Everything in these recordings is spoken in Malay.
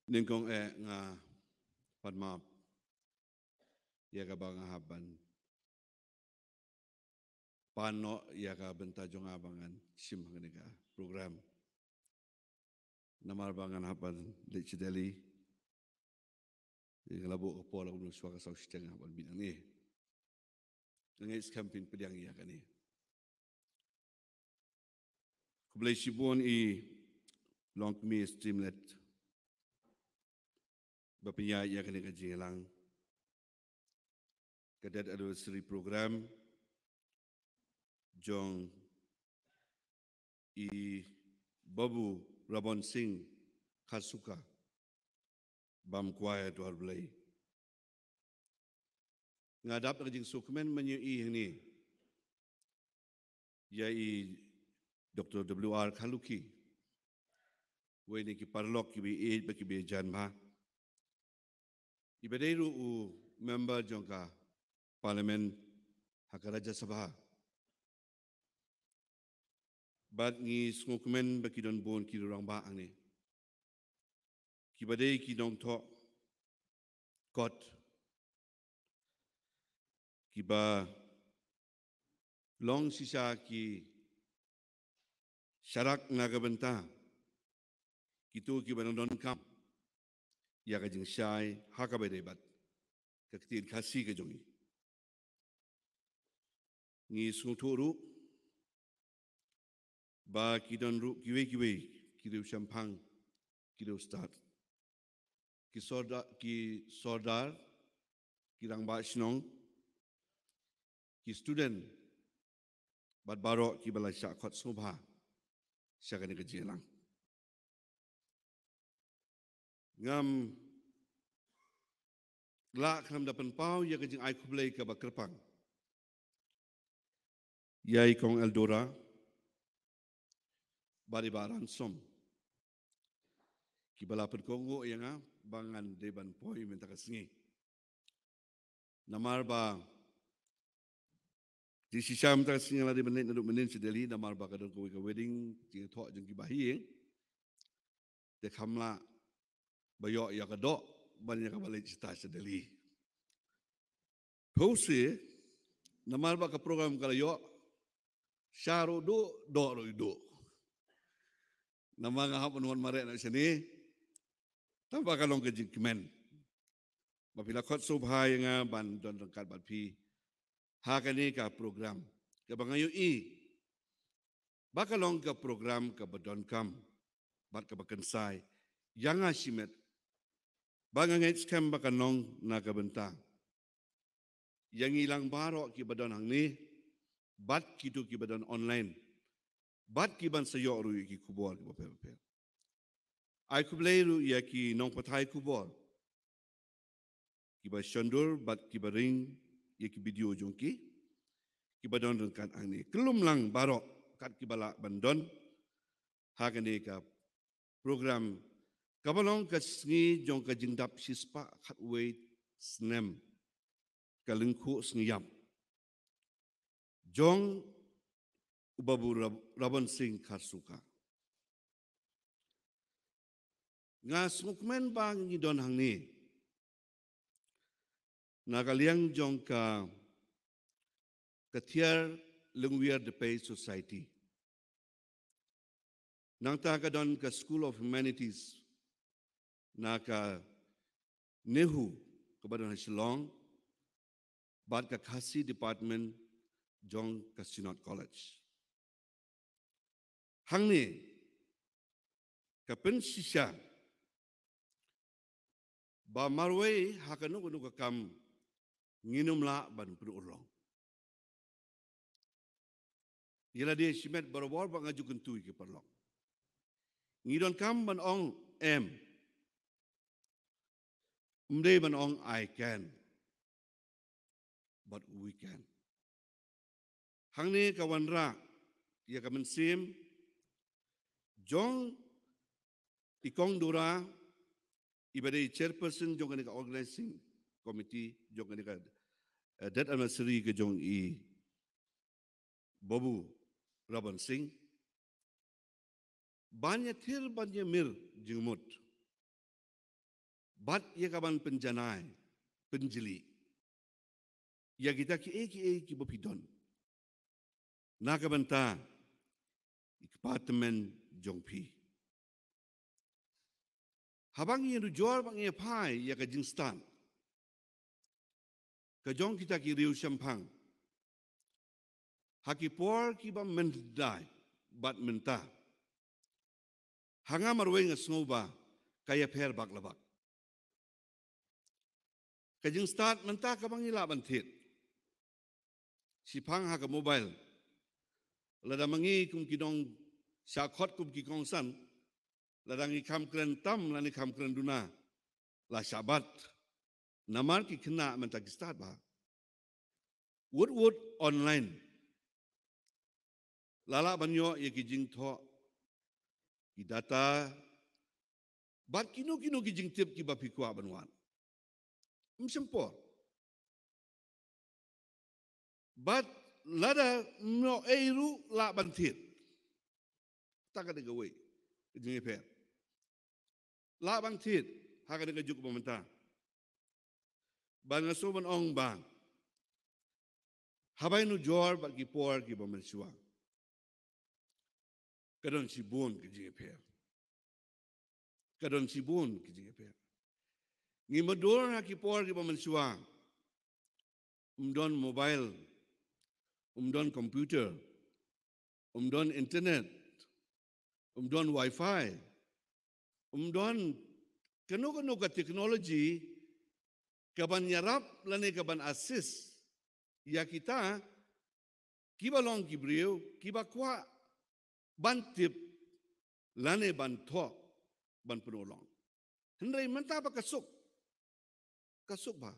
Lyngkhuh nga padmap ya ka bang haban pano ya ka benta jong abangan sim ka program namar bangan haban di Chideli yang labu pola ulu suaka sau setengah haban binang ni ngais campaign pediang ya kan ni kublai sibon I long mi streamlet bapenya ya kan ka jingelang kadet anniversary program jong I Babu Rabon Kharsuka bam kuai tuar belai ngadap ngajing sukmen menyu ni ya I Dr. WR Khaluki we ni ki parlok ki bi baki bi janma ibadairu u member jongka parlimen hakaraja sabha bat ngi sukmen baki don bon ki rang ba ani ki badai ki dong tho kot ki ba long sisa ki syarak nagabenta kitu ki banondon kam ya ka jing syai hakabai debat ka kitin khasi ka jongi ngi sungturu ba kidon ru kiwe kiru champang kiru start ki sordar kirang ba snong ki student bat baro ki bala syak khot sobha syakani ka jelang ngam la kham dapan pau ya ka jing ai kublai ka bakrpang yai kong Eldora bari baran som ki bala perkongo yang bangan deban poi minta kasngi namar ba di sisam ta singa la de menit sedeli namar ba kadon ko wedding ti tho jeng ki bahi de khamla bayo ya kadok banyak ka balik cita sedeli pose namar ba ka program kala yo syaro do nama ngahap nuan mare nak sini tanpa kalong ke jikmen mapila khot sobhai nga ban don rangkat bat pi hakani ka program ke bangayu bakalong ka program ka badon kam bat ka bakensai yang asimet bangangai scam bakanong na ka benta yang ilang baro ki badon hang ni bat kitu ki badon online bat ki ban sayo ru ki kubor ki bapel ai kublai ru ya ki nong pathai kubor ki ba shandur bat ki baring ya ki video jongki ki badon rengkat angni kelum lang barok kat ki bala bandon hakane ka program kabalong ka sngi jong ka jingdap sispa khatwei snem ka Lyngkhuh Sngi Iap jong Babu Rabon Kharsuka nga smukmen bang ni don hang ni nagaliang jong ka kathiar Lyngkhuh the Pay Society nang ta ka don ka School of Humanities na ka nehu ka badon Shillong bat ka khasi department jong ka Sinot College hang ni ka pen sisya ba marwei hakanu kunu ka kam nginum la ban perulong ila dia simet barobor ba ngaju kentui ke perlok ngidon kam ban ong mde ban ong I can but we can hang ni kawan ra ya ka mensim jong ikong dura ibadai chairperson jong ka organizing committee jong ka that anniversary ke jong Babu Rabon banyak mir jengmut bat ia kaban penjanai penjeli ya kita ki bopidon na kabanta departemen jongpi habang ia jual bang ia pai ya ka jingstan ka jong kita ki riu sampang haki por ki ba mendai bat menta hanga marweng sngoba kaya pher bak labak ka jingstan menta ka bang ila banthit sipang ha ka mobile lada mangi kum kidong sakhot kum ki kong san ladang i kam kren tam lani kam kren duna la sabat namar ki kena menta ki start ba wood online lala banyo ye ki jing tho ki data bat kino ki jing tip ki ba pikwa banwan msempor bat lada no eiru la banthit takade gawe jing pe la banthit hakade ga juk pementa bang so ban ong bang habai nu jor ba ki por ki bamen suwa kadon si bon ki jing pe kadon si bon ki jing pe ngi modor ha ki por ki bamen suwa don mobile don computer don internet don wifi don kano ka technology kaban yarap lane kaban assist ya kita kiba long kibriu kiba kwa bantip lane ban tho ban penolong hendai menta ba kasuk ba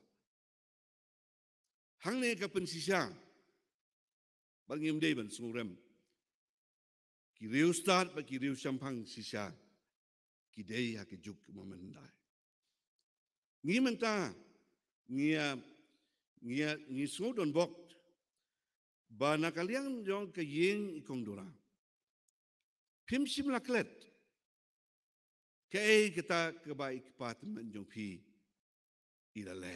hangne ka pensisya bangim dei ban sungurem ki riu start ba ki riu sampang sisya ki dei ha ki juk momendai ngi menta ngi sudon bok ba nakaliang jong ke yeng ikong dora pim sim laklet ke kita ke baik departemen jong pi ilale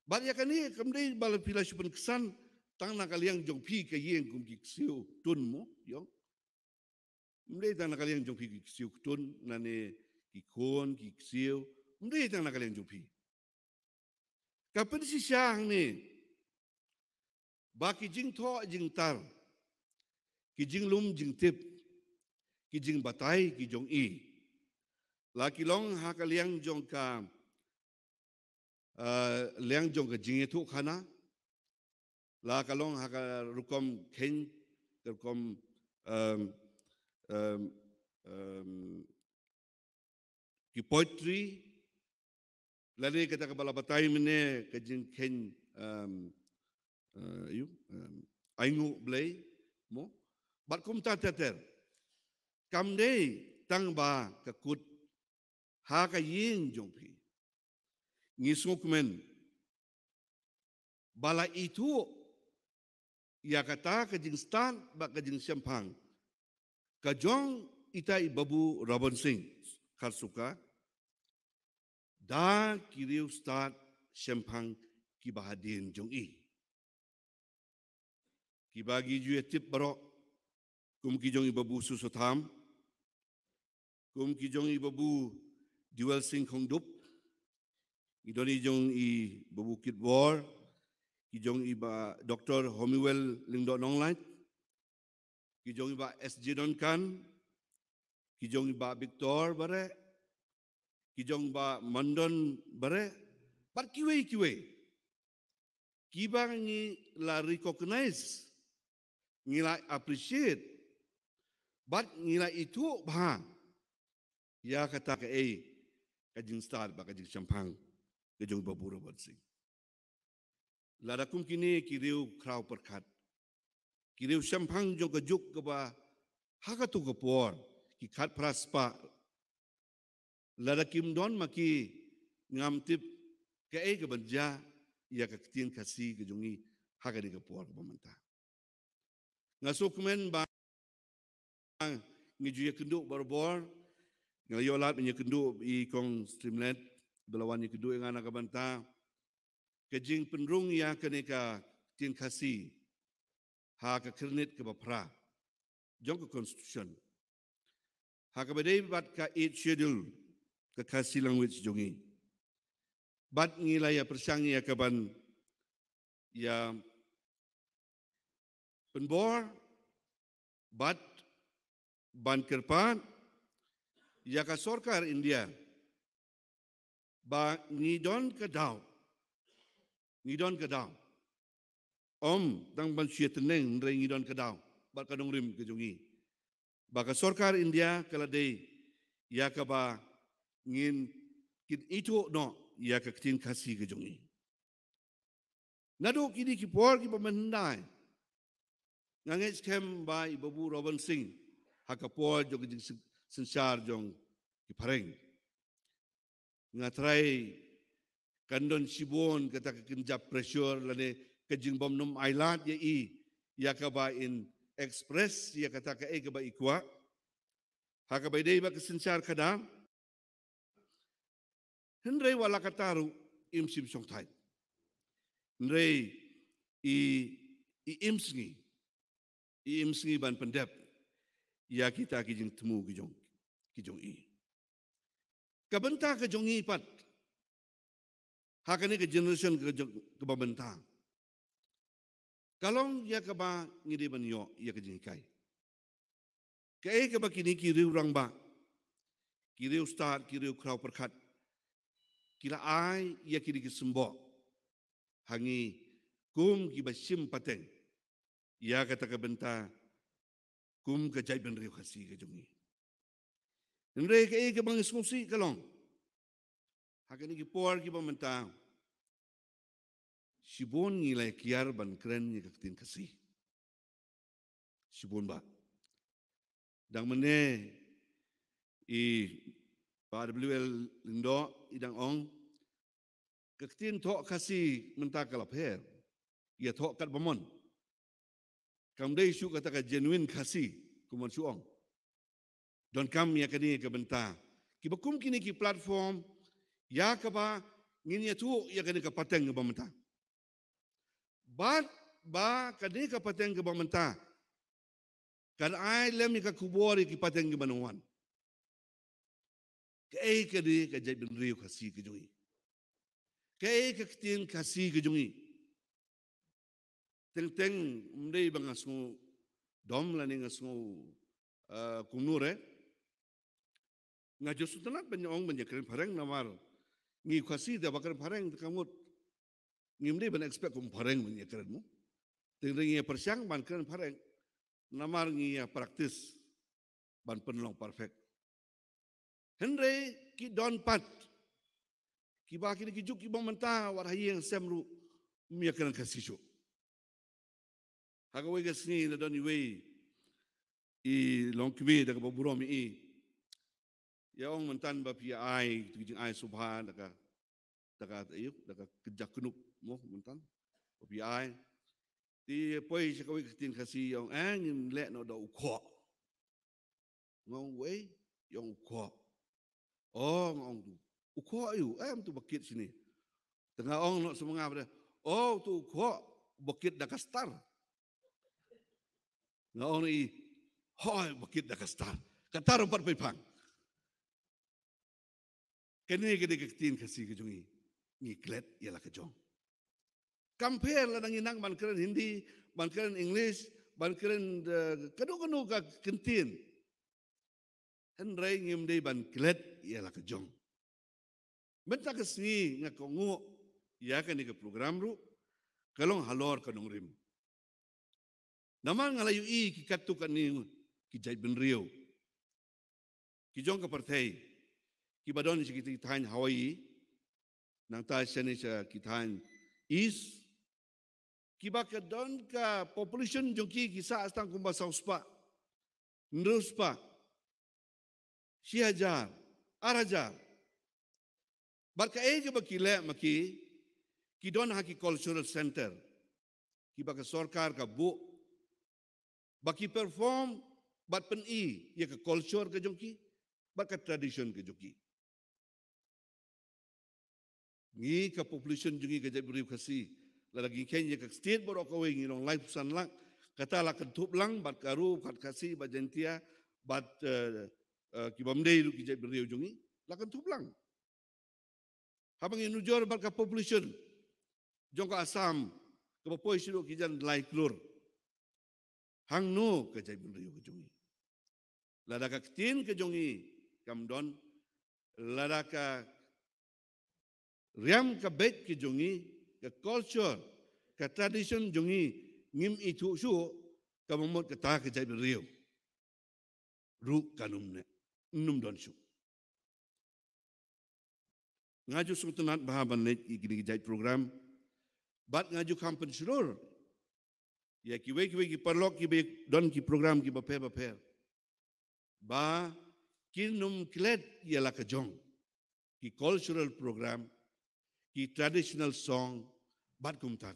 ba ya kani kamdei bal pila supun kesan tang nakaliang jong pi ke yeng kum ki siu tun mo yong mdei tang nakaliang jong pi ki siu tun nane ki kon ki siu mdei tang nakaliang jong pi kapan si siang ni ba ki jing tho jing tar ki jing lum jing tip ki jing batai ki jong i la ki long ha ka liang jong ka liang jong ka jing thu khana la ka long ha ka rukom khen rukom ki poetry lani kata ka bala batai mene ka jing khen aingu blay mo bat kum ta ter kam dei tang ba ka kut ha ka yin jong pi ngi sukmen bala itu ya kata ka jing stan ba ka jing sampang ka jong itai Babu Rabon Kharsuka da kiriu start sampang ki bahadin jong i ki bagi ju tip barok kum ki jong Babu Susotham kum ki jong Babu Dual Sing Khong Dup idoni jong i Babu Kit War ki jong i ba Dr. Homiwell Lingdo Nonglait ki jong i ba SJ Don Kan ki jong i ba Victor bare ki jong ba Mandon bare bat kiwe ki bang ni la recognize ngila appreciate bat ngila itu bah ya kata ke kajing star ba kajing sampang ke jong Babu Rabon lada kum kini kiriu kraw perkat kiriu sampang jong kejuk ke ba hakatu ke por ki khat praspa lada kim don maki ngam tip ke ke banja ya ka tien kasi ke jongi hakadi ke por ke bamanta ngasuk men ba ngi juye kenduk barbor Ngayolat menyekendu I kong streamlet belawan nyekendu yang anak banta kejing penrung ya keneka tin kasih ha ke kernit ke bapra jong ke constitution ha ke badai bat ka 8 schedule ke kasih language jongi bat ngilaya persang ya kaban ya penbor bat ban kerpan ya ka sorkar India ba ngidon ke daw dang ban syet teneng re ngidon ke daw bat kadong rim ke jongi ba ka sorkar India kala dei ya ka ba ngin kit itu no ya ka tin kasih ke jongi nado kini ki por ki pamandai ngangai scam by Babu Rabon hakapor jog sensar jong ki pareng ngatrai kandon sibon kata kenjap pressure lane kejing bom nom island ya ka ba in express ya kata ka ba ikwa hakabai dei ba sensar kada henrei wala kataru imsim song thai henrei i imsngi ban pendep ya kita kijing temu kijong kabenta kijong pat hakane ke generation ke babenta kalong ya ka ba ngidi ban yo ya kijing kai ke ba kini kiriu rang ba kiriu start kiriu krau perkat kila ai ya kiri ke sembo hangi kum ki basim pateng ya kata kabenta kum ke jai ben riu khasi ke jongi nre ke bang smusi kalong hakani ki por ki bamenta sibon ngilai kiar ban kren ni katin kasi sibon ba dang mene pa WL lindo idang ong katin thok kasi menta kalapher ya thok kat bamon kamdei su kata ka genuine kasi kumon suong don kam ya kani ke benta ki bakum kini ki platform ya ka ba ngin ya tu ya kani ka pateng ke bamenta ba kani ka pateng ke bamenta kan ai lem ka kubori ki pateng ke banuan ke kani ka jai ben riu kasi ke jungi ke ka tin kasi ke jungi teng mdei bangasmu dom lani ngasmu kunure ngaju sutanat penyong menyekren pareng namar ngi khasi da bakar pareng kamut ngimdei ban expect kum pareng menyekrenmu teng ngi persyang ban kren pareng namar ngi praktis ban penlong perfect henre ki don pat ki ba ki juk ki bamenta war hayeng semru menyekren kasisho Hagawai gasni na doni wei Lyngkhuh daga Babu Rabon ya ong mentan ba pi ai kijing ai subha daga kejak kenuk mo mentan ba pi ai ti poi sakawai tin kasi yang ngin le no da ukho ngong wei yang ukho ngong tu ukho yu tu bakit sini tengah ong no semanga pada tu ukho bakit da kastar ngong ni hoi bakit da kastar katar empat pipang kene ketin kasi ke jungi ngiklet ialah ke jong compare la nang inang ban keren Hindi ban keren English ban keren kanu ka kentin henrei ngimdei ban klet ialah ke jong benta kesni ngakongu ya kan ke program ru kalong halor kanong rim naman ngalayu ki katu kan ni ki jai ben riu ki jong ka partai ki badon si kita tain Hawaii nang ta sene sa kitain East ki bakadon ka population jong ki sa astang kumba sauspa ndruspa si hajar arajar barka ke bakile maki ki don haki cultural center ki baka sorkar ka bu baki perform bat pen ya ka culture ka jong ki bat ka tradition ke joki. Ngi ka population jungi ka jai beriu kasi, lagi Kenya ka state borok kawe ngi long life san lang, kata la kentup lang bat karu kat kasi bat jentia bat kibamdei lu ki jai beriu jungi, la kentup lang. Habang inujor bat ka population, jong ka Assam, ka bapoi siru ki jan lai klur. Hang no ka jai beriu ke jungi. Lada ka ketin ke jongi kamdon, lada ka riam ka bet ke jongi, ka culture, ka tradition jongi ngim itu su ka momot ka ta ke jai beriu. Ru kanum ne, num don su. Ngaju sultanat bahaban net igini jai program, bat ngaju kampen surur. Ya kiwe ki perlok ki don ki program ki baper. Ba kinum klet ialah kejong ki cultural program ki traditional song bat kum tar.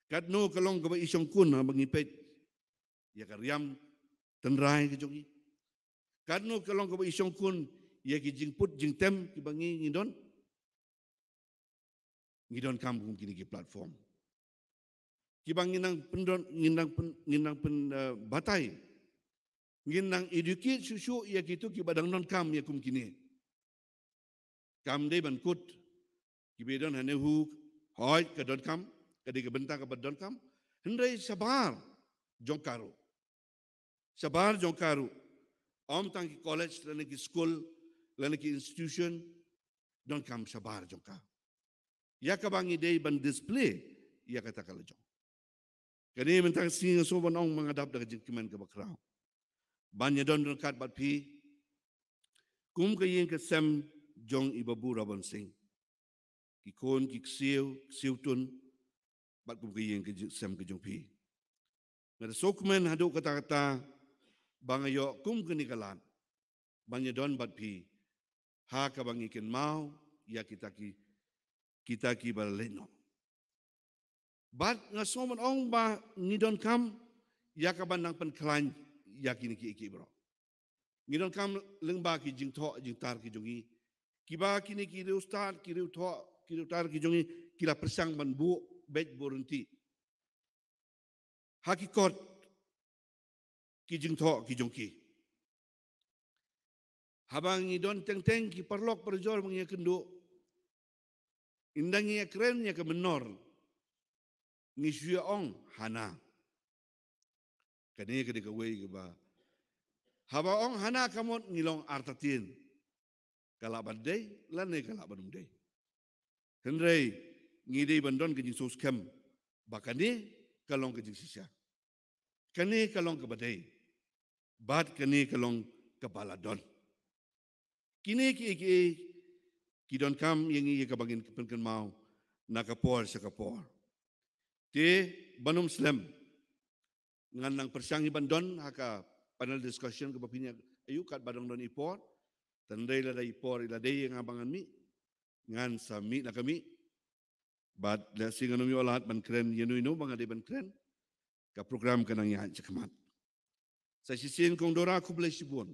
Kat no kalong ka ba isong kun ha bangipet ya karyam tenrai ke jongi. Kat no kalong ka ba isong kun ya ki jingput jingtem ki bangi ngidon kam kum kini ki platform. Ki bang nginang pen batai. Nginang edukit susu ya gitu ki badang non kam ya kum kini. Kam de ban kut ki bedon hane hu hoi ka don kam ka de bentang ka badon kam hendai sabar jongkaru. Sabar jongkaru. Om tang ki college lane ki school lane ki institution don kam sabar jongka. Ya ka bangi de ban display ya kata kala jong. Kani mentang singa so ban ong mangadap daga jingkiman ka bakrao. Banyak don kat bat pi kum ka yin ka Snem Jong i Babu Rabon sing ki kon ki siu tun bat kum ka yin ka Snem ka jong pi ngada sokmen hadu kata bangayo kum ka nikalan banyak don bat pi ha ka bangi ken mau ya kita ki baleno bat ngasoman ong ba ngidon kam ya ka bandang penklan yakin ki bro. Ngidon kam lengba ki jing tho jing tar ki jongi. Kiba kini ki riu start ki riu tho ki riu tar ki jongi kila persang ban bu bet borunti. Hakikot ki jing tho ki jongki. Habang ngidon teng ki perlok perjor mengia kendo. Indangi keren ya ke menor. Ngisya ong hana. Kani ke wei ke ba. Haba ong hana kamot ngilong artatin. Kalak badai, lane kalak badum day. Hendrai ngidei bandon ke jing sos kem. Bakani kalong ke jing sisya. Kani kalong ke badai. Bad kani kalong ke baladon. Kini ki don kam yang iya kabangin kepenken mau nakapor sakapor. Te banum Snem ngan nang persangi bandon haka panel discussion ke bapinya ayu kat badang don ipor tandai la ipor ila dei yang abangan mi ngan sami na kami bad la singanum yo lahat ban kren yenu ino bang ade ban kren ka program kanang yan cakamat sa sisin kong dora ku bless sibon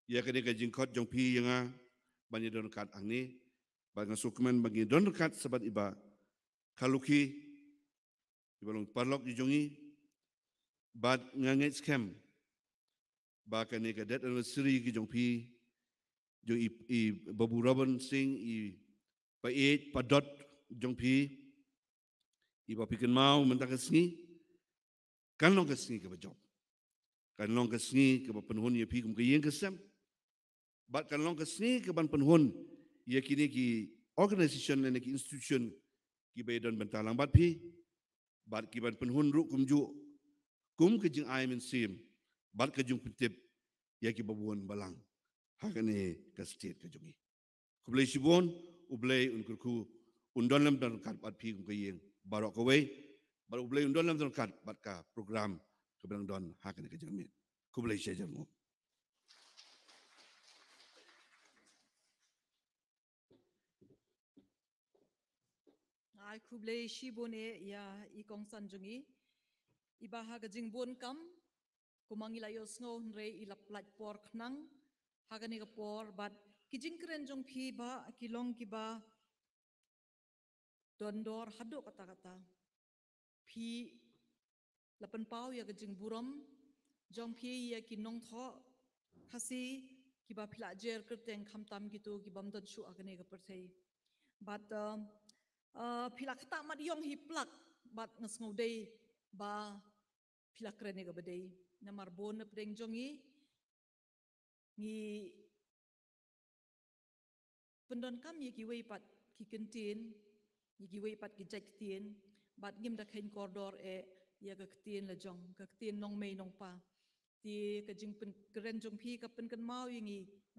ya kene ka jingkot jong pi yang banyak don kat angni bang sukmen bagi don kat sabat iba kaluki ibalong parlok jongi bad nganget scam baka ne ka det anniversary ki jong pi jong i Babu Rabon sing i pa 8 pa dot jong pi i pa piken mau mentang sngi kan long ka sngi ka ba job kan long ka sngi ka ba penhun ye pi kum ka yen ka sam bat kan long ka sngi ka ban penhun ye kini ki organization ne ki institution ki be don bentalang bat pi bat ki ban penhun ru kum ju kum ke jing ai men sim bat ke jung pitip ya ki babuan balang hakane ka state ka jungi kublai sibon ublai unkurku undon lam dan kat bat pi kum ke yeng barok ka wei bar ublai undon lam dan kat bat ka program ke belang don hakane ka jangmi kublai sejar mo ai kublai sibone ya ikong sanjungi ibaha ka jingbon kam kumangila yosngo nre ilap plat por knang hagani ka por but kijing kren jong phi ba kilong ki ba dondor hado kata phi lapan pau ya kijing buram jong phi ya ki nong tho khasi ki ba phila jer kerteng khamtam gitu ki bam don shu agani ka perthei but phila khata mat yong hi plak but ngasngau dei ba phila krene ka badei namar bon na pdeng jongi ngi pendon kam ye ki wei pat ki kentin ye ki wei pat ki jaj tien but ngim da khain koridor e ya ka tien la jong ka tien nong mei nong pa ti ka jing pen kren jong phi ka pen kan mau yi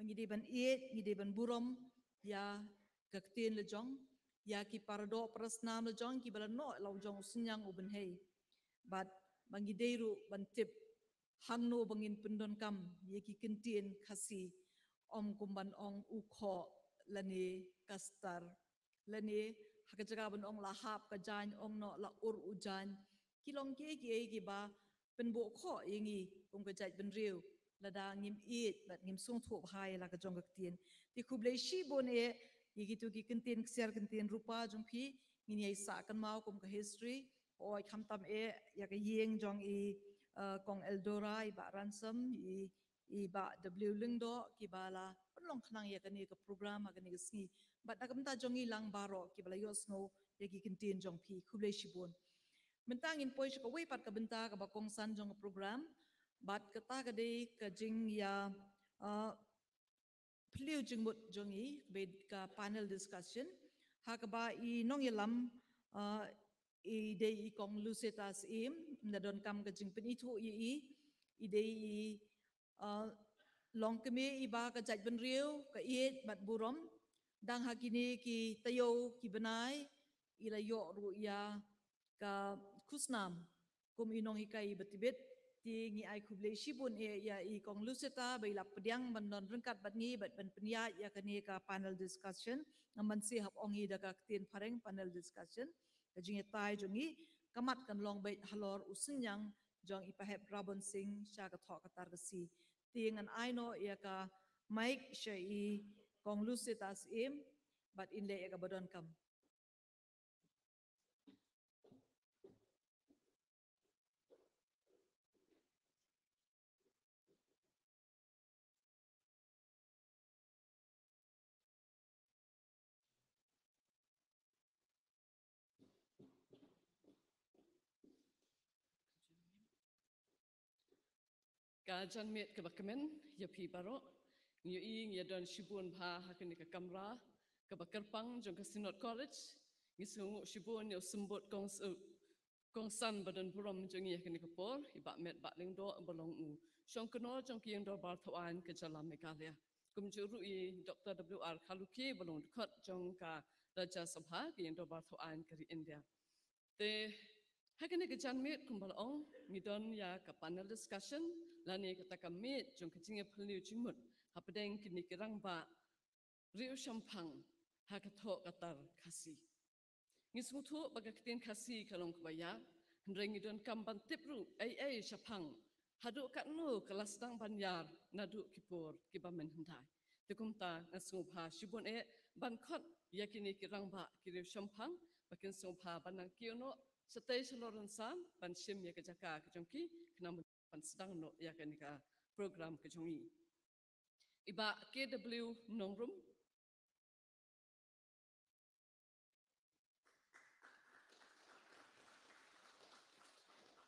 ngi de ban e ngi de ban burom ya ka tien la jong ya ki parado prasnam la jong ki bala no law jong sunyang u ban hei but bangi deiru ban tip hangno bangin pendon kam ye ki kentin khasi om kumban ong u kho lani kastar lani hakajaga ban ong lahap ka jan ong no la ur ujan kilong ki ba pen bo kho yengi kum ka jaj ban riu lada ngim it bat ngim sung thu hai la ka jong ka tien ti khuble shi bon e yigi tu ki kentin ksiar kentin rupa jong phi ngin yai sa kan mau kum ka history oi kham tam e ya ka yeng jong i kong eldora i ba ransom i ba w lingdo ki bala long khnang ya kani ka program agani ka sngi but agam ta jong i lang baro ki bala yos no ya ki kentin jong phi khuble shi bon mentang in poi ka wei pat ka benta ka ba kong san jong program but ka ta ka dei ka jing ya Pliu jengmut jongi bed ka panel discussion hakaba I nong yelam I dei I kong lusetas im na don kam ka jing penithu I dei long keme I ba ka jaj ben riu ka iet bat burom dang hakini ki tayo ki benai ila yo ru ya ka kusnam kum inong hikai betibet ti ngi ai khuble shibun e ya I kong luseta bai lap pediang bandon rengkat bat ngi bat ban penya ya kani ka panel discussion ngaman si hap ongi da ka tin pareng panel discussion ka jinge tai jongi kamat kan long bai halor usinyang jong ipahep Rabon Singh sha ka thok ka tar ka si ti ngan ai no ya ka Mike sha I kong luseta im bat in le ya ka badon kam Ka jan met ka bakamen ya pi baro nyu ing ya don shibun pha hakani ka kamra ka bakarpang jong ka sinot college ngisungu shibun ya sumbot kong san badan buram jong ya kani ka por iba met ba lingdo balong u shong kono jong ki ndo bar thawan ka jala megalia kum juru I Dr. WR Khaluki balong khot jong ka raja sabha ki ndo bar thawan ka India te hakani ka jan met kumbal ong ngidon ya ka panel discussion lani kata kami jong kecingnya peliu jimut hapadeng kini kerang ba riu shampang hakato katar kasi ngismutu baga ketin kasi kalong kebaya hendrengi don kamban tipru ai shapang hadu katnu kelas dang banyar nadu kipur kibamen hendai tekumta ngasupha shibun e bankot yakini kerang ba kiriu shampang bakin sopha banang kiono setai seloran sam ban sim ya kejaka kejongki kenam pan sedang no ya kanika program kejongi iba KW nongrum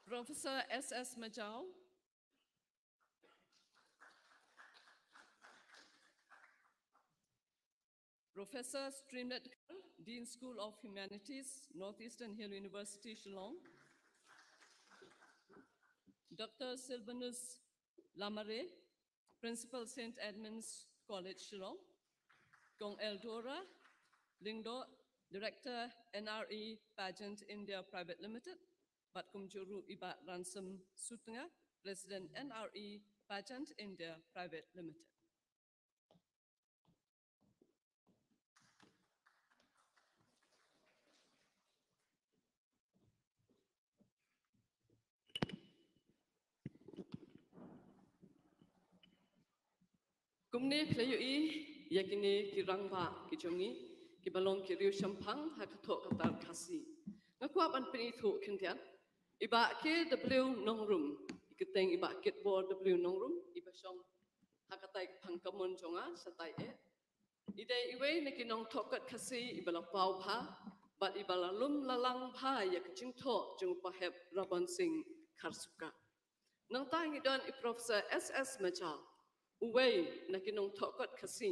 Professor SS Majau Professor Streamlet Dean School of Humanities Northeastern Hill University Shillong Dr. Sylvanus Lamare, Principal St. Edmunds College, Shillong. Gong Eldora, Lingdo, Director, NRE Pageant India Private Limited. Batkum Juru Iba Ransom Sutunga, President NRE Pageant India Private Limited. kumne klayui yakini kirangba kijongi kibalong kiriu shampang hakato katar kasi ngakwa ban pini thu kintian iba ke w nongrum iketeng iba ket bo w nongrum iba shong hakatai pangkamun jonga satai idai iwe nekinong thokat kasi ibala pau pha but ibala lum lalang pha yakjing tho jung pahep Rabon Singh Kharsuka nang tang idon i professor SS Majal uwe nakinong thokat kasi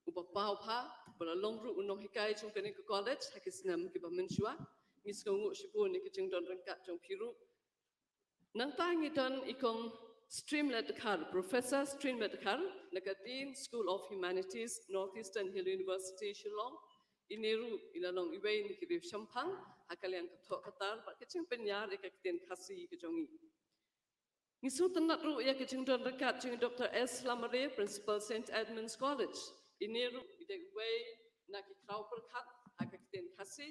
uba pau pha bala longru unong hikai jung kani ke college hakisnam ki ba menshua ngiskongu shipu nikijing don rangkat jong piru nang tang idon ikong Streamlet Kar, Professor Streamlet Kar, Dean School of Humanities, Northeastern Hill University, Shillong, Ineru, Ilalong Iwain, Kiri Shampang, Hakalian Katok Katar, but Kitchen Penyar, Ekaktin Kasi, Kajongi. Nisutan Natru, Yakaching Don Rakat, Dr. S. Lamare, Principal St. Edmund's College, Ineru, Ideway, Naki Krauper Kat, Hakaktin Kasi,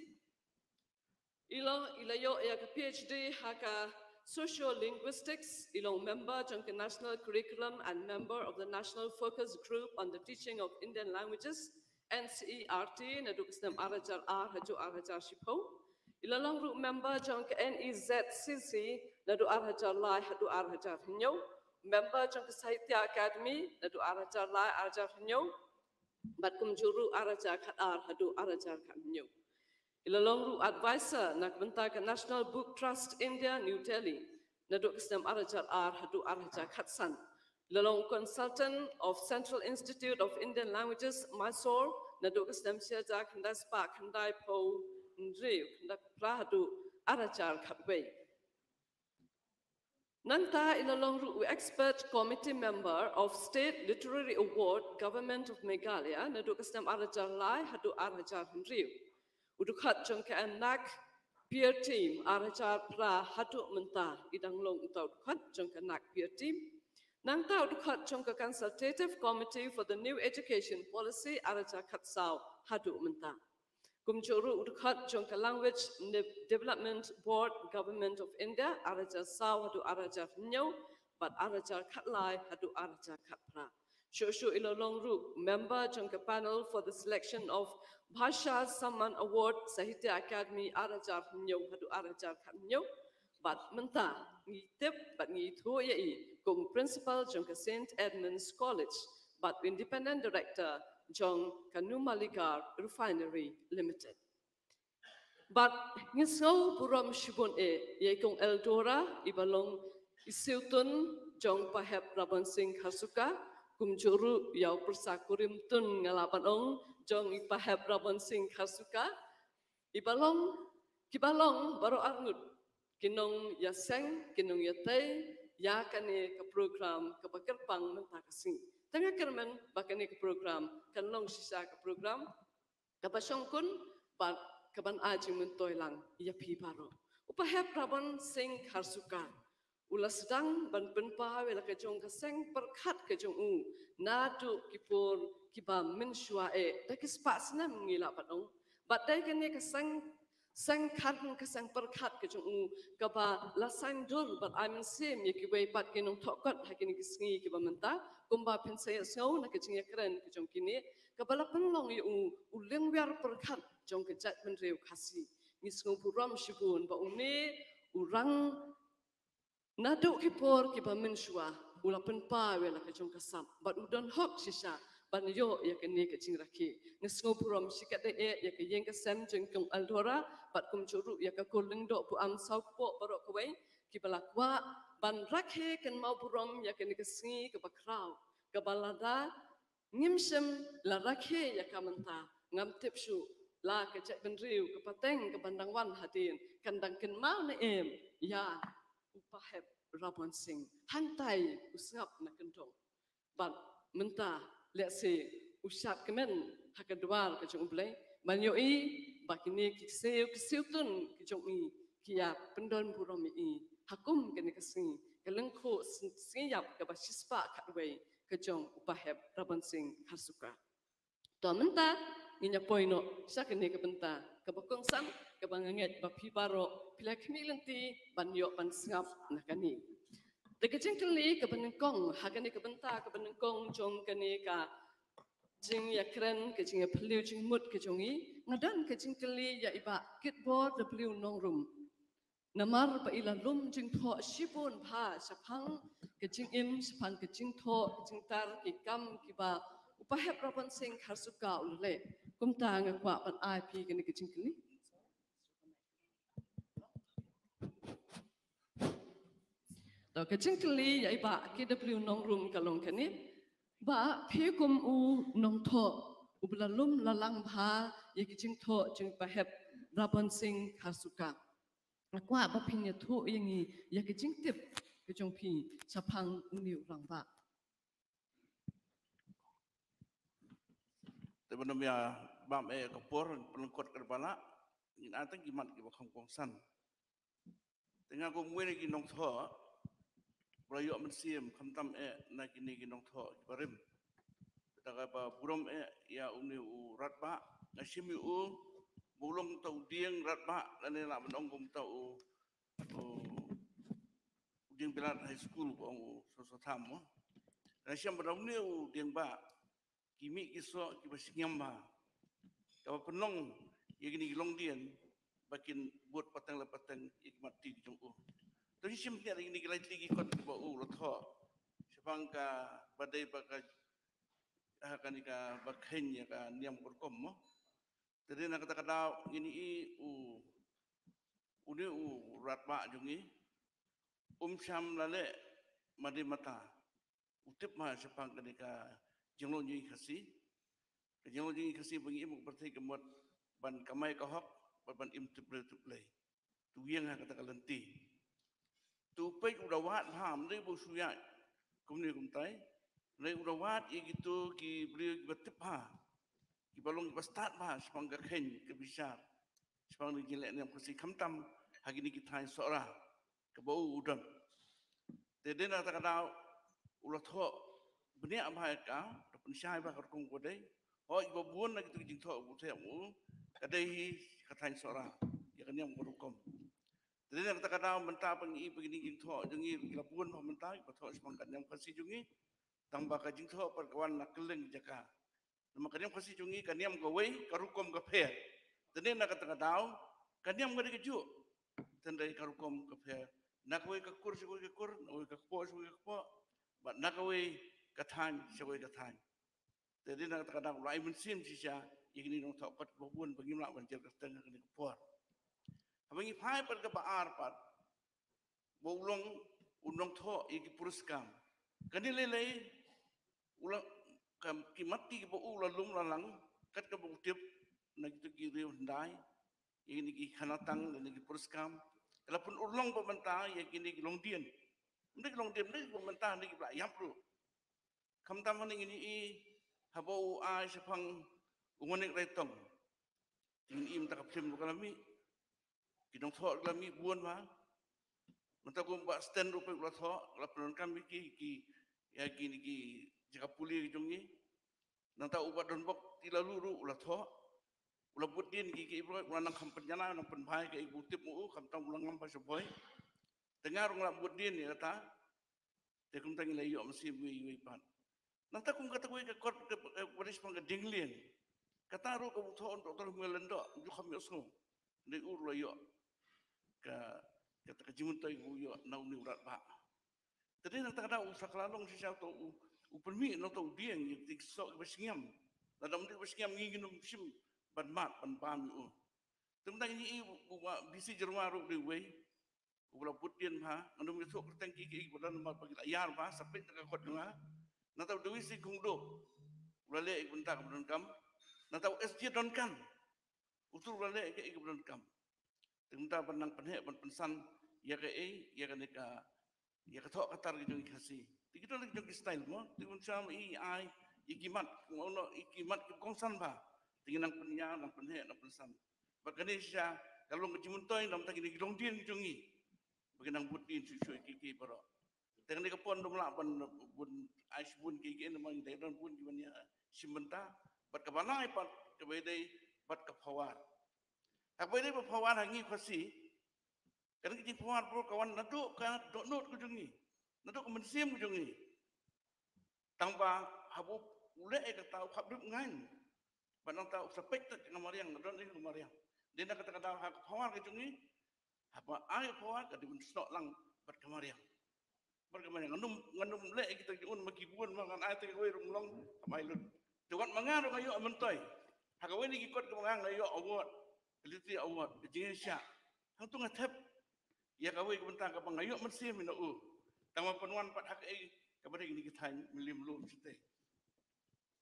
Ilayo, Yak PhD, Haka. Sociolinguistics, ilong member of the national curriculum and member of the national focus group on the teaching of Indian languages, NCERT, nadukisnam arajar haju arajar shipo. Ilalong group member of NEZCC, nadu arajar lai hadu arajar hinyo. Member of the Sahitya Academy, nadu arajar lai arajar hinyo. Batkum juru arajar khatar hadu arajar hinyo. Ilalongru advisor nakbenta ke National Book Trust India New Delhi naduk Snem arajar hadu arajar khatsan ilalong consultant of Central Institute of Indian Languages Mysore naduk Snem siaja khandai spa khandai po ndriu khandai prahadu arajar khatwei nanta ilalongru expert committee member of State Literary Award Government of Meghalaya naduk Snem arajar lai hadu arajar ndriu Udukhat jong ke anak peer team arajar pra hatu menta idang long utau dukhat jong ke anak peer team nang ta udukhat jong ke consultative committee for the new education policy arajar khatsau hatu menta kumjuru udukhat jong ke language development board government of India arajar sau hatu arajar nyau but arajar khatlai hatu arajar khatpra Shoshu Ilalongru, member jong ke panel for the selection of Bhasha Samman Award Sahitya Academy arajar nyau hadu arajar khat nyau but menta ngi tip but ngi thu ye kum principal jong ke St Edmund's College but independent director jong Kanumaligar Refinery Limited but ngisau buram shibun ye kong Eldora ibalong isiutun jong pahep Rabon Singh Kharsuka kumjuru yau persakurim tun ngalapan ong jong ipahep Rabon Singh Kharsuka ibalong kibalong baru arngut kinong yaseng kinong yatay ya kane ke program ke bakerpang mentakasi tengah kermen bakane ke program kanlong sisa ke program ke basongkun bat keban aji mentoilang ya pi baru upahep Rabon Singh Kharsuka ulas sedang ban penpa wela ke jong keseng perkat ke jong nadu kipur kiba menshua dakis pasna mengila padong badai kene keseng sang karn keseng perkat ke jong kaba lasang dur but I'm sim yekiwe pat kenong thokot hakini kisngi kiba menta kumba pensaya sau na ke jing yakren ke jong kini kabala penlong yu uleng biar perkat jong ke jat menreu kasi ngisngo buram shibun ba une urang Naduk kipor kiba menshua ula penpa wela ke jong kasam but udon hok sisa ban yo ya ke ni ke jing raki ngesngo puram sikat ya ke yeng ke sem jeng kong aldora but kum churu ya ke koleng do bu am sau po barok kawai kibala kwa ban rakhe ken mau puram ya ke ni ke sngi ke bakrau ke balada ngimsem la rakhe ya kamanta ngam tipshu la ke cek benriu ke pateng ke bandangwan hatin kandang ken mau na ya upahep Rabon Singh hantai usngap na kentong but menta let's say usap kemen hakadwar ke jong blai banyoi bakini kiseu tun ke jong i kia pendon burom i hakum ke ni kesing ke Lyngkhuh Sngi Iap ke basispa khatwei ke jong upahep Rabon Singh Kharsuka to menta ninya poino sakene ke benta ke bakong sam kebanganget bapi baro pila kemilenti banyo ban sngap nakani Dekat jengkeli ke benengkong, hakani ke bentar ke benengkong jong kani ka jing ya keren ke jing ya peliu jing mut ke jongi, ngadan ke jengkeli ya iba kitboard the peliu nong room. Namar pa ila lum jing tho shibun pha sapang ke jing im sapang ke jing tho jing tar ki kam ki ba upahep Rabon sing Kharsuka ulule kumta ngakwa pan IP kani ke jengkeli. Tau kecing keli ya iba kita beli nong room kalong kani ba phekum u nong tho u belalum lalang bha ya kecing tho jeng bahep Rabon sing Kharsuka akwa ba phinya tho yangi ya kecing tip kecong phi sapang uniu rang ba Tebenam ya bam kapur pelengkot kerbala in ata gimat ki bakang kongsan tengah ko muere ki nong tho prayo mensiam khamtam na kini ki nong tho barim daga ba burom ya uni u ratba nasimi u bulong tau dieng ratba lane la menong kum tau dieng pilat high school ko so tham mo nasiam badau ni u dieng ba kimi kiso ki basingam ba kalau penong yang ini long dian bakin buat patang lepatang ikmat ti jong u tapi sim tiada ini kelai lagi kot ba u lo tho sepangka badai baka akan ika bakhen ya ka niam korkom mo jadi nak kata ini uni ratba jongi syam lale madi mata utip ma sepangka nika jenglo nyi khasi jenglo nyi khasi bengi mu berthi kemot ban kamai kahok ban im tuple tu yang kata kalenti tu pe udah wat ham dei bu suya kumni kumtai le udah wat gitu ki beli betip ha ki balong bastat ha sepang ka khen ke bisa sepang ni jelek ni kursi kamtam hagi ni kita sora ke bau udam tede na ta kada ulah tho beni apa ka pun syai ba kong ko dei ho ibo buon na gitu jing tho bu the mu kadai katain sora ya kan yang korukom jadi nak kata mentah pengi begini jing tho jengi labuan pa mentah pa tho sepang kan yang kasi jungi tambah ka jing tho perkawan nak keleng jaka nama kan yang kasi jungi kan yang gawe karukom ka phe jadi nak kata kan yang ngade keju tendai karukom ka phe nak we ka kur se ka kur we ka po se ka po ba nak we ka than se we ka than jadi nak kata lai mensim sisa ini nong tho pat buon bagi mak ban jer ka teng ka ni por abangi phai par ka baar pat bolong unong tho iki puruskam kani lele ulang kam ki mati ki bo ulalum lalang kat ka butip na gitu ki riu ndai ini ki khanatang ni ki puruskam kalapun ulong pementa ya kini ki long dien ndik long dien ndik pementa ni ki ba yam ru kam tam ni ini habo ai sepang ungonik retong ini im tak film kalami kidong tho kalami buon ma mata ko ba stand rupe ulah tho lapon kami ki ya kini ki jaka puli jongi nanta ubat don bok tilaluru ulah tho ulah budin ki ibro ulah nang kampenjana nang penbai ke ibu tip mu kam tang ulah ngam pa soboy dengar ulah budin ya ta te kum tang ile yo mesti wi pan nanta kum kata ko ke kot ke waris pang dinglien kata ro ko tho on tor ngelendo ju kham yo so de ur lo yo ka kata kejimun toy yo na uni urat ba tadi nak tak ada usak lalong si siapa tu upermi nak tahu dia yang tiksok bersingam dalam dia bersingam ingin sim ban mat ban pam u tentang ini buat bisi jerma ru di way ulah putien ha andum itu kerteng kiki bulan mat bagi layar ba sampai tak kot dengar nak tahu dewi si kungdo ulah le bentak bulan kam nak tahu SJ don kan utul ulah le ke bulan kam tentang penang penhek pensan ya ke ya ke neka ya ketok katar gitu kasih kita lagi jogi style mo tiun sam ai ikimat ngono ikimat kongsan ba tinginang penya nang penhe nang pensan baganisya kalau ngejimun toy nam tagi ni long din jongi baginang butin susu kiki baro tengni ke pon dum la ban bun ai bun kiki namang dai don bun gimana simenta bat ka banai pat ke bedai bat ka phawar ak bedai ba phawar hangi khasi kan ki phawar pro kawan nadu ka do not ku jongi Nadok mensim jungi. Tanpa habu ule kata habib ngain. Banang tahu suspected ngamariang, nadon ini ngamariang. Dia nak kata hak pawar ke jungi. Apa air pawar ke dibun stok lang berkemariang. Berkemariang ngandum le kita jun makibuan makan air te kowe runglong amailun. Tuan mangar ngayo amontoy. Hakawe ni kikot ke mangang ngayo award. Quality award jingi sya. Hang tu ngatep. Ya kawe ke bentang ke ngayo mensim mina u. Tama penuan pat hak ai kepada ini kita milim lu site.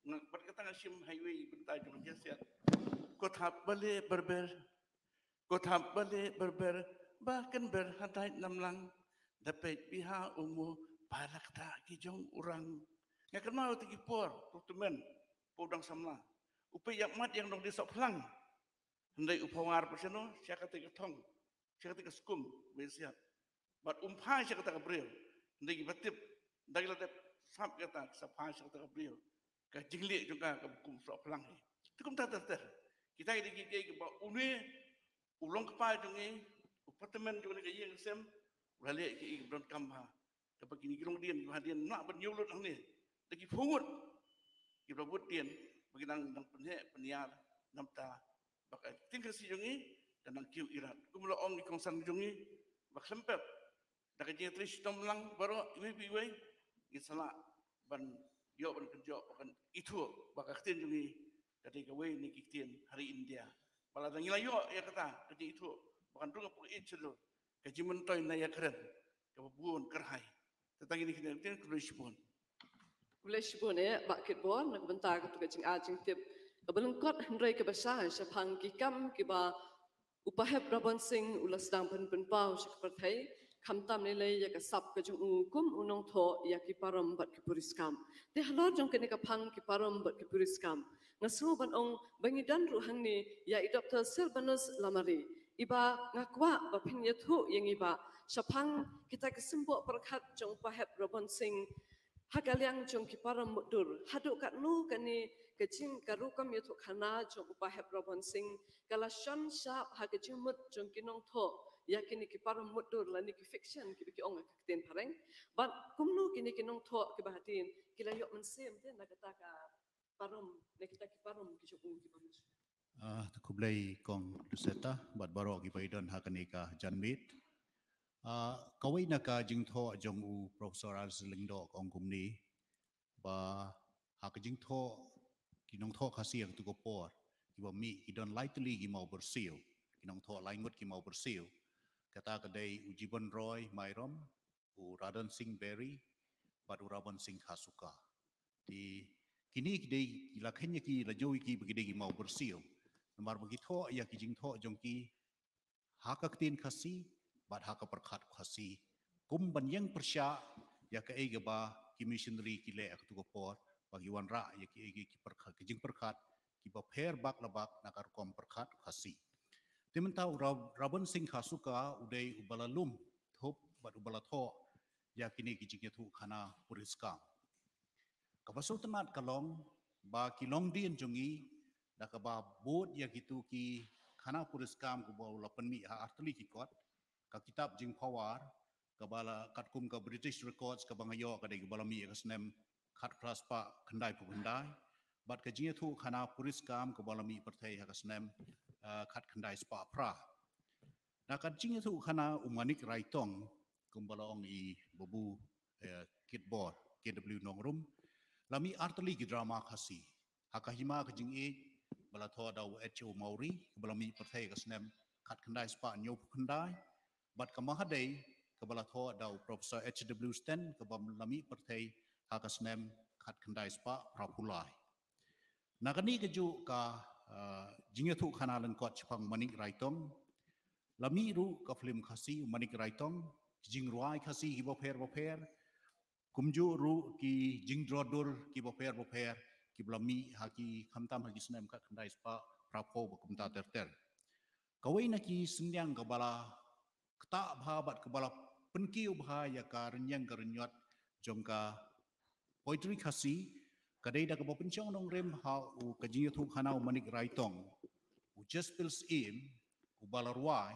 Ngat kata ngasim highway bentai jung jasiat. Kota balik berber. Kota balik berber. Bahkan berhadai namlang. Dapat pihak umum balak tak kijong orang. Yang kenal tiki por, tutumen, podang samla. Upay yakmat yang dong disok pelang. Hendai upawar perseno, siapa kata ketong, siapa kata skum, bersiap. Bat umpai siapa kata kebril. Hendai batip, hendai latip sap kata sapai siapa kata kebril. Kajinglik juga kebukum sok pelang. Itu kum tak ter. Kita ini gigi ke une ulong kepai jungi, apartemen jungi ke yang sem. Balik ke Ibron Kamha. Dapat kini kilong dian, hadian nak bernyulut hang ni. Lagi pungut. Kita buat dian, bagi nang penyiar, namta, bakai tinggal si jungi dan nang kiu irat. Kumula om di kongsan jungi, bak lempep. Dah kerja tris lang baru iwi, isalah ban yo ban kerja bakan itu bakal ketin jungi. Ketika we ni kitin hari India. Malah dah ngilayo ya kata kerja itu bakan tu ngapuk itu. Kaji mentoy naya keren, kebuan kerhai. Tentang ini kita kulishbun. Kulishbun bakit bon nak bentar ketu kacing ajing tip. Belengkot hendrai ke besar sepang kikam kiba upahep Rabon sing ulas sedang pen pau seperti kamtam nilai ya kesap kejung ungkum unong tho ya kiparam bat kipuriskam. Teh halor jong kene kapang kiparam bat kipuriskam. Ngasru ban ong bangidan ruhang ni ya Dr. Silvanus Lamari. Iba ngakwa bapin yathu yang iba sapang kita kesembok perkat jong pahep Rabon sing hagaliang jong kiparam mudur haduk kat nu kani kecing karukam yathu khana jong pahep Rabon sing kalasyon sap hagajing mut jong kinong tho yakini kiparam mudur lani ki fiction ki biki ong akten pareng but kumnu kini kinong tho ki bahatin kilayok mensem ten nakata ka parom nekita kiparam ki jong ki bamus Kublai kong duseta bat barok ibaidon hakanika janmit. Kawai naka jingtho jong u Profesor Alselingdo kong kumni ba hak jingtho kinong tho kasi yang tuko por kiba mi idon lightly ki mau bersiu kinong tho laingut ki mau bersiu kata kadai Ujibon Roy Mairom u Radan Singh Berry bat u Rabon Singh Kharsuka di kini kidai ilakhnya ki lajowi ki begidai ki mau bersiu Nomor begitu ia kijing tho jongki hak aktin khasi bad hak perkhat khasi kum banyang persya ya ke ege ba ki missionary ki le ak tu por bagi wan ra ya ki ege ki perkhat kijing perkhat ki ba pher bak labak nakar kom perkhat khasi timentau Rabon Singh Kharsuka udai ubalalum thop bad ubalatho ya kini kijing tu khana puriska kabasotanat kalong ba kilong din jongi dakaba board ya gitu ki khana puriskam ku baula penmi ha artli ki kot ka kitab jing pawar ka bala katkum ka British records ka bangayo ka dei balami ka snem khat klas pa khandai pu khandai bat ka jing thu khana puriskam ka balami perthai ha ka snem khat khandai spa pra na ka jing thu khana umanik raitong kum balong I babu kitboard KW nongrum lami artli ki drama khasi hakahima ka jing bala tho daw HO Mauri balami perthai ka snem khat khandai spa nyo khandai bat ka mahadai ka bala tho daw Professor HW Sten ka balami perthai ha ka snem khat khandai spa prapulai nakani ka ju ka jingya thu khana lan kot chpang manik raitong lami ru ka film khasi manik raitong jing ruai khasi ki boper kumju ru ki jing drodur ki boper ki blami haki khamtam haki snem khat khandai spa prapo bakumta terter kawai naki senyang kabala kta bhabat kabala penkiu bha ya karenyang karenyot jongka poetry khasi kadai da kabo pencong nong rem ha u kajing thu khana manik raitong u just pils im u bala ruai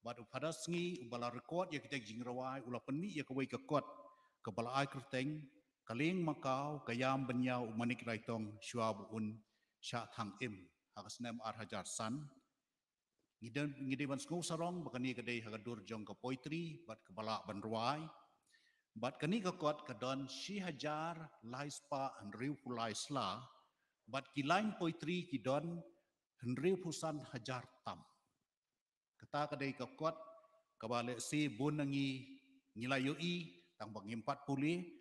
bat u pada sngi u bala record ya kita jing rawai ula penmi ya kawai ka kot kebala ai kerteng kaling makau kayam benyau manik raitong syuab un sya thang im hakas nem ar hajar san ngide ban sngau sarong bakani kadai hagadur jong ka poetry bat kebala ban ruai bat kani ka kot kadon shi hajar lai spa an riu pulai sla bat kilain poetry kidon henriu pusan hajar tam kata kadai ka kot kabale si bunangi ngilayu i tang bang 40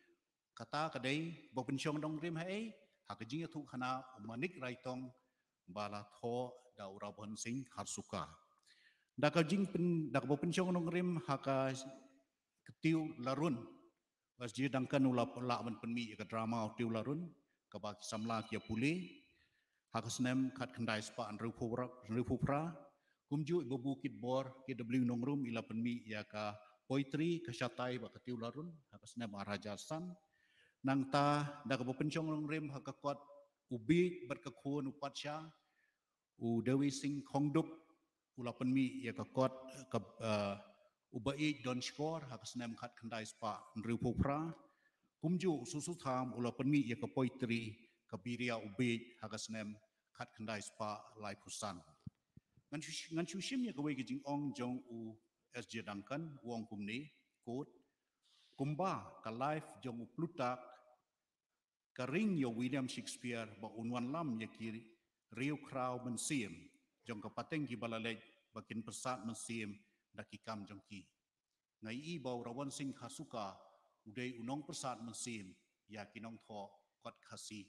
kata kadai bopensyong dong rim hai hakajing thu khana manik raitong bala tho Babu Rabon sing Kharsuka dakajing pen dak bopensyong dong rim haka ketiu larun wasji dangkan ula la man penmi ka drama tiu larun ka ba samla kia puli hakasnem khat khandai spa an rupura kumju ibu bukit bor KW nongrum ila penmi ya ka poetry kasyatai ba ketiu larun hakasnem araja san nang ta dak bopensyong nong rim hakakot ubi berkekun upatsya u dewi sing khongduk ula penmi ya kakot ubai don skor hakasnem khat khandai spa rupura kumju susu tham ula penmi ya ka poetry kabiria ubi hakasnem khat khandai spa lai pusan ngan chushim ya kawai gijing ong jong u SJ dangkan wong kumni kot kumba ka life jong u plutak karing yo William Shakespeare ba unwan lam ya kiri riu kraw mensim jong ka pateng ki balalej bakin persat mensim dakikam jong ki ngai i Babu Rabon sing Kharsuka udai unong persat mensim ya kinong tho kot khasi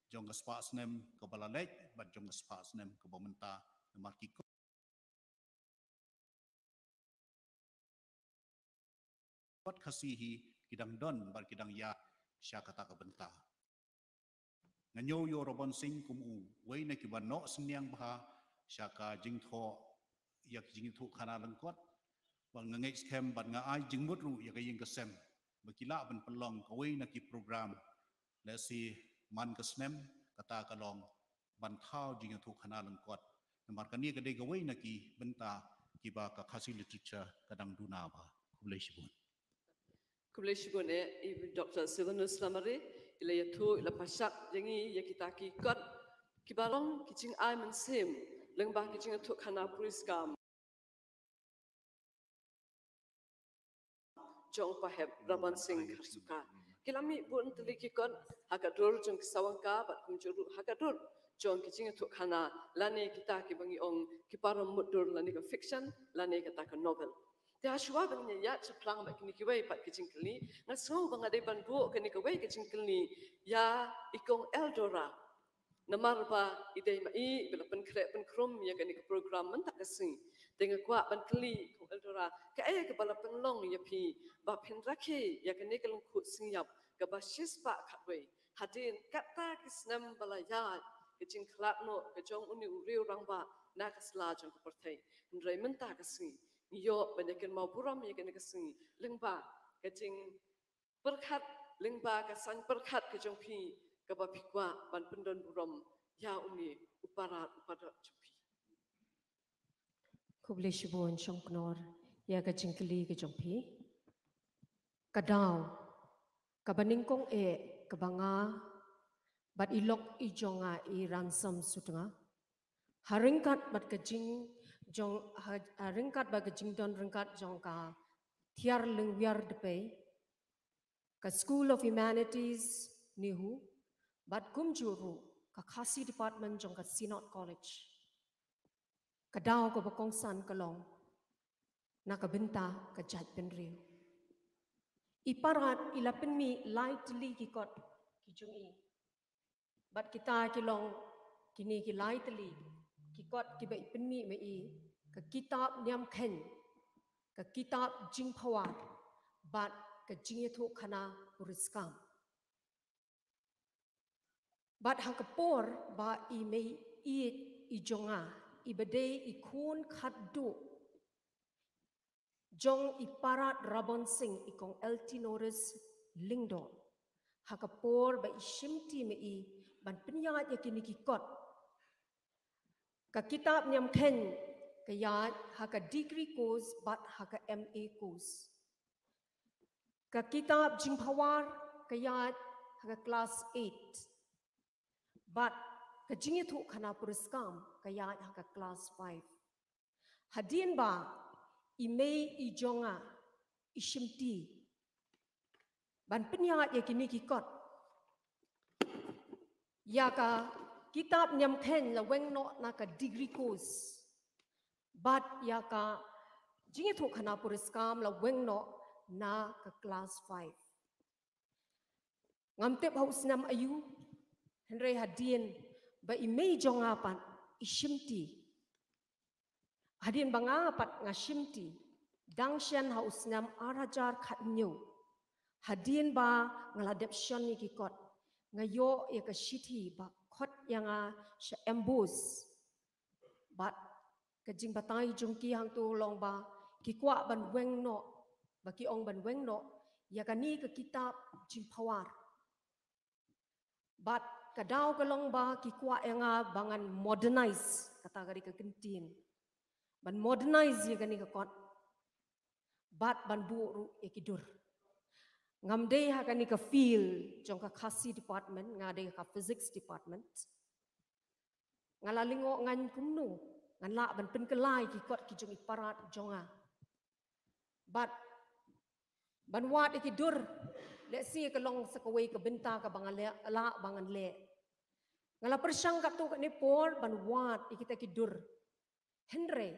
jong ka spa snem ka balalej bat jong ka spa snem ka bomenta marki kot khasi hi kidang don bar kidang ya sya kata ka benta nganyo yo Rabon sing kumu wei na kiban no seniang bha syaka jingtho yak jingtho khana lengkot bang ngei scam ban nga ai jingmut ru yak ying kesem bakila ban pelong kawei na ki program la si man kesnem kata kalong ban thau jingtho khana lengkot namar kani kadai kawei na ki benta kiba ka khasi literature kadang duna ba kulai shibun Kubleshibun Ibu Dr. Silvanus Lamari ila yatu ila pasak jangi ya kita ki kot kibalong kicing ai mensim lengbah kicing tu khana puriskam jong paheb Rabon sing Kharsuka kilami bun teliki kon hakadur jong sawangka bat kunjuru hakadur jong kicing tu khana lani kita ki bangi ong kiparam mudur lani ka fiction lani kata ka novel dia shwa bangnya ya chaplang ba kini kiwai pat kicing kelni ngaso bang ade ban bu kini kiwai kicing kelni ya ikong eldora namar ba idai mai bila pen kre pen krom ya kini program man tak kasing dengan kwa ban keli kong eldora ka ay ka bala penglong ya pi ba pen rakhe ya kini ka Lyngkhuh Sngi Iap ka ba shis pa khatwei hadin kata kisnam bala ya kicing khlak no ka jong uni uriu rang ba na kasla jong ka perthai ndrai man tak kasing yo banyakin mau buram ya kena kesini lengba kecing perkat lengba kasang perkat kejong pi kaba pikwa ban pendon buram ya uni upara cupi Kubleshibun Shonknor ya kecing keli kejong pi kadau kabaningkong kabanga bat ilok ijonga I ransom sutanga haringkat bat kejing jong ringkat ba kejing don ringkat jong ka tiar lengwiar depe ka School of Humanities nihu bat kumjuru ka khasi department jong ka Synod College kadau ko bakong san kalong na kabenta ka jat penriu iparat ilapen mi lightly kikot kijungi bat kita kilong kini ki lightly kikot kiba ipenmi mai ka kitab niam khen ka kitab jingpawat bat ka jingithu khana puriskam bat hakapor ba I mei I jonga ibade ikun khaddu jong iparat Rabon sing ikong eltinoris lingdo hakapor ba ishimti mei ban penyat yakini kikot ka kitab niam khen kaya haka degree course bat haka MA course ka kitab jing pawar kayat haga class 8 but ka jing itu khana puriskam kayat haga class 5 hadin ba imei ijonga ishimti ban penyat ya kini kikot ya ka kitab nyam khen la weng no na ka degree course but ya ka jing itu khana puriskam la weng no na ka class 5 ngamte bau senam ayu henry hadin ba imei jonga pan ishimti hadin banga pat ngashimti dangshan hausnam arajar khatnyu hadin ba ngaladep shon ni kikot ngayo ya ka shiti ba khot yanga sha embus but kajing batai jungki hang tu long ba kikwa ban weng no ba ki ong ban weng no ya kani ka kitab jing pawar but kadau kalong ba kikwa yanga bangan modernize kata gari ka kentin ban modernize ya kani ka kot but ban buru ya kidur ngamde ha kani ka feel jong ka khasi department ngade ka physics department ngalalingo ngan kumnu nganla ban pen kelai ki kot ki jong iparat jonga but ban wat ki dur le si ka long sakawe ka benta ka bangale ala bangan le ngala persang ka tu ni por ban wat kita ki dur henre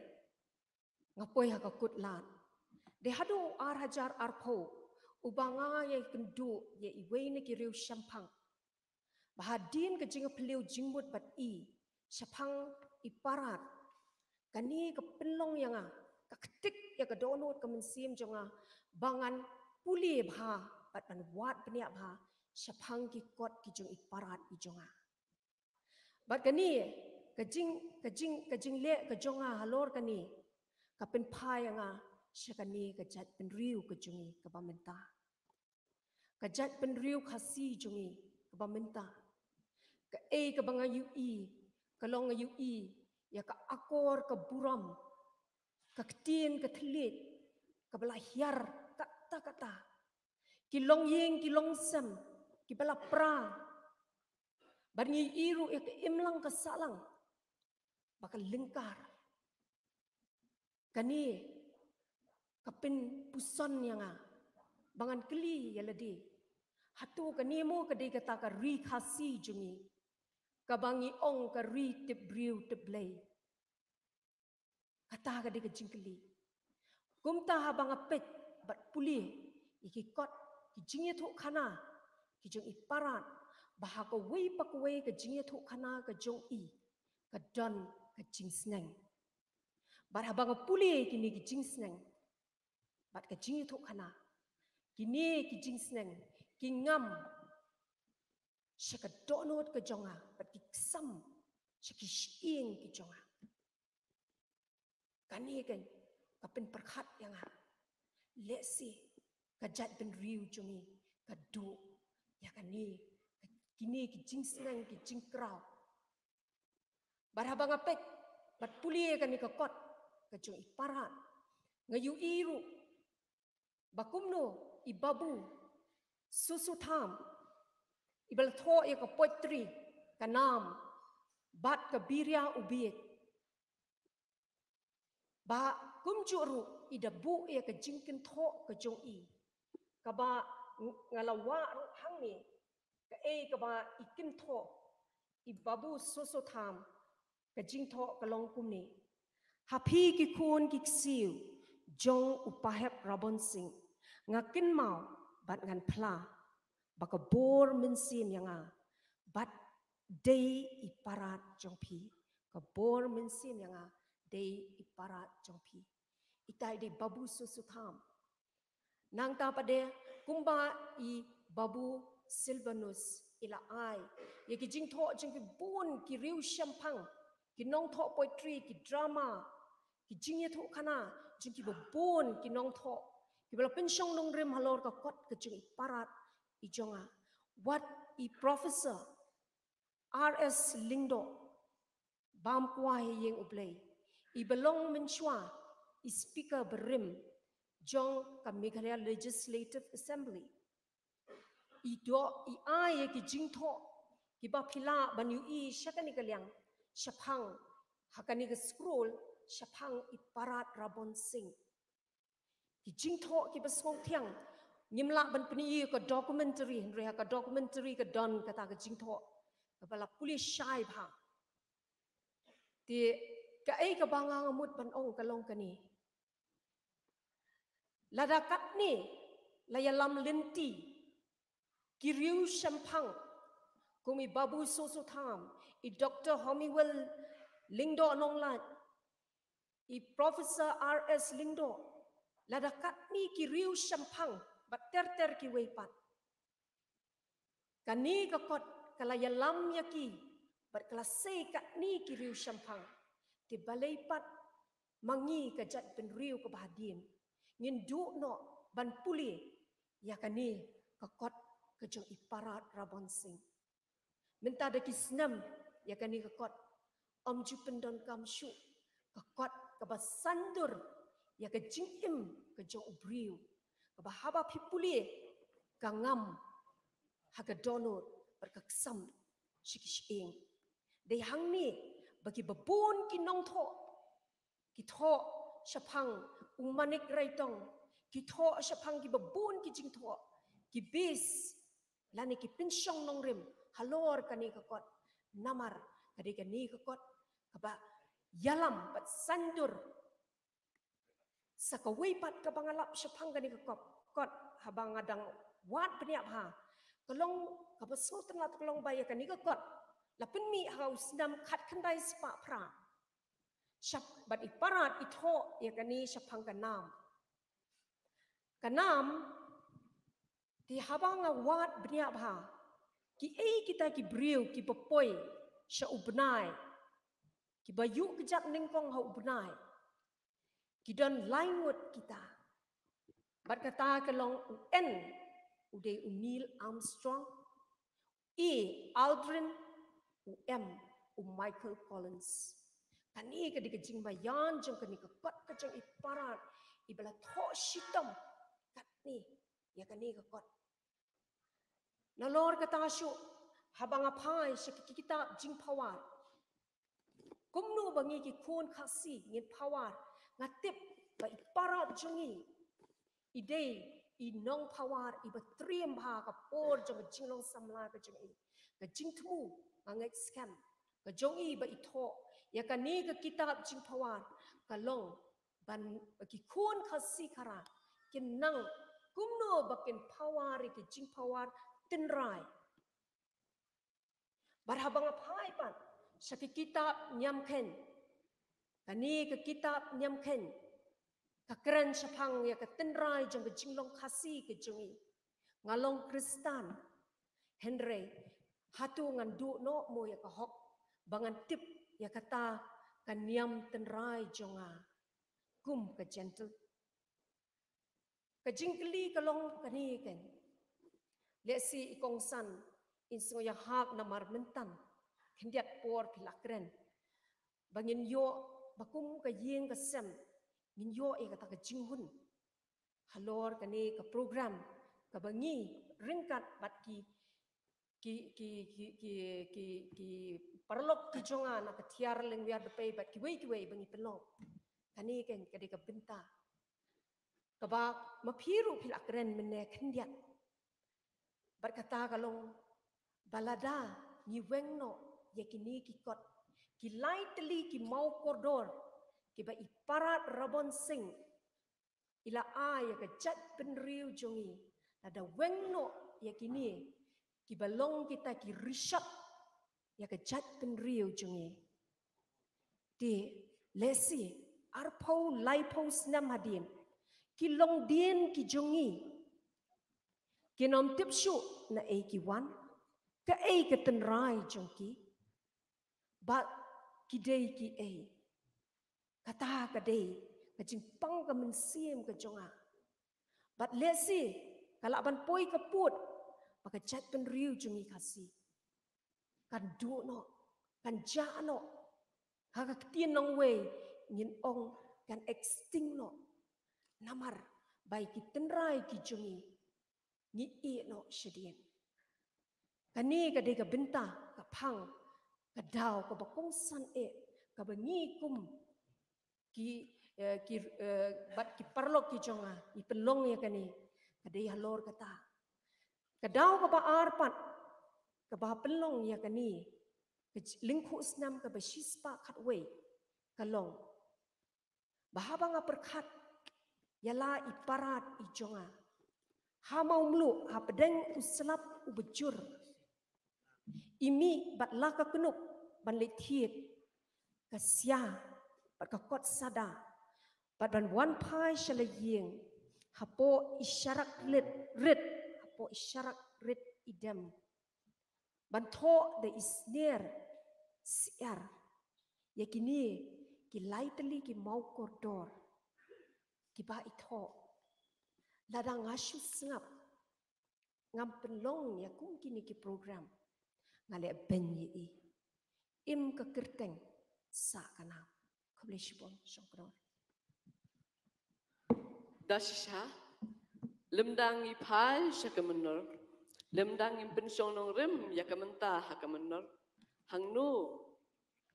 ngapoi ha ka kutlan de hadu ar hajar arpo ubanga ye kendu ye iwe ni ki riu shampang bahadin ke jinga peliu jingmut bat I syapang iparat kani ke penlong yanga ka ketik ya ka donot ka mensim jonga bangan puli bha bat ban wat penia bha syapang ki kot ki jong iparat I jonga bat kani ka jing le ka jonga halor kani ka pen pha yanga syakani ka jat pen riu ka jongi ka bamenta ka jat pen riu khasi jongi ka bamenta ka ka banga UI ka long UI ya ka akor ka buram ka ketien ka thlit ka bala hiar kata ki long yeng ki long sam ki bala pra barngi iru ya ka imlang ka salang bakal lingkar kani kapin puson yanga bangan keli ya ladi hatu kani mo ka de kata ka ri khasi jungi kabangi ong ka ri tip briu tip blay kata ka de ka jingkeli kumta habang apet bat puli iki kot ki jingye thu khana ki jong iparat baha ka wei pak wei ka jingye thu khana ka jong I ka don ka jing sneng bat habang puli kini ki jing sneng bat ka jingye thu khana kini ki jing sneng ki ngam syaka donot ke jonga bat ki sam syaki shing ki jonga kani kan kapen perkhat yanga lesi kajat ben riu jongi kadu ya kani kini ki jing sneng ki jing krau bat habang apet bat puli kani ka kot ka jong iparat ngayu iru bakumno ibabu susu tham ibal tho ya ka poetry kanam bat ka birya ubiet ba kumjuru idabu ya ka jingkin tho ka jong I ka ba ngalawa ru hangni ka ba ikin tho ibabu susu tham ka jing tho ka long kumni happy ki kun ki siu jong upahep rabon sing ngakin mau bat ngan pla baka bor mensim yanga bat day iparat jongpi ka bor mensim yanga day iparat jongpi itai de babu susu tham nang ta pade kumba I babu silvanus ila ai ye ki jing tho jing ki bun ki riu shampang ki nong tho poetry ki drama ki jing ye tho khana jing ki bun ki nong tho ki bala pensyong nong rem halor ka kot ka jing iparat I jonga what I professor RS Lindo bam kwa yeng ublay I belong menchwa I speaker berim jong kami kaya Legislative Assembly. Ido ai ki jingtho ki ba phila ban yu I shakani kalyang shapang hakani ka scroll shapang iparat Rabon Singh. Ki jingtho ki ba song thiang nimla ban pni ka documentary henry ka documentary ka don kata ka jingtho ka bala police shai bha. Ti ka ai ka banga ngamut ban ong kalong kani. Ladakat ni layalam lenti Kiriu Shampang, kumi Babu Soso Tham, I Dr. Homiwell Lingdo Nonglat, I Professor R.S. Lingdo, ladakat ni Kiriu Shampang, bat ter ki weipat. Kani kakot kalayalam yaki, bat kelasay kat ni Kiriu Shampang, ti balaypat mangi kajat penriu kebahadin, ngindu no ban puli, yakani kakot kejong iparat Rabon Singh. Minta daki Snem, yakani kakot om jupendon kam syuk, kakot kabasandur, ya kejingim kejong ubriu, kabahaba pipuli, kangam, hagadonor, berkaksam, syikishing. Day hang ni, bagi babun kinong to, kitho syapang umanik raitong, kitho syapang kibabun kijing to, kibis, lani ki pinsyong nongrim halor kani kakot namar kadi kani kakot kaba yalam pat sandur sakawipat kabangalap syapang kani kakot kot habang adang wat peniap ha kalong kaba so tengah kalong baya kani kakot lapin mi haus nam khat kandai spa pra syap bat iparat itho ya kani syapang kanam ti habang wat beniap ha ki kita ki briu ki popoi sya ubnai ki bayu kejak ningkong ha ubnai ki don laingut kita bat kata kelong UN uday Neil Armstrong Aldrin Michael Collins kani ke dikejing bayan jong kani ke kot kejong iparat ibala tho shitam kat ni ya kani ke kot nalor kata syuk habang apai syaki kita jing pawar kumnu bangi ki kun khasi ngin pawar ngatip ba iparat jongi idei inong pawar iba triem ha ka por jong jinglong samla ka jongi ka jingtmu ngak scam ka jongi ba itho ya kani ka kitab jing pawar kalong ban ki kun khasi khara kinang kumnu bakin pawar ki jing pawar tenrai barhabang apai pan syaki kitab nyamken kani ke kitab nyamken kakran syapang ya ke tenrai jong ke jinglong khasi ke jongi ngalong Kristan Henry hatu ngandu no mo ya ke hok bangan tip ya kata kaniam tenrai jonga kum ke gentle ke jingkeli kalong kani ken lesi ikongsan inso ya hak namar mentan kendiat por pilakren bangin yo bakum ka yeng ka sem min yo e kata ka jinghun halor kani ka program ka bangi ringkat bat ki parlok ki jonga na ka tiar leng wiar bepai bat ki wei bangi pelok kani ken kadi ka benta ka ba mapiru pilakren mene kendiat berkata kalong balada ni wengno yakini ki kot ki lightly ki mau kordor ki ba iparat Rabon Singh ila ya ka jat penriu jongi ada wengno yakini ki balong kita ki rishat ya ka jat penriu jongi di lesi arpau laipau Snem hadin ki long dien ki jongi kinom tipshu na ki wan ka ka tenrai jongki ba kidei ki kata ka dei ka jingpang ka mensiem ka jonga bat lesi kala ban poi ka put baka chat pen riu jongi kasi kan du no kan ja no ha ka tien nong wei ngin ong kan extinct no namar baik kita rai kijungi ni no sedien kani ka de ka benta ka phang ka dau ka bakong san ka bengi kum bat ki parlok ki jonga I pelong ya kani ka de halor kata ka dau ka ba arpat ka ba pelong ya kani Lyngkhuh Snam ka ba shispa khatway kalong bahaba nga perkhat yala iparat ijonga ha maumlu ha pedeng uslap ubejur imi bat laka kenuk ban lethiet kasya bat kakot sada bat ban wan pai shalaying hapo isyarak rit hapo isyarak rit idem ban tho de isner siar yakini ki laitali ki mau koridor ki ba itho ladang asu sengap ngam penlong ya kum kini ki program ngale benyi im ke kerteng sa kana kobleshibon syukron Dasha lemdang ipal syakamenor lemdang impensyong nong rem yakamenta hakamenor hangnu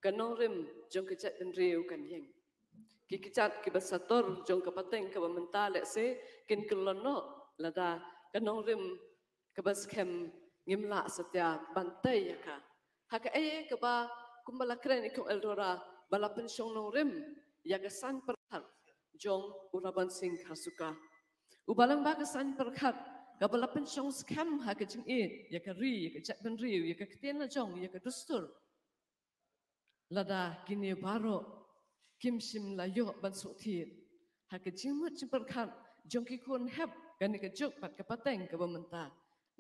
kanong rem jong kechat den riu kan yeng ki kechat ki basator jong kapateng ka bamenta lekse kin kelono lada kanong rem kabaskem ngimla satya bantai yaka haka ka ba kumbala kren ikong eldora bala pensyong nong rem yagasan perhat jong uraban sing Kharsuka ubalang ba kesan perhat kabala pensyong scam haka jing yaka ri yaka chat ben riu yaka ketien la jong yaka dustur lada gini baro kim sim la yo ban su thi ha ke jimut perkhat jong ki kon hep kan ke jok pat ka pateng ka bamenta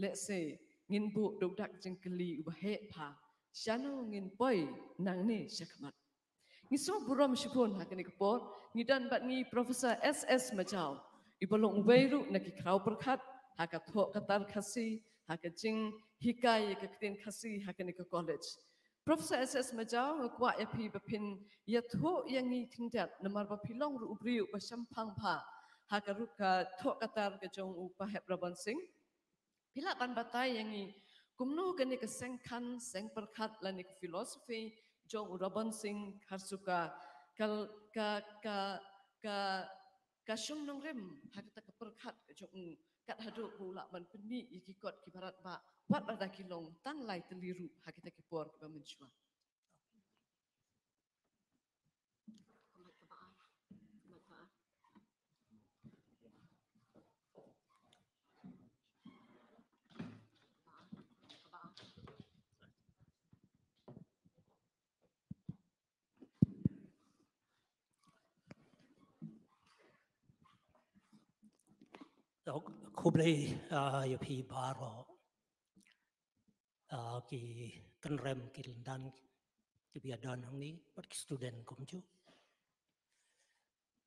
let's say ngin bu dok dak jing keli u he pha shano ngin poi nang ni shakmat ngi so buram shipon ha ke por ngi dan bat ngi professor SS Majau ibalong weiru na ki krau perkhat ha ka tho katar khasi ha ke jing hikai ka kten khasi ha ke college Professor SS Majau ngakwa ya pi bapin ya tho yang ni tingdat namar bapilong ru ubriu basampang pha ha ka ru ka tho katar ka jong u pa heb Rabon Singh pila ban batai yang ni kumnu ka ni ka sengkhan seng perkhat la ni philosophy jong Rabon Singh Kharsuka kal ka shung nong rem ha ka perkhat ka jong kat hadu pula ban peni ikikot ki barat ba wat ada kilong tang lai teliru ha kita ki por ka menjua Kublai yapi baro ki tenrem ki dan ki biadan ni pat student kumju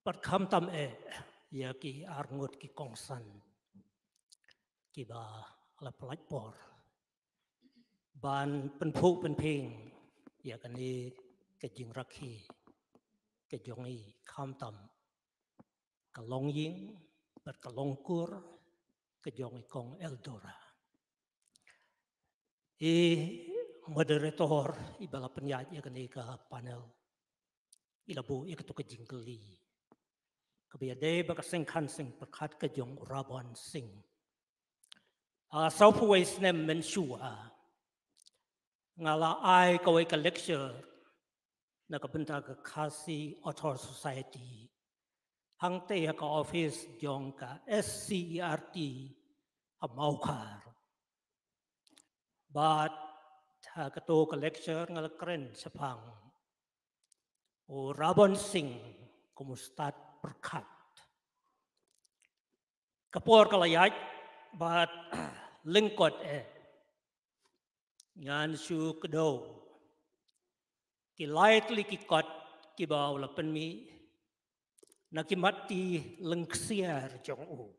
pat kham tam ya ki arngot ki kongsan ki ba la platform ban penphu penping ya kan ni ke jing rakhi ke jongi kham tam ka long ying pat ka long kur ke jongi kong eldora moderator ibala penyat ya kan ka panel ilabu ikatu ke jingkeli kebiade baka sengkhan sing perkhat ke jong Rabon Singh Southway Snem mensua ngala ai kawai ka lecture na ka benta ka khasi author society hangte ka office jong ka SCERT amaukar but ka to ka lecture ngala kren sapang o Rabon Singh kumustat perkhat kapor kalayat but lingkot ngan su kdo ki lightly ki kot ki baw la penmi nakimati lengksiar jong u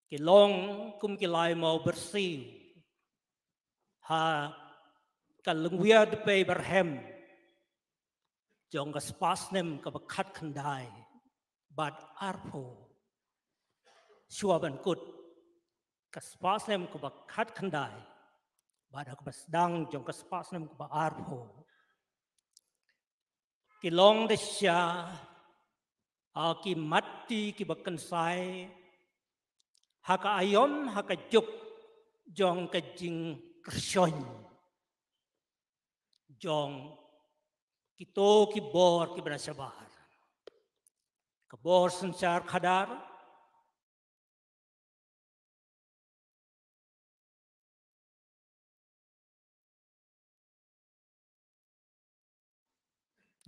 ki long kum ki lai mau bersih ha kalungwia de pe berhem jong ka spasnem ka bakhat khandai but arpo Shua ban kut kaspas nem ko ba khat khandai bada ko basdang jong kaspas nem ko ba arpo ki long de sha ki mati ki bakan sai haka ayom haka juk jong ka jing kerson jong kito ki bor ki berasabar ka bor sensar khadar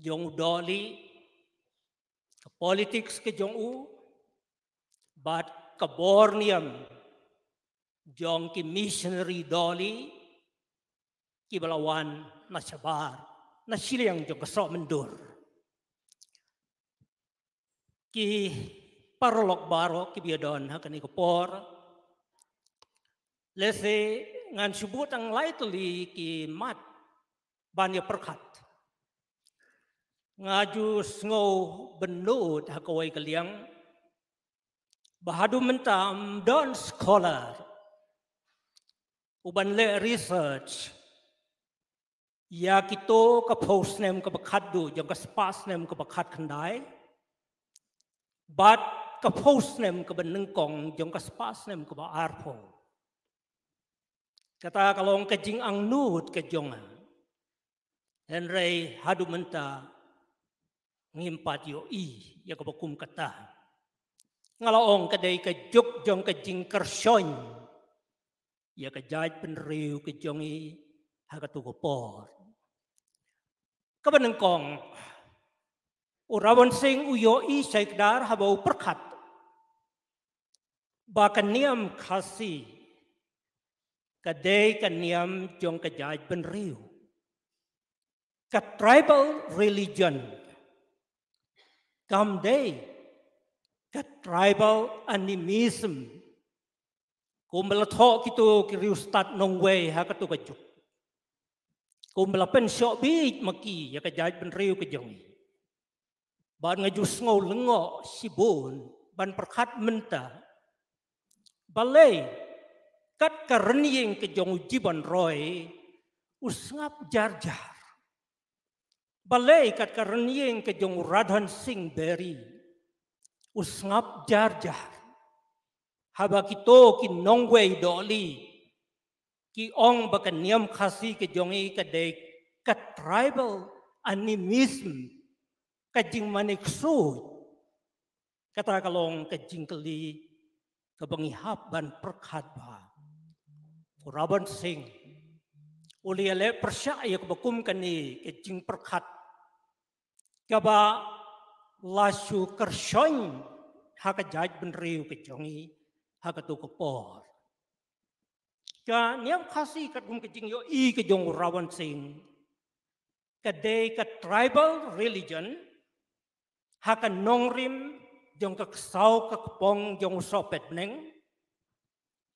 jong doli ka politics ke jong u bat ka borniam jong ki missionary doli ki balawan na sabar na siliang jong kasok mendur ki parolok baro ki biadon hakani ko por lese ngan subut ang laituli ki mat banya perkhat ngaju sngo benut hakawai kaliang bahadu mentam don scholar uban le research ya kito ka post nem ka bakhadu jong ka spas nem ka bakhat khandai but ka post nem ka benengkong jong ka spas nem ka ba arpo kata kalong ka jing ang nut ka jonga henrei hadu menta ngimpat yo ya ka bakum kata ngalaong kadai ka juk jong ka jing kerson ya ka jaj penriu ka jongi hakatu ko por ka benengkong Rabon sing uyo saikdar habau perkhat bakan niam khasi kadai kan niam jong ka jaj penriu ka tribal religion kamdei ka tribal animism kumbala tho kito kiriu start nong way hakatu ka juk kumbala pensyo big maki ya ka jaj penriu ka jongi ban ngajus ngau lengo sibun ban perkhat menta balai kat karenyeng ke jong jiban roy usngap jarjar balai kat karenyeng ke jong radhan sing beri usngap jarjar haba kito ki nongwei doli ki ong bakan niam khasi ke jongi kadek kat tribal animism kajing maniksu kata kalong kajing keli kabangihap ban perkhat ba Rabon sing uli ale persya ya kebakum kani kajing perkhat kaba lasu kerson haka jaj benriu kejongi haka tu kepor ka niam khasi katum kajing yo kejong Rabon sing kadai ka tribal religion haka nongrim jong ka ksau ka kpong jong sopet neng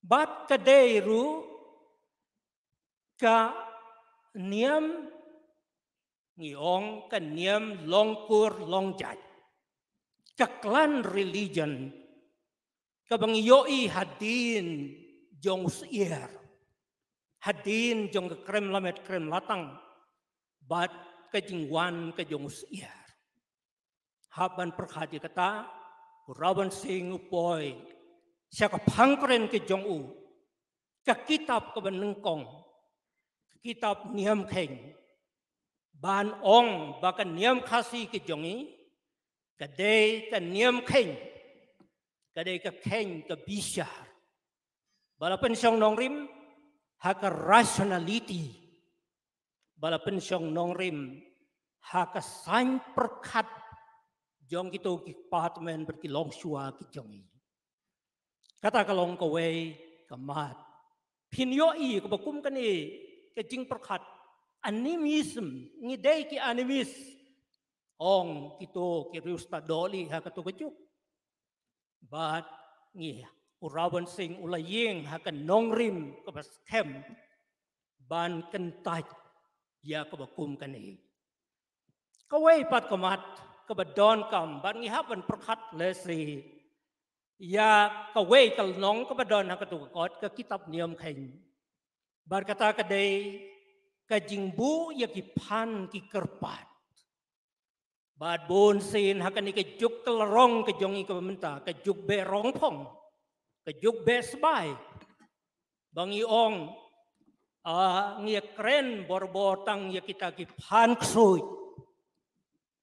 bat kadai ru ka niam ngiong ka niam longkur longjat ka clan religion ka bang yoi hadin jong sier hadin jong ka krem lamet krem latang bat ka jingwan ka jong sier haban perkhati kata Rabon sing upoy siya ka pangkren ke jong u ka kitab ka benengkong kitab niam keng ban ong bakan niam khasi ke jongi kadai ka niam keng kadai ka keng ka bisyar balapan siyang nongrim haka rationality balapan siyang nongrim haka sain perkhat jong kito ki patmen berkilong shua ki jongi kata kalong kawai kamat pinyo kabakum kani kajing perkhat animism ngidai ki animis ong kito ki riusta doli haka to kajuk but ngi Rabon sing ulayeng haka nongrim kabas kem ban kentaj ya kabakum kani kawai pat kamat kabadon kam ban ngihapan perkhat lesi ya kawai kal nong ka badon ha katu kot ka kitab niam khain bar kata kadai ka jingbu ya ki phan ki kerpat bad bon sin ha kani ka juk kal rong ka jongi ka menta ka juk be rong phong ka juk be sbai bangi ong ngia kren bor tang ya kita ki phan ksui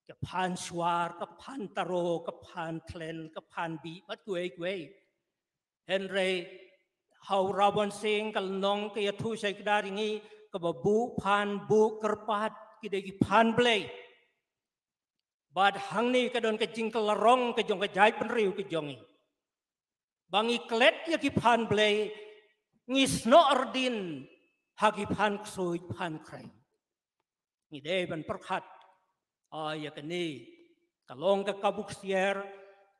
ka phan swar ka phan taro ka phan tlen ka phan bi mat kuei Henry hau Rabon sing kal nong ke ya thu sai kadari ngi ka bu phan bu kerpat ki de ki phan blei bad hang ni ka don ka jingkal rong ka jong ka jai pen riu ka jongi bangi klet ya ki phan blei ngi sno ardin hagi phan ksui phan krai ngi de ban perkhat ya ka ni kalong ka kabuk sier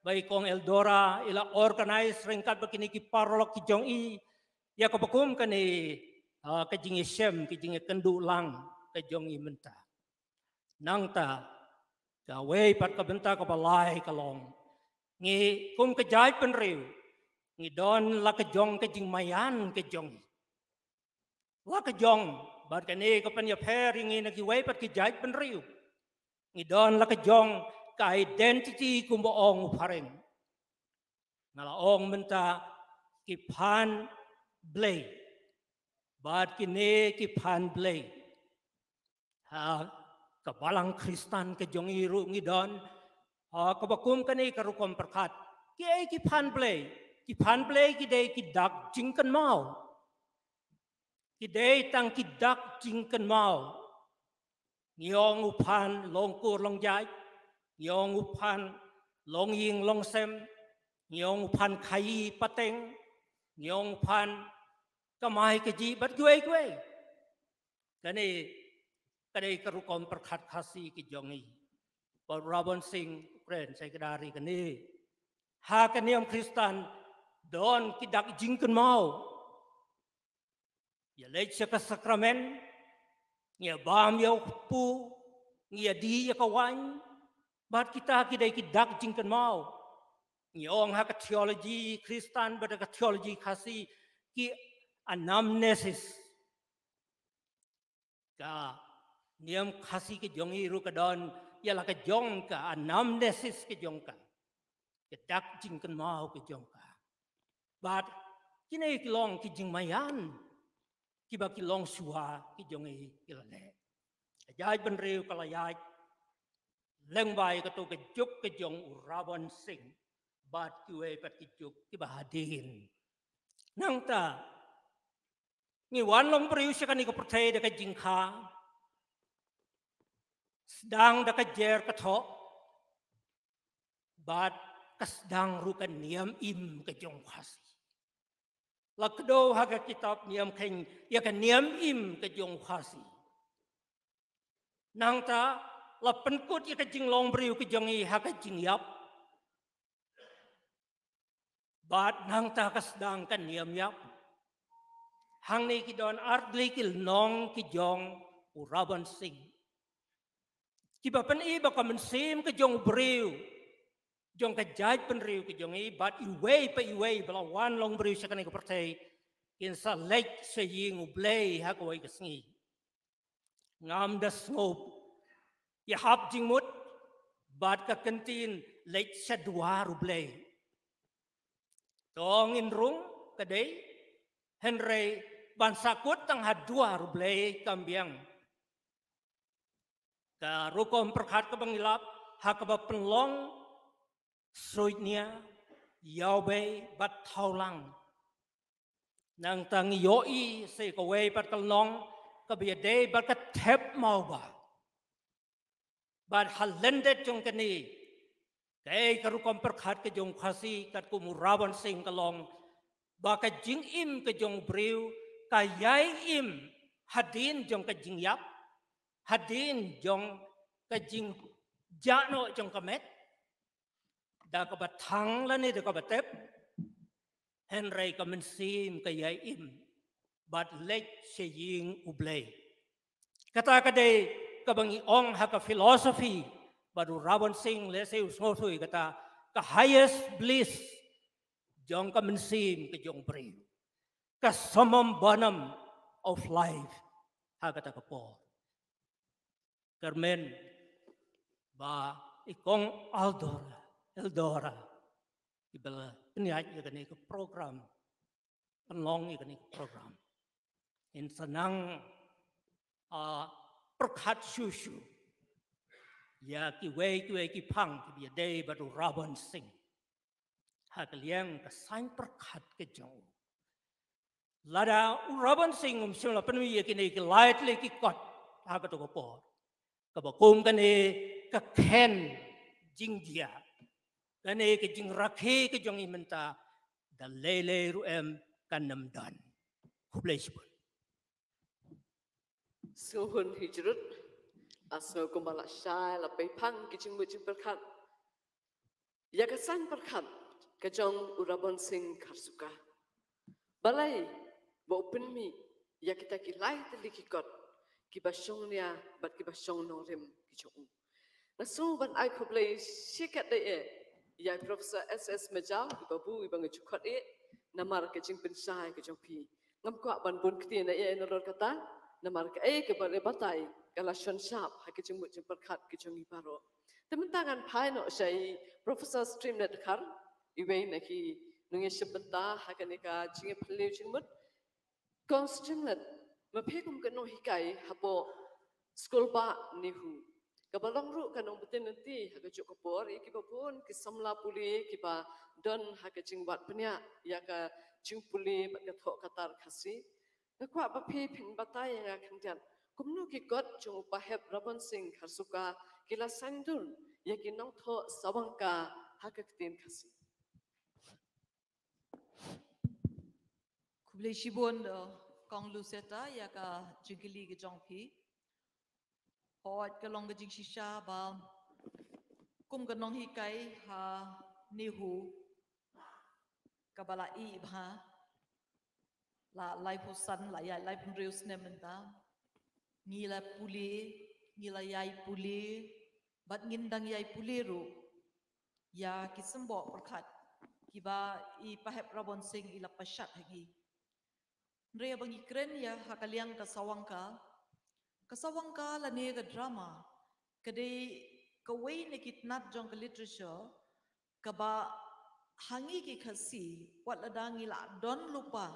bai kong Eldora ila organize ringkat begini ki parlok ki jong i ya ko bakum kani ka jingi sem ki jingi kendu lang ka jong i menta nang ta ka wei pat ka benta ka balai kalong ngi kum ka jai pen riu ngi don la ka jong ka jing mayan ka jong la ka jong bar kani ka pen ya pher ngi na ki wei pat ki jai pen riu ngi don la ka jong ka identity kumbo ong pareng ngala ong menta ki phan blei bad kini ki phan blei ha ka balang Kristan ke jong iru ngidon ka bakum kani ka rukom perkat ki phan blei ki dei ki dak jingkan mau ki dei tang ki dak jingkan mau Nyong upan longkur long jai, nyong upan long ying long sem, nyong upan kai pateng, nyong upan kamai keji bat gue. Kani kerukom perkat kasih ke jongi. Babu Rabon sing kren saya kedari kani. Ha kaniam Kristan don kidak jingken mau. Ya lej ke sakramen. Ngia bam ya pu, ngia di ya kawan, bat kita kidai kidak jingkan mau. Ngia ong ha ka teologi Kristen, bada ka teologi kasih ki anamnesis. Ka niam kasih ke jongi ru kadon, ya la ka jong ka anamnesis ke jong ka. Kidak jingkan mau ke jong ka. Bat kini kilong ki jing mayan. Kiba kilong suha ki jongi kilale ajai benriu kalayai lengbai katu ke juk ke jong Rabon sing bat kiwe pat ki juk kiba hadin nang ta ngi wan long priu sekani ko pertai de ka jingkha sedang de ka jer ka tho bat kasdang ru kan niam im ke jong khasi lakdo haga kitab niam keng ya kan niam im ke jong khasi nang ta la penkut ya ka jing long briu ke jong i haga jing yap bat nang ta kasdang kan niam yap hang ni ki don ardli kil nong ki jong Rabon sing ki ba pen i ba ka mensim ke jong briu jong ka jaj penriu ke jong i bat iwei belawan long briu sakani ko pertai kin sa lek se ying ublei ha ko ke sngi ngam da snop ya hap jing mut bat ka kentin lek sa dua ublei tong in rung ka dei henry ban sakut tang ha dua ublei kambiang ka rukom perkhat ka bangilap ha ka ba penlong Suitnya yaube bat thaulang nang tang yoi se ko wei bat kalnong ka bia de bat ka thep mau ba bat halende jong kani dei ka rukom perkhat ke jong khasi kat ku Rabon sing kalong ba ka jing im ke jong briu ka yai im hadin jong ka jing yap hadin jong ka jing jano jong ka met da ka batang la ni da ka batep henry ka mensim ka yai im bat lek se ying ublei kata ka de ka bangi ong ha ka philosophy Babu Rabon sing le se usnotui kata ka highest bliss jong ka mensim ke jong beri ka samam banam of life hagata ka po Carmen ba ikong Eldora ibala penyaj igani ke program penlong igani ke program in senang perkat susu ya ki wei ki pang ki bi day Babu Rabon sing hagaliang ka sign perkat ke jong lada Rabon sing sila penui igani ke lightly ki kot hagata ko po ka bakum kani ka ken jing dia kani ke jing rakhe ke jong imenta da lele ruem kanam dan kublesbun Suhun hijrut asno kumbala syai la pang kijing mujing berkat. Ya kesan berkat kejong urabon sing Kharsuka. Balai bo penmi ya kita kilai telikikot kibasyongnya bat kibasyong norim kijong. Nasu ban ai kublai sikat de ya Profesor SS Majal Babu ibang chukot namar kejing pensai kejong pi. Ngam kwa ban bun kti na noror kata namar ke ke bale batai kala shon sharp ha kejing mujing berkat kejong ibaro. Tementangan pai no syai Profesor Stream net khar iwei naki nungi sebentar hakanika jinge peliu jingmut kong stream net mapekum kano hikai hapo school ba nihu kabalong ru kanong betin nanti hakajuk kapor iki babun kisamla puli kiba don hakajing bat penya ya ka jing puli bat kathok katar khasi nakwa bapi phin batai ya khangjan kumnu ki got jung pahep Rabon Singh Kharsuka kila sandun ya kinong tho sawangka hakaktin khasi Kublai shibon kong luseta ya ka jigili ke jongpi. Hot ke long ke jing shisha ba kum ke nong hikai ha nihu kabala I ba la lai pusan la ya lai pun rius nementa ngila puli ngila yai puli bat ngindang yai puli ru ya kisembo perkat kiba I pahep Rabon Singh ila pasyat hagi Nre bangi keren ya hakaliang kasawangka la ne ga drama kade kawai ne kitnat jong ka literature kaba hangi ki khasi wat ladangi la don lupa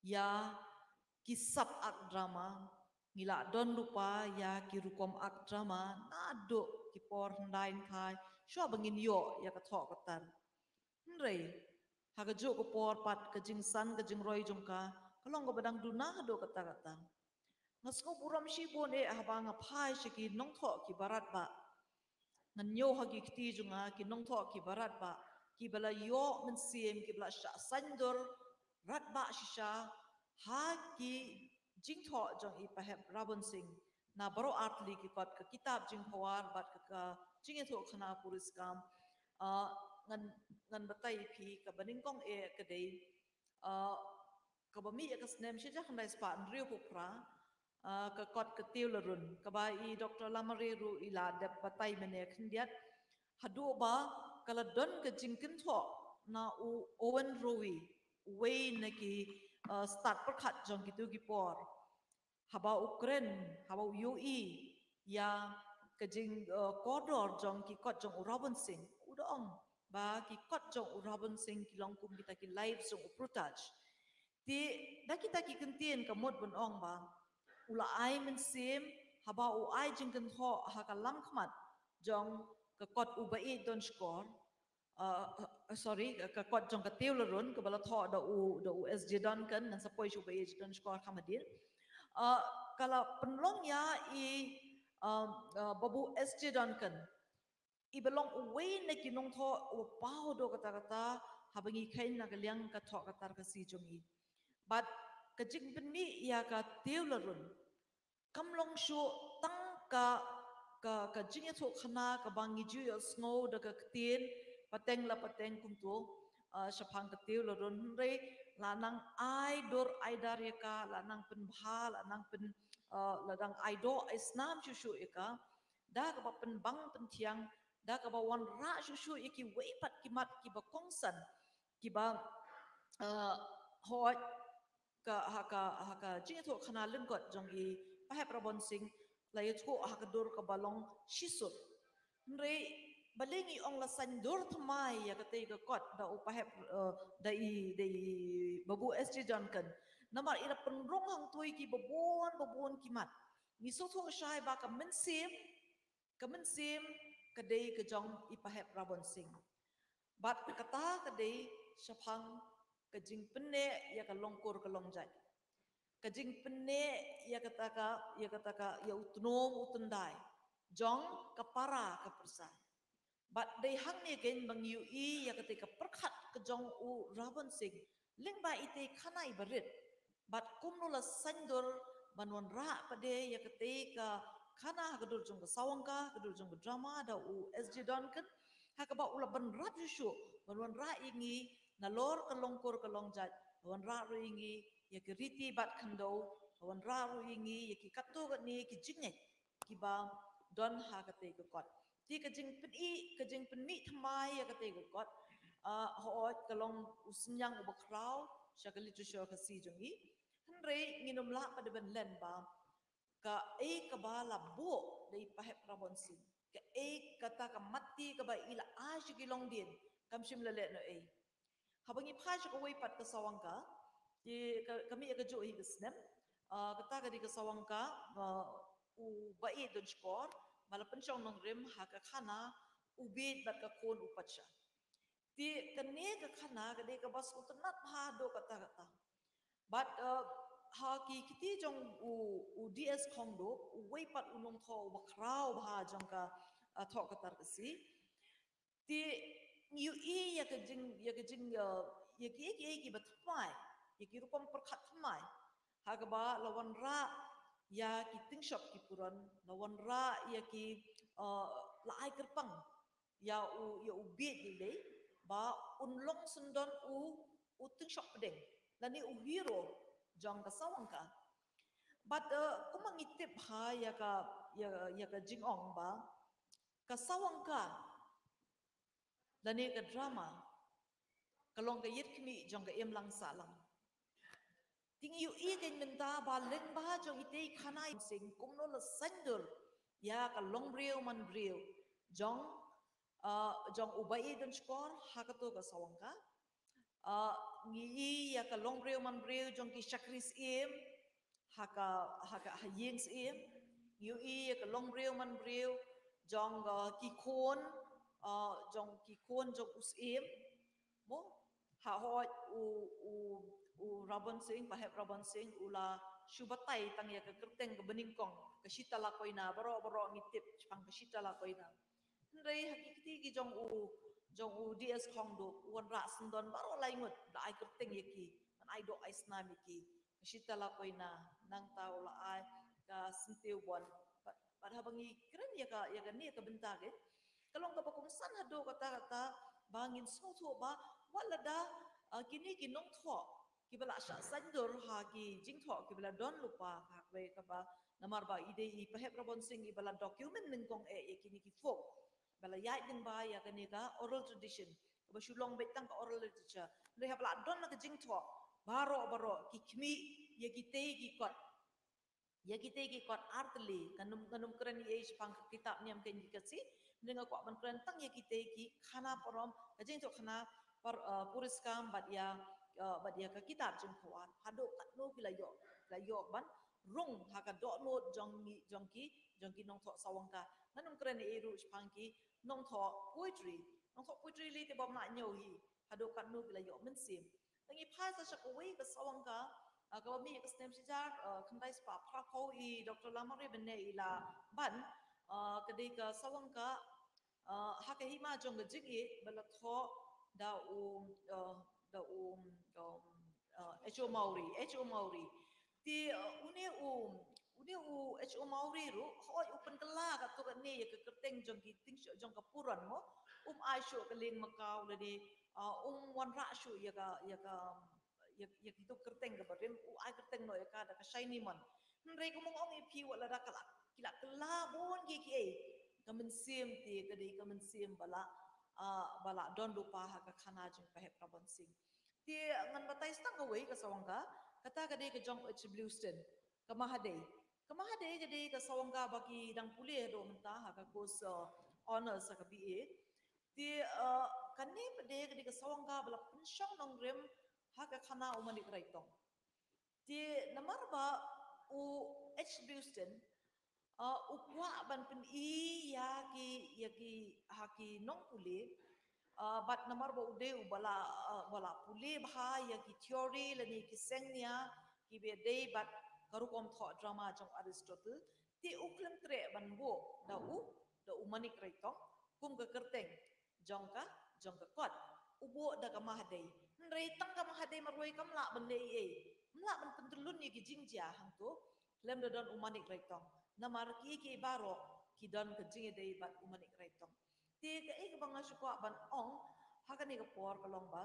ya kisap ak drama ngila don lupa ya kirukom ak drama nado kipor ndain khai sho bangin yo ya ka thok katar Nre hagajo ko por pat kajing san kajing roy jongka kalong ko badang duna do kata ngasko buram shibon habang phai shiki nong tho ki barat ba ngan yo hagi kti junga ki nong tho ki barat ba ki bala yo men sim ki bala sha sandor rat ba shisha ha ki jing tho jong I pahep Rabon Singh na baro artli ki kot ka kitab jing phawar bat ka jing tho khana puris kam ngan batai pi ka baning kong kadai ka bami ka snem shija khandai spa nriu pupra ka kot ka tiu larun ka ba I Dr. Lamare ru ila dep batai mene khndiat hadu ba kala don ka jingkin tho na u Owen Rowi way na ki start perkhat jong gitu gipor haba Ukraine haba UE ya ka jing koridor jong ki kot jong Rabon Singh udong ba ki kot jong Rabon Singh ki longkum kita ki live jong uprutaj ti da kita ki kentien ka mod bon ong ba ula ai men sim haba u ai jing kan tho ha ka lam khmat jong ka kot u ba I don skor sorry ka kot jong ka tiu larun ka bala tho da u SJ don kan nan sapoi shu ba I don skor khamadir kala penlong ya I Babu SJ don kan I belong away na kinong tho u pau do kata habangi kain na kaliang ka tho katar ka si jong I but kajing beni ya ka tiu larun kamlong shu tang ka jing tho khana ka bangi ju yo snow da ka tin pateng la pateng kum tu shapang ka tiu larun re lanang ai dor ai dar ya ka lanang pen bha lanang pen ladang ai do isnam shu shu ya ka da ka pen bang pen thiang da ka ba wan ra shu shu iki wei pat ki mat ki ba kongsan kiba hoi ka jing tho khana lengkot jong i pahep rabon sing la yutko hakadur ka balong shisut nre balengi ong la sandur thamai ya kate ka kot da upahep dai babu SG Duncan namar ira penrong hang tui ki babon kimat ni so tho shai ba ka mensim kadai ka jong ipahep rabon sing bat kata kadai syapang kajing penne ya ka longkur ka longjai kajing penne ya kata ya utnom utundai jong kapara ka persai but they hang ni again bang yu I ya ketika perkhat ke jong u rabon sing ling ba ite khanai barit but kumnula sandur banwan ra pade ya ketika khana hadur jong sawangka hadur jong drama da u SG Duncan hakaba ula ban rap shu banwan ra ingi nalor kalongkur kalongjat banwan ra ingi ya keriti bat khando banwan ra ingi ya ki katu ni ki jingai ki ba don ha ketika kot ti kajing pen mi thamai ya kate ko got ho kalong usnyang ubakrau syakali tu syo kasi jongi henre nginum la pada ben len ba ka ka ba la bo dei pahep rabon sin ka kata ka mati ka ba ila ash gilong din kam sim la le no habangi phaj ko wei pat ka sawangka ti kami ka jo hi snem kata ka di ka sawangka u bai don skor mala pencong nong rim haka khana ubit bat ka kon upacha ti kane ka khana ka de ka bas utanat ha do kata but ha ki kiti jong u DS khong do u wei pat unong tho ba krau ba jong ka tho ka tar si ti yu ya ka jing ya ki bat mai ya ki rupam perkhat mai ha ka ba lawan ra ya ki ting shop ki puran lawan ra ya ki lai kerpang ya u bit ni dei ba unlong sundon u ting shop pedeng lani u hero jong ka sawang ka but kumang itip ha ya ka jingong ba ka sawang ka lani ka drama kalong ka yit kmi jong ka em lang sa lang ting yu kan menta ba leng ba jong ite khana sing kum no la sandur ya ka long breu man breu jong jong ubai don skor hakato ka sawangka ngi ya ka long breu man breu jong ki shakris em haka hayeng em yu ya ka long breu man breu jong ki khon jong us em mo ha ho u rabon sing pahep rabon sing ula shubatai tang ya ka kerteng ka bening kong ka shitala koina baro ngitip pang ka shitala koina ndai hakikati ki jong u DS khong do wan ra sundon baro lai ngut da ai kerteng yaki an ai do ai snam yaki ka shitala koina nang tau la ai ka sintiu bon but habangi kren ya ka ni ka bentar ke kalong ka bakong san hado kata bangin so ba wala da kini kinong tho kibala sha sandur ha ki jing tho kibala don lupa ha we ka ba namar ba ide I pahep rabon sing ibala document ning kong kini ki folk bala yai ding ba ya kani ka oral tradition ba shulong betang ka oral literature le ha bala don na ka jing tho baro ki kmi ya ki te ki kot artli kanum kren ye pang kitab niam ken kasi dengan ko ban kren tang ya ki te ki khana porom ka jing tho khana puriskam bat ya ka kitab jeng khuan hado kat no ki la yo ban rung ha ka do no jong ki nong tho sawangka nanum kren e ru pang ki nong tho poetry li te bom na nyo hi hado kat no ki la yo men sim tangi phai sa shak wei ka sawangka ka mi ka stem sijar khandai spa phra kho I Dr. Lamare benne ila ban kadai ka sawangka ha ka hima jong ga jigi bala tho da HO Maori ti uni HO Maori ru hoi upan kala ka to ka ne ka kerteng jong ki ting jong ka puran mo ai sho ka leng makau le di wan ra sho ya ki to kerteng ka barim ai kerteng no ya ka da ka shiny mon nre ko mong ong pi wala da kala bon ki ka men sim ti ka di ka men sim bala bala don lupa haka khana jing pahep rabon sing ti ngan batai stang away ka sawangka kata kade ke jong Blueston kamahade kade ka sawangka baki dang pulih do menta haka kos honors haka BA ti kane pade kade ka sawangka bala pensyong nong rem haka khana umani kraitong ti namar ba u Blueston ukwa ban pen I ya ki haki nong pulih bat namar ba ude bala pulih bha ya ki theory lani ki sengnya ki be dei bat karukom tho drama jong Aristotle ti uklem tre ban bo da u manik raitong kum ka kerteng jong ka kot ubo da ka mahdei nrei tang ka mahdei marwai kamla ban nei mla ban pentelun ni ki jingja hang tu lem da don u manik raitong namar ki baro ki don ka jinge dei bat u manik raitong ti ka ek banga sukwa ban ong hakani ka por ka long ba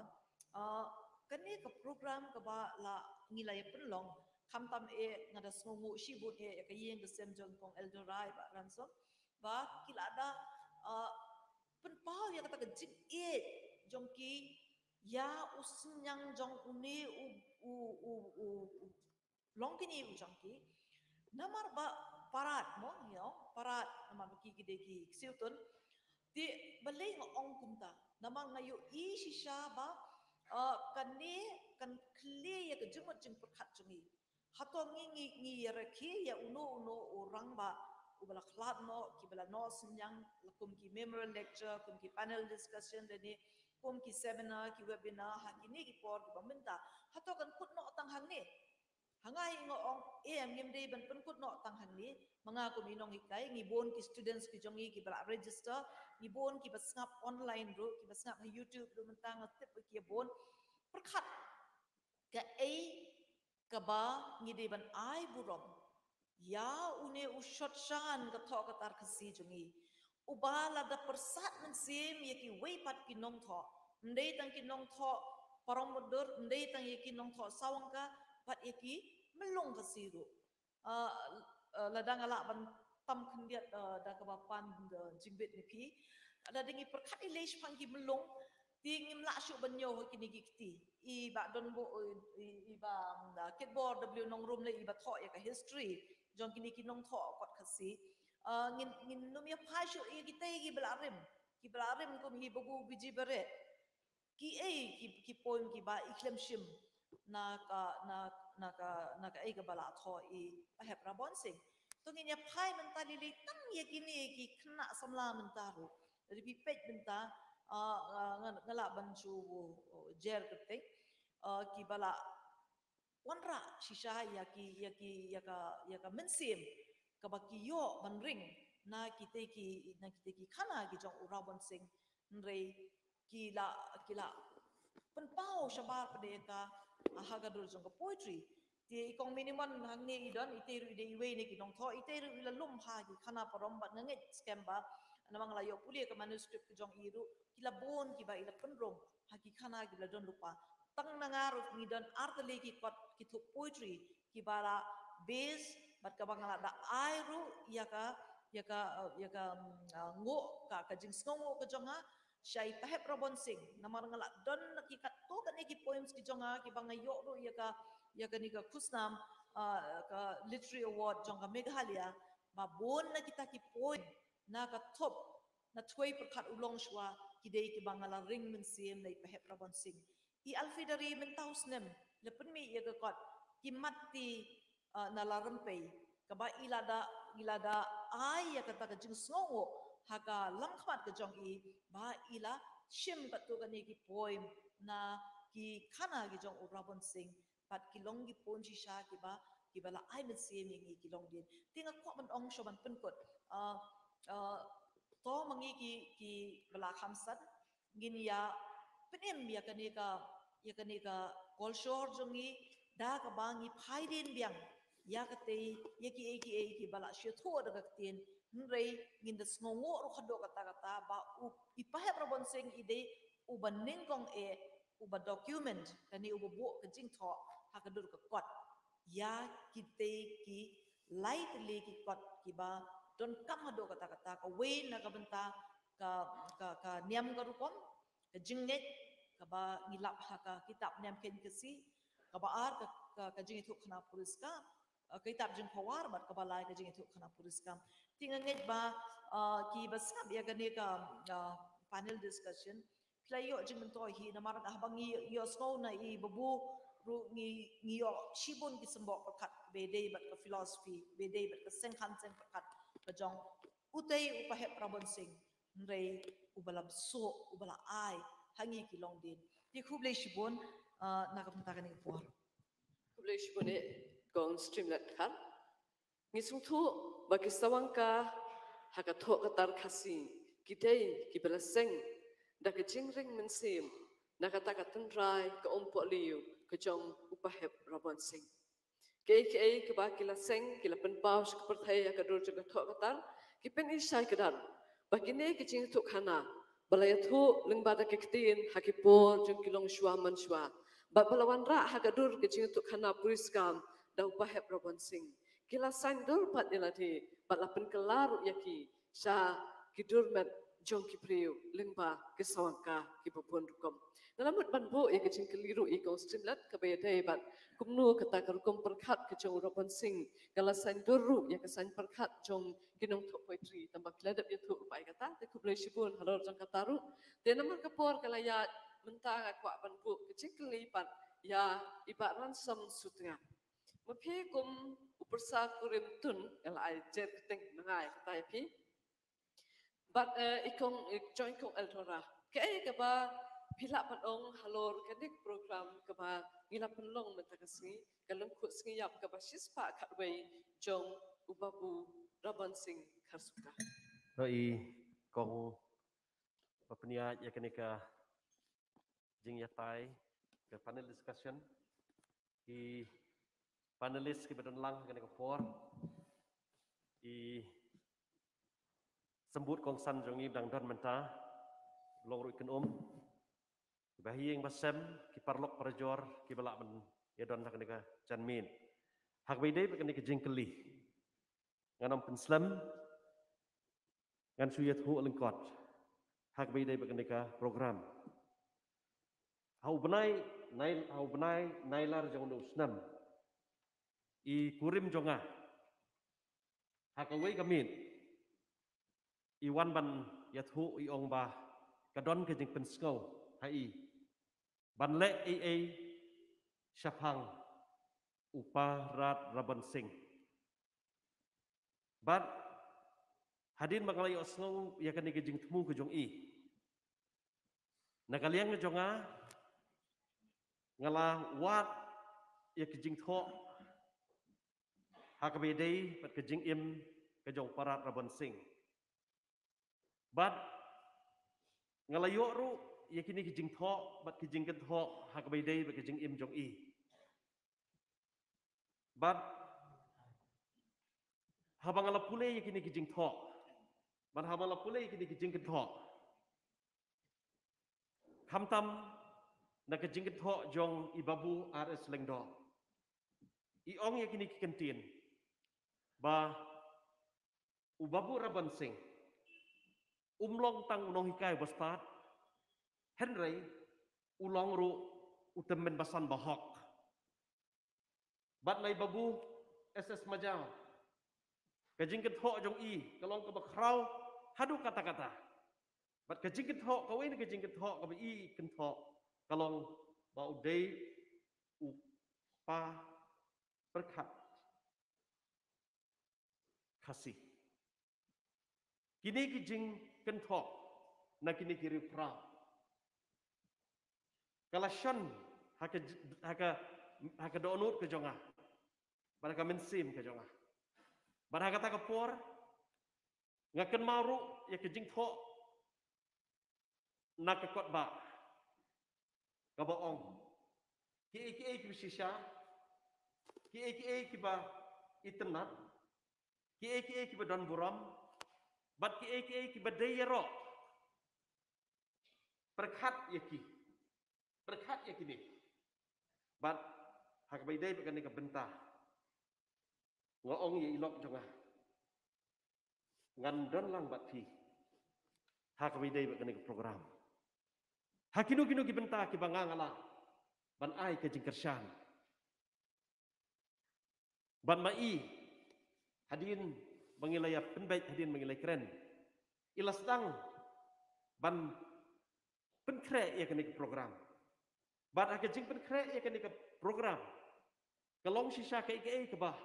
kani ka program ka ba la ngilai penlong khamtam ngada sngu shibut ka yeng ka Snem Jong kong eldorai ba ransom ba kilada penpau ya kata ka jing jongki ya usinyang jong uni u longkini u jongki namar ba parat mo parat namar ki deki siutun di balay ng ong kumta namang ngayo shisha ba kani kan kli ya ka jumot jing perkat jungi hato ngi rakhi ya uno orang ba ubala khlab no ki bala no sinyang lakum ki memorial lecture kum ki panel discussion deni kum ki seminar ki webinar hakini ki por ki paminta hato kan put no tang hang ni hangai ngo ong ngim dei ban pun put no tang hang ni mga kuminong ikai ngibon ki students ki jongi ki bala register ngibon ki basngap online ro ki basngap na YouTube ro mentang tip ki bon perkhat ka ka ba ngide ban ai burom ya une ushot shan ka tho ka tar khasi jongi ubala da persat men sim ye ki weipat ki nong tho ndei tang ki nong tho parong modur ndei tang ye ki nong tho sawangka pat ye ki melong khasi ro ladang ala ban tam khendiat da ka bapan jingbet ni pi ada dingi perkhat ilesh pangki melong ti ngim la shu ban yo kini gikti I ba don bo I ba kitboard w nong room le I ba tho ya ka history jong kini kinong tho kot khasi ngin numia phashu I kitai ki belarim ko mi babu biji beret ki poem ki ba iklem shim na ka ka bala tho I Babu Rabon sing to ngin ya phai mentali le tam ye kini ki khna samla mentaru dari pipet benta ngala banchu jer ketek ki bala wanra shisha ya ka mensim ka baki yo ban ring na kite ki khana ki jong Rabon sing nrei kila penpau shabar pedeka hagadur jong poetry ti kong minimum hangni idon iteru ide iwe ni kinong tho iteru ila lum ha ki khana parom bat nganget scam ba namang layo puli ka manuscript ki jong iru kila bon ki ba ila penrong haki khana ki la don lupa tang nangaru ni don artali ki kot ki thu poetry ki bara base bat ka bangala da airu ngo ka jing sngo ka jonga Syai Babu Rabon sing namar ngala don ki kat to kan ki poems ki jonga ki bangayo ro ya ka ni ka khusnam ka literary award jonga Meghalaya ma bon na kita ki poem na ka top na tway perkhat ulong shwa ki dei ki bangala ring men sim nei Babu Rabon sing I alfidari men tau snem lepen mi ya ka kot ki matti na la rempei ka ba ilada ai ya kata ka jing sngo haka langkhat ka jong I ba ila shim ka to ka ni ki poem na ki khana ki jong Rabon sing pat ki long ki pon chi sha ki bala ai men sim ngi ki long din tinga ko ban ong sho ban pen kot to mangi ki bala khamsat ngin ya penem ya ka kol shor jongi da ka bangi phaidin biang ya ka te ya ki bala she tho da ka tin nrei ngin da sngo ro khado kata ba u Babu Rabon sing ide u ban ningkong u ba document kani u bo ka jing tho ha ka dur ka kot ya kite ki light le ki kot ki ba don kam hado kata ka we na ka benta ka niam ka rukom ka jingnet ka ba ngilap ha ka kitab niam ken kesi ka ba ar ka jing itu khana puriska kitab jing khawar bat ka ba lai ka jing itu khana puriska tinganget ba ki basab ya gane ka panel discussion playo jing mento hi na mar ka bangi yo snow na I babu ru ngi yo shibun ki sembok pakat bede bat ka philosophy bede bat ka sengkhan seng pakat ka jong utei upahep Rabon Sing nrei ubalab so ubala ai hangi ki long din ti khuble shibun na ka penta kan por Kublai shibune gong streamlet kan. Ngisung tu bagi sawangka hakato katar kasi kidei kibelaseng da kejing ring mensim nakata katendrai ke ompok liu ke jong upahep Rabon Sing. Ke ba kila seng kila penpaus ke perthai akadur jaga tok katar kipen isai kedar bakine kejing tu khana balaya tu lengbada keketin hakipor jong kilong shwa manshwa ba balawan ra hakadur kejing tu khana puriskam da upahep Rabon Sing kila sain dur pat ilati balapen kelaru yaki sha kidur met jong kipriu lengba kesawangka kipapun rukom nalamut banbu ya kejing keliru ikong streamlet kabayadai bat kumnu kata karukom perkat ke jong Rabon Sing kala sain duru ya kesain perkat jong ginong tok poetry tambah keladap ya tuk pai kata te kublai shibun halor jong kataru te namar kapor kala ya mentang akwa banbu kejing kelipat ya ibat ransam sutengah Mapi kum upersa kurim tun kala ai jet keteng nangai kata pi but join kong eltora ke ba pila padong halor kadik program ke ba ngila penlong mentakasi Lyngkhuh Sngi Iap ke ba sispa katwei jong Babu Rabon Sing Kharsuka Noi kong papnia ya kenika jing ya tai ke panel discussion ki panelis ki badon lang kenika for I sembut kong san jongi dang don menta long ru ikan bahiing basem ki parlok parjor ki balak men ya don kenika janmin hak bidai kenika jingkeli nganom penslam ngan suyat hu lengkot hak bidai kenika program hau benai nailar jong no snam I kurim jonga hakawai kamin I wan ban yathu I ong ba kadon ke jing penskau hai ban le ai syafang uparat Rabon Sing bat hadin makalai osngau ya kan ke jing temu ke jong nakaliang ke jonga ngala wat ya ke jing tho hakabedei pat ke jing im ke jong parat Rabon Sing but ngalayo ru ya kini ke jing tho bat ke jing ke tho hakabedei bat ke jing im jong but habang ala pule ya kini ke jing tho but habang ala pule ya kini ke jing ke tho khamtam na ke jing ke tho jong Babu RS Lengdo ong ya kini ke kentin ba Babu Rabon Sing umlong tang unong hikai bastat Henry ulong ru utemen basan bahok bat nai Babu SS Majang kajing ketho jong kalong ke bakrau hadu kata-kata bat kajing ketho kawin kajing ketho ka kentho kalong ba udai upa berkat kasih kini kijing kentho na kini kiri pra kalasyon haka donut ke jonga baraka mensim ke jonga baraka ta kapor ngaken maru ya kijing tho na ke kot ba ka boong ki bisisya ki ba itenat ki ba don buram bat ki badayero berkat yakini bat hak baidai bekan ka bentah ngoong ye ilok jonga ngan don lang bat fi hak widai bakani ke program. Hakinu kinu kibenta kibangang ala ban ai ke jingkershan. Ban mai hadin mengilai penbaik hadin mengilai keren. Ilas dang ban penkre ya kini ke program. Ban akan jing penkre ya kini ke program. Kalong sisa ke ke bah.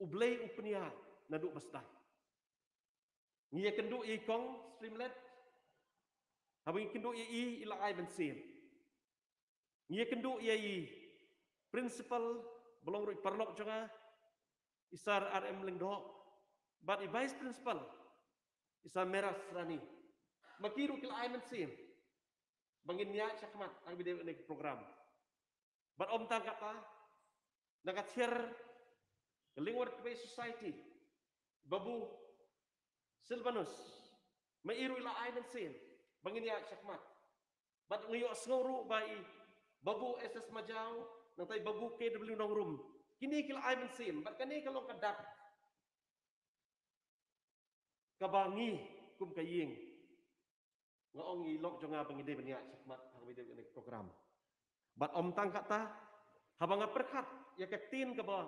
Ublay upnia naduk basdah. Ngia kendu ikong streamlet. Habang kendu ila ai bensin. Ngia kendu principal belong rui parlok jonga isar RM Lyngkhuh. But vice principal isar merah serani. Makiru kila ai bensin. Bangin niat syakmat ang bidai ni program. But om tang kata nakat share Lyngkhuh Society Babu Silvanus mairu ila ai bensin. Bangin niat syakmat. But ngayo snguru bai Babu SS Majau nantai Babu KW Nongrum. Kini kila ai bensin. But kani kalong kadak kabangi kum kaying ngaong ilok jonga bangide baniak syakmat hang bidai ni program. But om tang kata habang perkat ya ketin ke ba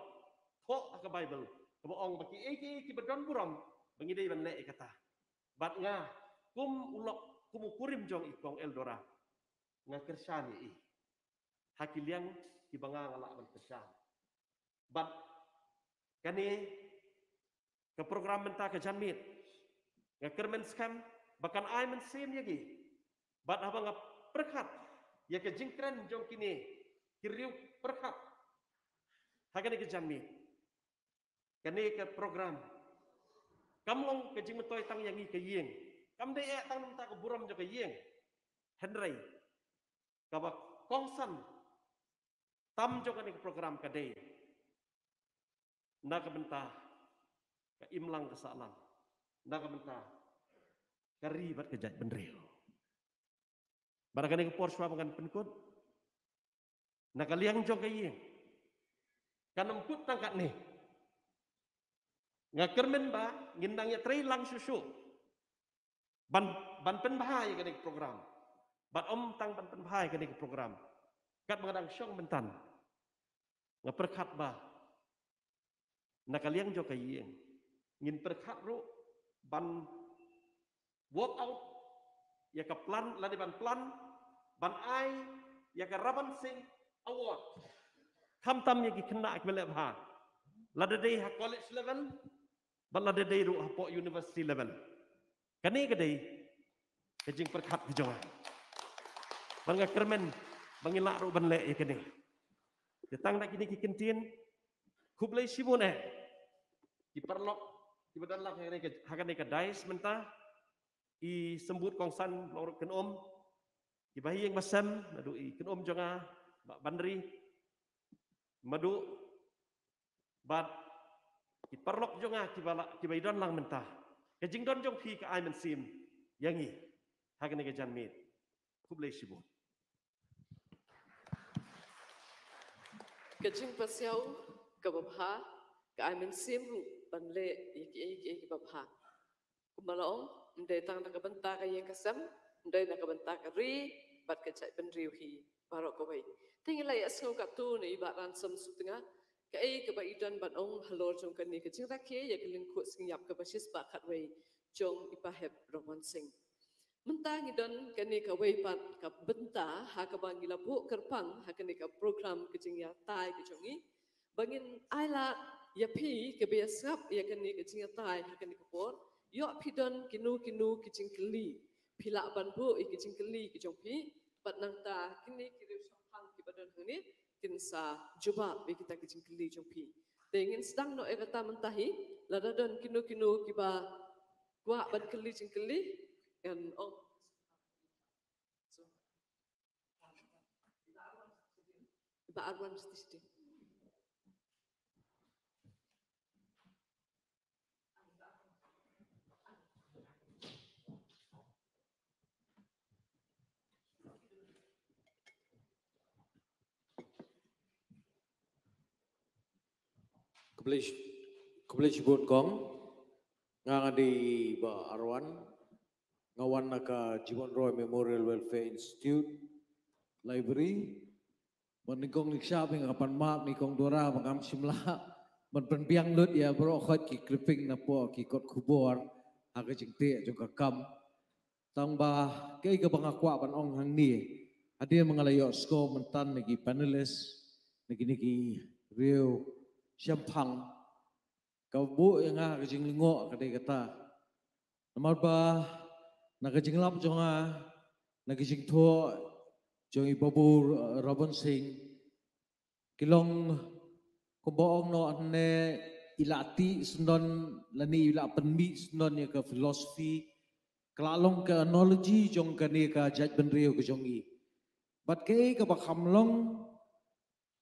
thok ke Bible ke ba ong baki ki bedon buram bangide ban le kata. But nga kum ulok kum kurim jong ikong Eldora nga kersan i hakiliang ibanga ngala ban kersan. But kani ke program menta ke janmit nga kermen scam bahkan ai men sen yagi. But habang perkat ya ke jingkren jong kini kiriu perkat hagani ke janmit kani ke program kamlong ke jing metoy tang yangi ke yeng kam dei tang menta ke buram jo ke yeng Henry kabak kongsan tam jo kani ke program ke dei na ke benta ke imlang ke salam na ke benta karibat kejat benril. Barangkali ke porswa makan penkut. Nakaliang jong kayeng. Kanam kut tangkat ni. Ngakermen ba ngindangnya tray lang susu. Ban penbahai kani program. Ban om tang ban penbahai kani program. Kat mengadang syong bentan. Ngaperkat ba. Nakaliang jong kayeng. Ngin perkat ru ban work out ya ke plan ladi ban plan ban ai ya ke raban sing award kam tam ya ki kena ak melep ha ladi dei ha college level ban ladi dei ru ha po university level kani ke dei kejing perkat ke jonga ban ga kermen bangila ru ban le ya kene detang nak kini ki kentin kublai sibun ki perlok ki badan lak hakane ke dais mentah i sembut kongsan lorok kenom i bahi yang masam madu i kenom jonga bandri madu bat i parlok jonga ki baidon lang mentah ke jingdon jong pi ka ai mensim yangi hakane ke janmit kublai sibut ke jing pasiau ke babha ke ai mensim ru banle iki babha kumalong ndai tang nak benta ka yang kasam ndai nak benta ka ri bat ka chai ben riu hi barok ko bai tinggal ya sngau ka tu ni ba ran sam su tengah ka ai ka ba idan ban ong halor jong ka ni ka jing rakhe ya ka Lyngkhuh Sngi Iap ka basis ba khat wei jong ipa heb Rabon sing menta ngidan ka ni ka wei pat ka benta ha ka bang ilabu kerpang ha ka ni ka program ka jing ya tai ka jongi bangin aila ya pi ka be sap ya ka ni ka jing ya tai ha ka ni ka por yo pidon kinu kijing keli pila banbu kijing keli kijong pi pat nang ta kini kiri sampang ki badan hangni kin sa juba be kita kijing keli jong pi tengin sedang no kata mentahi ladadon kinu kiba kwa ban keli jing keli kan oh ba arwan stisti Kublai sibun kong nganga di ba arwan ngawan naka Jiwon Roy Memorial Welfare Institute Library Menikong niksa ping kapan mak nikong dora mangam simla penbiang lut ya bro khot ki clipping na po ki kot kubor aga jingte jong kakam tang ba kei ka bang akwa ban ong hang ni adia mangalayo sko mentan nagi panelist nagi rio siampang kau bu yang aga jing lingo kadai kata nomor ba naga jing lap jonga nagi jing tho jong Babu Rabon kilong kuboong no ane ilati sendon lani ila penmi sendon ya ke filosofi kelalong ke analogi jong kani ka jaj benrio ke jongi bat ke bakam long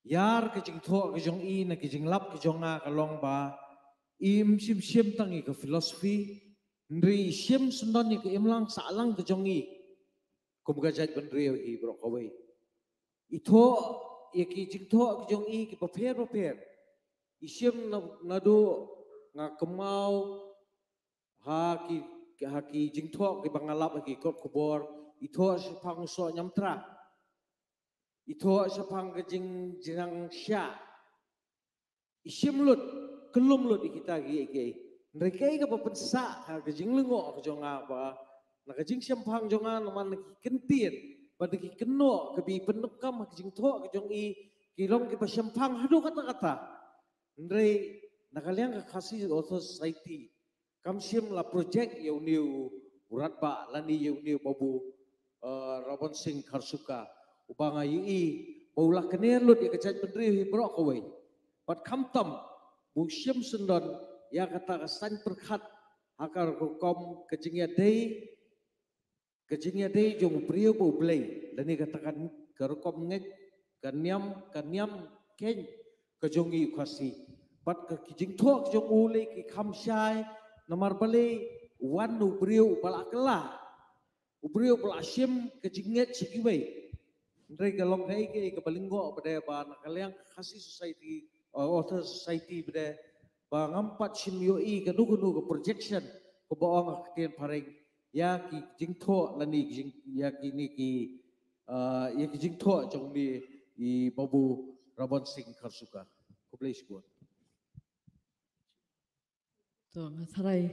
yar ke jing tho ke jong I na ke jing lap ke jonga kalong ba im sim tangi ke filosofi ndri sim sendon ya ke imlang salang ke jongi kumga jaj benrio I bro kawai itu ki jing tho ke jong I ki paper isim nadu ngakemau haki jing tho ki bangalap ki kot kubor itu sepang so nyamtra itu sepang ke jingang sya isim lut kelum lut kita ki mereka ke papensa ke jing lengo ke jonga ba na ke jing sempang jonga naman ki kentin pada ki keno ke bi penukam ke jing tho ke jong I kilong ki pasempang hadu kata-kata Ndrei nakaliang kakasi author society kamsiam la project yang new urat ba lani yang new Babu Rabon Kharsuka ubanga yi baulah kener lut ya kecaj pendri brok kawai pat kamtam bu siam sendon ya kata kesan perkhat akar kom kejingya dei jong priyo bu blai lani katakan kerokom ngek kanyam ken kejongi kasi pat ke kijing tho jong ule ki khamshai namar bale wan ubriu bala kala ubriu bala sim kejinget sikiwei ndai galong kai ke balinggo pada ba nakaliang kasi society author society pada ba ngampat sim yoi ke nugu projection ko baong akten pareng ya ki jing tho lani jing ya ki ni ki ya ki jing tho jong ni I Babu Rabon Kharsuka Kublais buat. Tuh ngasarai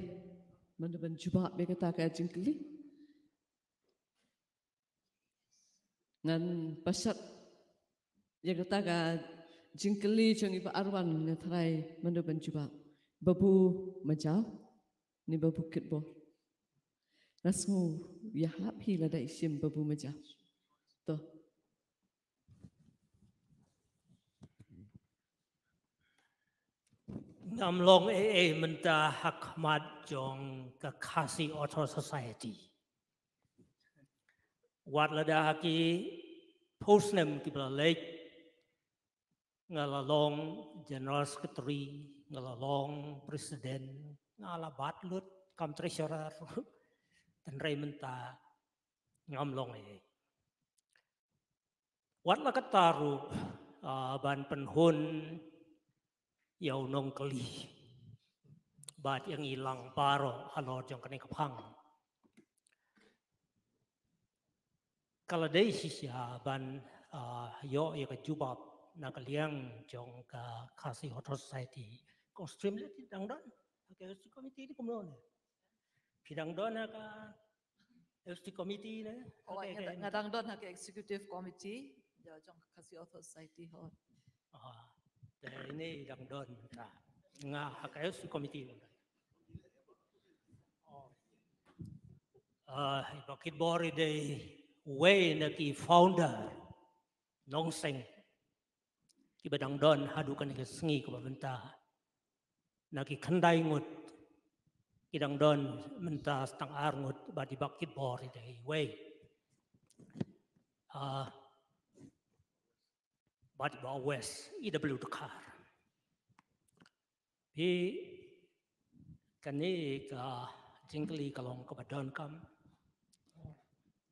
mana bencuba bekata kaya jingkli. Ngan pasat ya kata kaya jingkli jangi Pak Arwan ngasarai mana bencuba. Babu majau ni babu kitbo. Rasmu ya happy lada isim babu majau. Tuh. Namlong menta hakmat jong kakasi author society. Wat lada haki postnem ki lek ngalalong general secretary ngalalong presiden ngalabat lut kam treasurer dan menta ngamlong Wat la kataru ban penhun Yau nong kali bat yang hilang paro halo jong kene kapang kalau dei sisya ban yo ya kejubab nakaliang jong ka kasih author society ko stream le tidang don ke committee ni kumon pidang don ka ST committee ne ngadang don hak executive committee ya jong kasih author society hot ini dang don nga hakayos si committee bakit bori day way na ki founder nong seng ki badang don hadukan ki sngi ko benta na ki khandai ngut ki dang don menta stang ar ngut badi bakit bori day way badi ba west EW Dakar kani ka jingkli kalong kabadon kam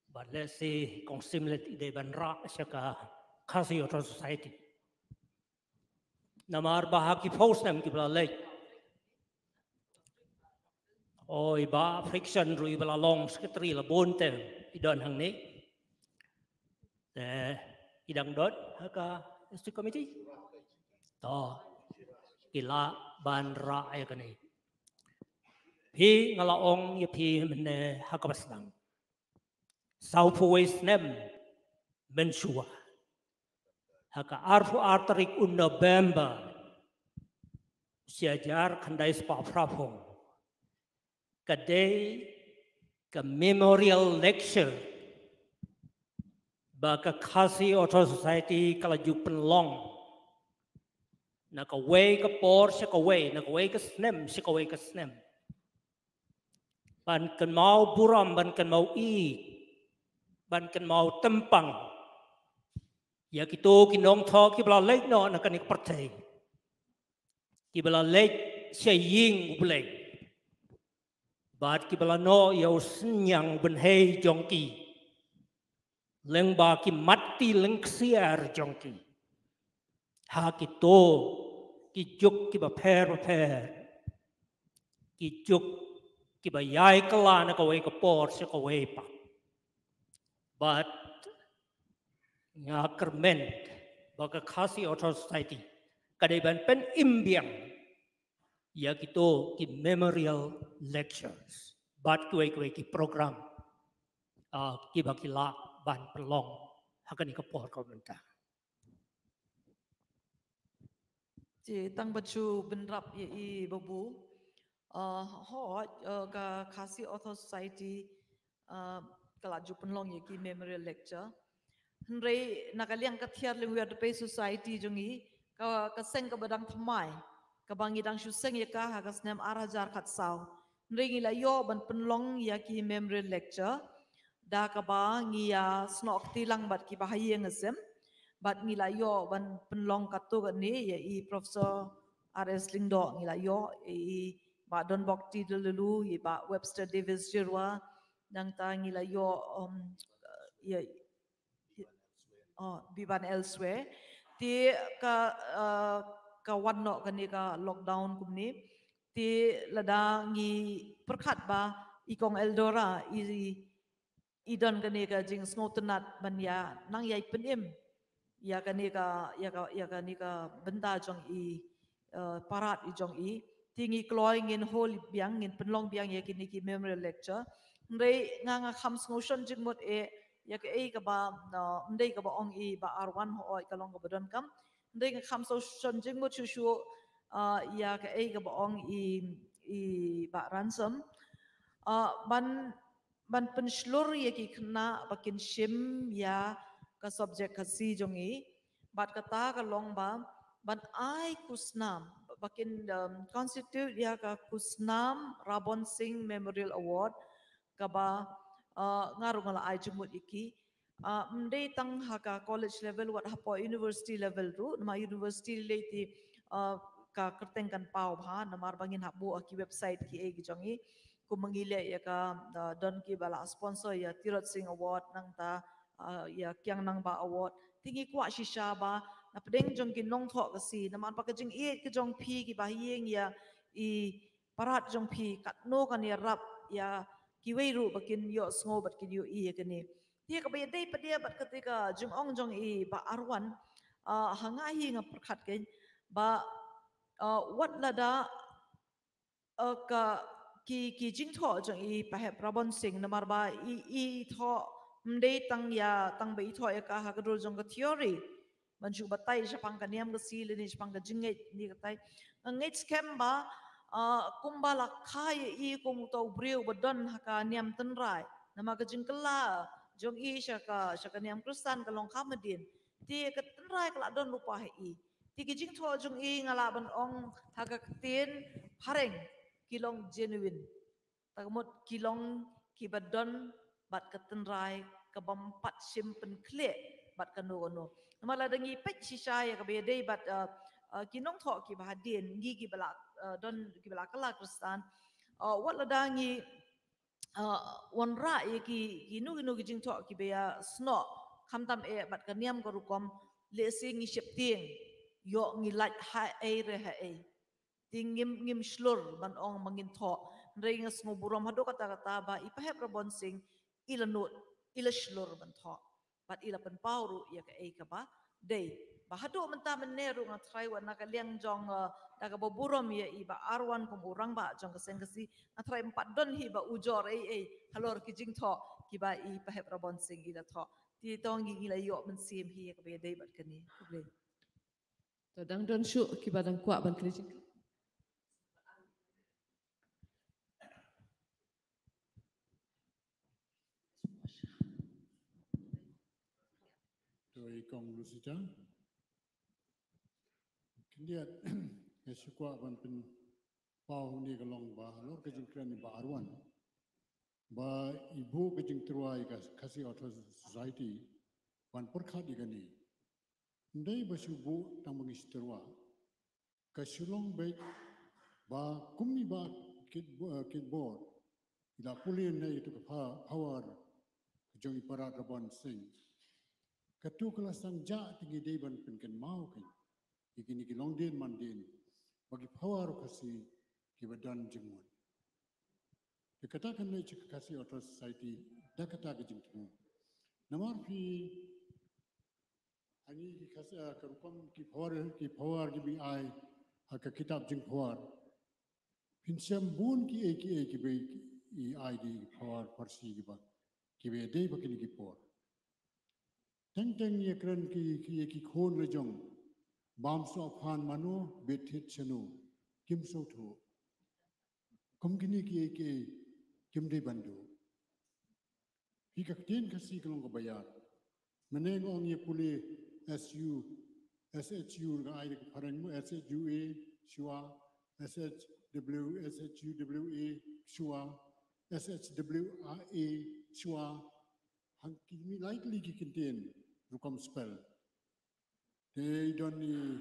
but let's say kong simlet ide banra syaka kasi author society namar bahaki post nam ki bla lek oi ba friction rui bala long sekretari la bonte idon hang ni idang dot haka stu committee to kila ban ra ya kani pi ngala ong ya pi men haka basdang South West nem mensua haka arfu artarik un November siajar kandai spa prapong kadai ke memorial lecture baka Khasi Auto Society kala ju penlong na ka way ka por siya ka way na ka way ka snem siya ka way ka snem ban kan mau buram ban kan mau i ban kan mau tempang ya kito kinong tho ki bla lek no na kan ik partai ki bla lek siya ying bulek bat ki bla no yo senyang ben hei jongki leng ba ki mati leng ksiar jongki ha kito ki juk ki ba pher ki juk ki ba yai kala na ka way ka por siya ka way pa but nga kermen baka Khasi Auto Society kadai ban pen imbiang ya kito ki memorial lectures bat kuai ki program ki bakila ban pelong hakani ka por ko benta Ji tang bacu benrap ye I babu hot ka Khasi Auto Society kelaju penlong ye ki memorial lecture Henry nakaliang kathiar lingwe de pe society jongi ka seng ka badang thamai ka bangi dang shu seng ye ka ha ka snem arajar khat saw Henry ngila yo ban penlong ya ki memorial lecture da ka ba ngi ya snok tilang bat ki bahaye ngasem bat ngila yo ban penlong katu ni ye I Professor RS Lingdo ngila yo I ba Don Bokti dulu ye ba Webster Davis Jirwa dang ta ngila yo ye biban elsewhere ti ka wanno kani ka lockdown kumni ti lada ngi perkhat ba ikong eldora idon kani ka jing snotenat ban ya nang yai penim ya kani ka benda jong I parat I jong I tingi kloy ngin hol biang ngin penlong biang ya kini ki memorial lecture ngrei nga kham snotion jingmot ya ke ka ba ndai ka ba ong I ba R1 ho ka long ka badon kam ndai nga kham snotion jingmot chu ya ke ka ba ong I ba ransom ban penslur ya ki kena bakin shim ya ka subject ka si jong I bat kata ka long ba ban ai kusnam bakin constitute ya ka kusnam Rabon Singh Memorial Award ka ba ngaru ngala ai jumut iki mde tang haka college level wat hapo university level tu nama university leti ka kerteng kan pau bha namar bangin habu ki website ki e gijongi ku mengile ya ka don ki bala sponsor ya Tirot Singh Award nang ta ya kyang nang ba award tingi kwa shisha ba na pedeng jong ki nong tho ka si namar pa ka jing e ki jong phi ki ba hieng ya I parat jong phi kat no kan ya rap ya kiweiru bakin yo sngo bat kin yo I kani dia ka bay day pa dia bat ketika jung ong jong I ba arwan hanga hi nga perkhat ken ba wat lada ka ki jing tho jong I pa he Rabon Singh namar ba I tho mde tang ya tang ba I tho ya ka ha kadul jong ka theory manju batai japang ka niam ka si le ni japang ka jingai ni ka tai ngai scam ba kumbala khai I kung to breu badon haka niam tenrai nama ka jingkala jong I shaka niam kristan ka long kamadin ti ka tenrai ka don lupa I ti ki jing tho jong I ngala ban ong haka tin hareng kilong genuine tagamot kilong ki badon bat ka tenrai ka bampat simpen kle bat ka no mala dangi pek shisha ya ka be dei bat kinong tho ki bahadin gi ki bala don ki bala kala kristan wat la dangi wan ra ye ki nu jing tho ki be ya sno khamtam e bat ka niam ko rukom le sing ngi shep ting yo ngi laj ha e re ha e ting ngim slur ban ong mangin tho ringas ngoburom hado kata ba ipahep Rabon sing ilanut ilashlur bantho bat ila penpauru ya ka ba day bahado menta meneru ngatrai wa nakaliang jong daga boburom ya iba arwan kum urang ba jong kesengkesi ngatrai 4 don hi ba ujor halor kijing tho kiba ipahep Rabon sing ila tho ti tong ila yo mensim hi ka be day bat kani kuble Tadang don syuk kibadang kuat ban kerjing. Doi kong lusita. Kendiat esukwa ban pen pau ni kalong ba lor kejing kran ba arwan. Ba ibu kejing teruai kasih auto society ban perkhat digani. Ndai ba subu tang mengis terua. Kasulong baik ba kumni ba kitboard. Ila pulin na itu power kejong iparat Rabon sing. Katu kelasang ja tinggi deban penken mau kan. Ikini kilong din mandin bagi power kasi kibadan jengmun. Dikatakan na cik kasi auto society dah kata kejeng temu. Namar pi ani kasi kerupam ki power ki ai hak kitab jeng power. Pinsam bun ki be i ai di power parsi ki ba ki be dei bakini ki power. Teng ye kran ki khon le jong bam so phan manu betit chanu kim so thu kum kini ki kim dei bandu hi ka tin kasi kalong ko bayar meneng ong ye puli SHU ga ai ka parang mu SHUA shua SHWA shua SHWA shua hang kimi likely ki contain rukam spell they don't ni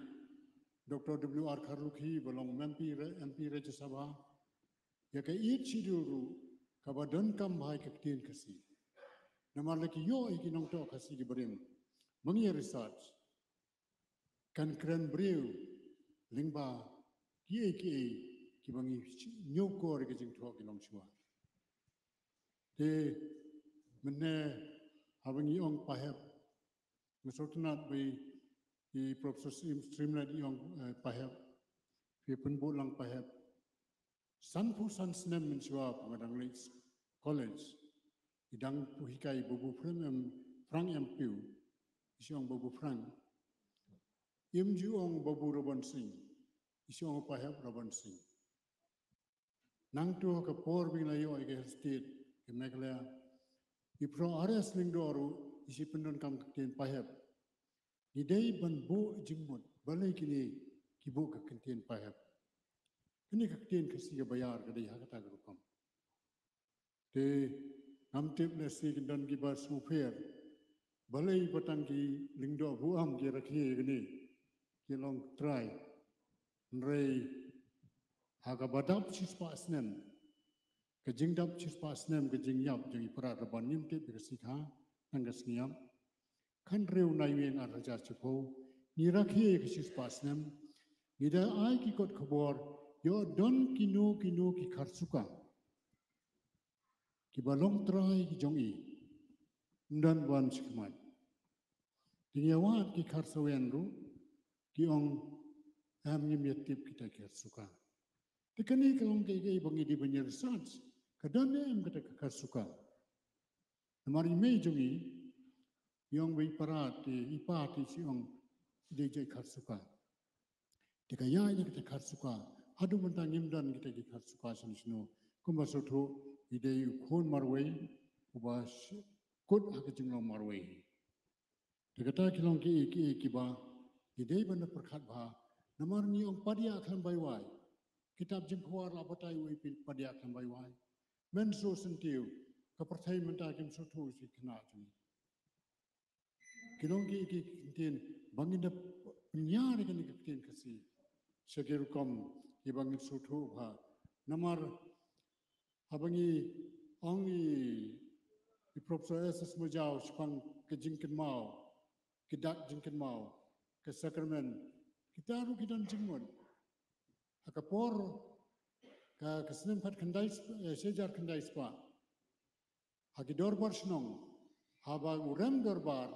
Dr. W.R. Kharukhi belong MP Rajya Sabha ya ka each schedule ka badon kam bhai ka tin kasi namar laki yo ikinong to kasi ki barim mangi research kan kran brew lingba ki bangi nyoko re jing tho ki long chua te menne habangi ong pahep mesotnat by di Profesor Streamline yang pahap, di penbu lang pahap. Sanpu san Snem Jong pengadang Lakes College, idang puhikai Babu Frank Piu, isyong Babu Frank. Imjuong Babu Rabon sing, isyong pahap Rabon sing. Nang tu ke por binglayo ke state ke Meghalaya, ipro ares lingdoru isi pendon kam keten pahap. Idai ban bo jingmut balai kini kibo ka kenten pahap. Kini ka kenten kasi ka bayar ka dai hakata grupam. Te namtip na si dan ki ba super balai patang ki lingdo buam ki rakhi kini ki long try nrei haga badap chispa snem ka jingdap chispa snem ka jingyap jing ipara raban nimtip ka sikha nangas ngiyam kan reu naiwen ar raja chipo ni rakhi kisis pasnem nida ai ki kot khobor yo don kino ki Kharsuka ki balong trai ki jongi ndan wan chikman tinyawa ki Kharsawen ru ki ong am nyetip kita Kharsuka tikani kalong ke bangi di banyer research kadan em kita Kharsuka namari mei jongi yang berparat di ipati siang DJ Kharsuka. Jika ya ini kita Kharsuka, adu mentang imdan kita di Kharsuka sini. Kumba soto ide ukon marway, ubas kut hak jenglong marway. Jika kita kilong ki ba, ide benda perkat bah, namar ni ong padia akan baywai. Kitab jengkuar lapatai wipil padia akan baywai. Menso sentiu, kepercayaan mentang soto si kena jeng. Kilong ki kenten bangin da penyar kan kenten kasi segeru kom ki bangin soto ba namar habangi ongi di Profesor SS Mujau sepang ke jingken mau ke dak jingken mau ke sakramen kita ru kita jingmon akapor ka Snem Pat Kandai sejar Kandai spa hagi dorbar snong haba urem dorbar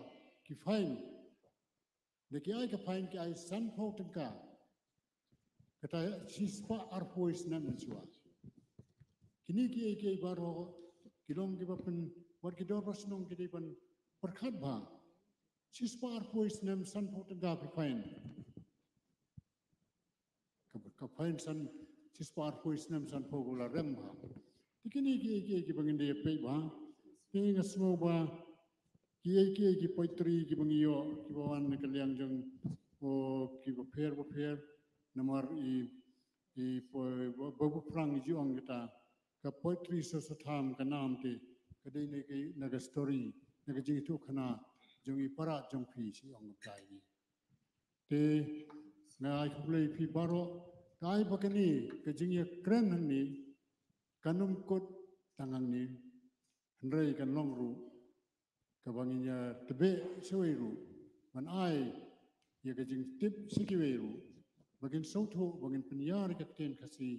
ki fain neki ai ka fain ki ai san pho tengka kata sispa arpo Snem chua kini ki ai baro kilong ki bapen wat ki dorbar snong ki depan perkhat ba sispa arpo Snem san pho tengka ki fain ka fain san sispa arpo Snem san pho gula rem ba kini ki banginde pe ba Kini semua bah ki poetry ki bangiyo ki bawan kaliang jeng o ki baper namar i babu prang juang kita ka poetry sesatam ka nam te kadai ne ki naga story naga jing tu khana jeng i para jeng pi si ong kai ni te ngai khublei pi baro dai bakani ka jing ya kren ni kanum kot tangang ni Hendrai kan long ru, kabanginya tebe sewai ru, man ai ya kajing tip sikiwai ru, bagin sautu bagin penyar katen kasi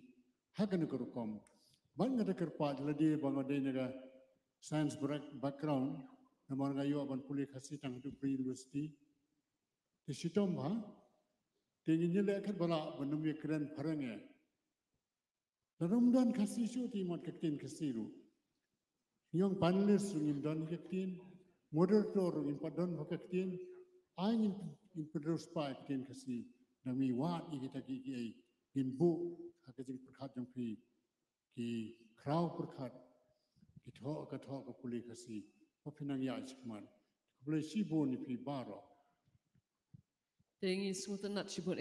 hakan kerukom, bang ada kerpat ladi bang ada naga science background, namar ngayo aban pulih kasi tang tu pre university, di sitom bah, tingginya lekat bala benum ya keren parangnya, dalam kasi suti mat katen kasi ru. Yang panelis rungin don kaktin, moderator rungin padon kaktin, angin in pedros pa kaktin kasi, nami wat kita ki in bu hakajing perkat jang pi ki kraw perkat ki tho ka puli kasi, papinang ya cikman, boleh sibo ni pi baro. Tengi smutan nat sibut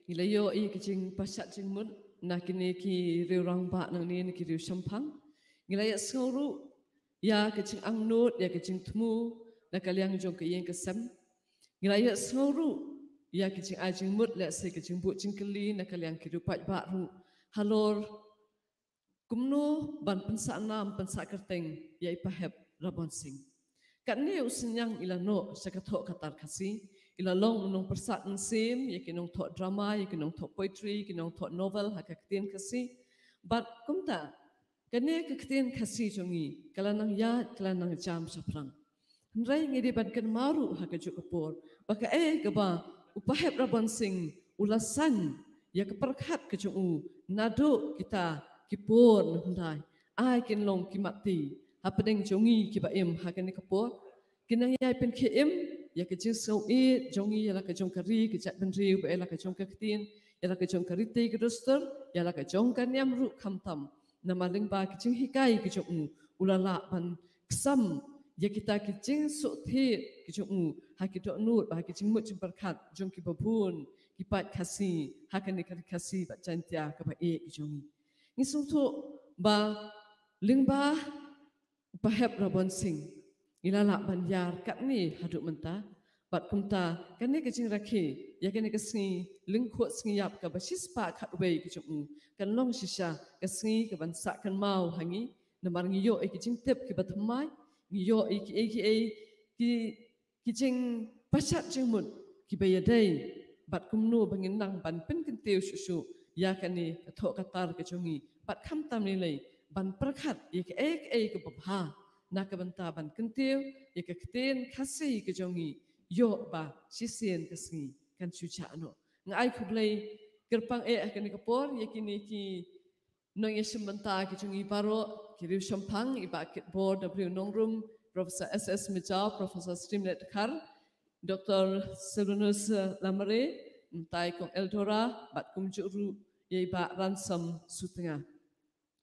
ilayo kajing pasat jing mud nakini ki riurang ba nang ni ki riu sampang, ngilaya senguru ya kecing angnut ya kecing temu na kaliang jong ke yang kesem ngilaya senguru ya kecing ajing mut le se kecing bu cingkeli na kaliang kirupat baru halor kumno ban pensa nam pensa kerteng ya ipahep Rabon sing kan ne usinyang ilano sakathok katar kasi ilalong nong persat nsim ya kinong thok drama ya kinong thok poetry kinong thok novel hakaktin kasi but kumta Kene kektian kasih jongi, kalanang ya, kalanang jam saprang. Hendrai ngedi bankan maru hakajuk kepor, baka keba upahep Rabon sing ulasan ya keperkat kejungu nado kita kipor hendai. Kin long kimati, hapadeng jongi kibaim hakane kepor. Kinang ya pen kiem ya kejing sauit jongi ya la kejong kari kejat benri ba la kejong kektian ya la kejong karite kedoster ya la kejong kanyam ru kamtam. Nama lingba kecing hikai kecung ulala ban kesam ya kita kecing sukti kecung hakidok nut bah kecing mut berkat jong ki babun kipat kasih hakan ikan kasih bat cantia kaba kecung ngisung tu ba lingba bahep Rabon sing ilala ban yar kat ni haduk mentah bat kumta kan ni kecing rakhi ya kan kesni Lyngkhuh Sngi Iap ka basis pa khat wei kecung kan long shisha kasngi ke bansa kan mau hangi namar ngiyo kecing tep ke batmai ngiyo ki kecing pasat jengmut ki bayadai bat kumnu bangin nang ban pen kenteu susu ya kan ni kathok katar kecungi bat kham tam ni lei ban perkhat ya ke babha na ka banta ban kenteu ya ke keten kasih kecungi yo ba sisien kasngi kan suca no ngai khublei gerpang akan ni kapor yakini ki nong yesembenta ki jungi baro ki riu sampang iba kit board w nongrum Profesor SS Mijau Profesor Stimlet Khar Dr. Serunus Lamare entai kong Eldora bat kum juru ye ba ransam sutenga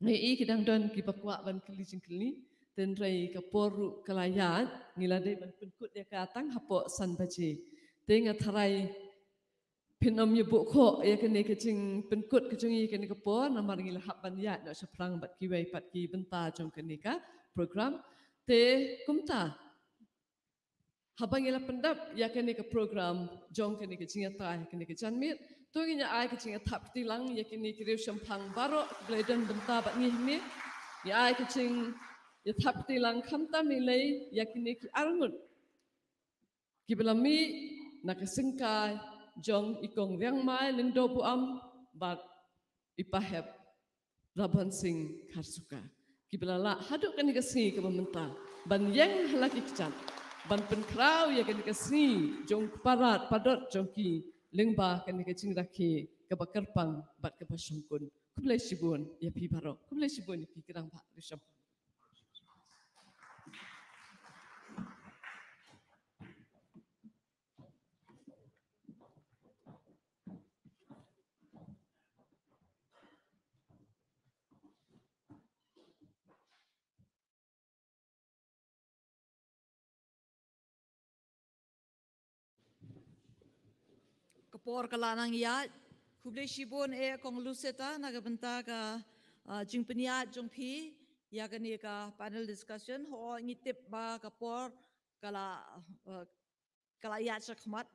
ngai kidang don ki bakwa ban kili jingkili tenrai kapor kalayat ngilade ban penkut ya katang hapo san baje tenga tharai Pinom yebuk ko ya kene kecing penkut kecungi kene kepo namar ngila hak banyak nak seprang bat kiwai pat ki benta jong kene ka program te kumta habang ngila pendap ya kene ke program jong kene kecing atai kene kecanmit tu nginya ai kecing atap tilang ya kene kiriu sampang barok bledan benta bat ngihmi ya ai kecing ya tap tilang khamtam nilai ya kene ki arngut ki belami nak singkai jong ikong riang mai lingdo bu am bat ipahep Rabon Singh Kharsuka. Kibelala haduk kan ikasni ke pemerintah. Ban yang halaki kecat. Ban penkrau ya kan ikasni jong parat padot jongki lengba kan ikacing rakhi ke bakarpang bat ke pasungkun. Kublai sibun ya pi barok. Kublai sibun ya pi kerang pak risam. Kapor kalanang ya, kublai sibun kong luseta naga benta ka jing peniat jong pi ya kani ka panel discussion ho ngitip ba kapor kala ya chakmat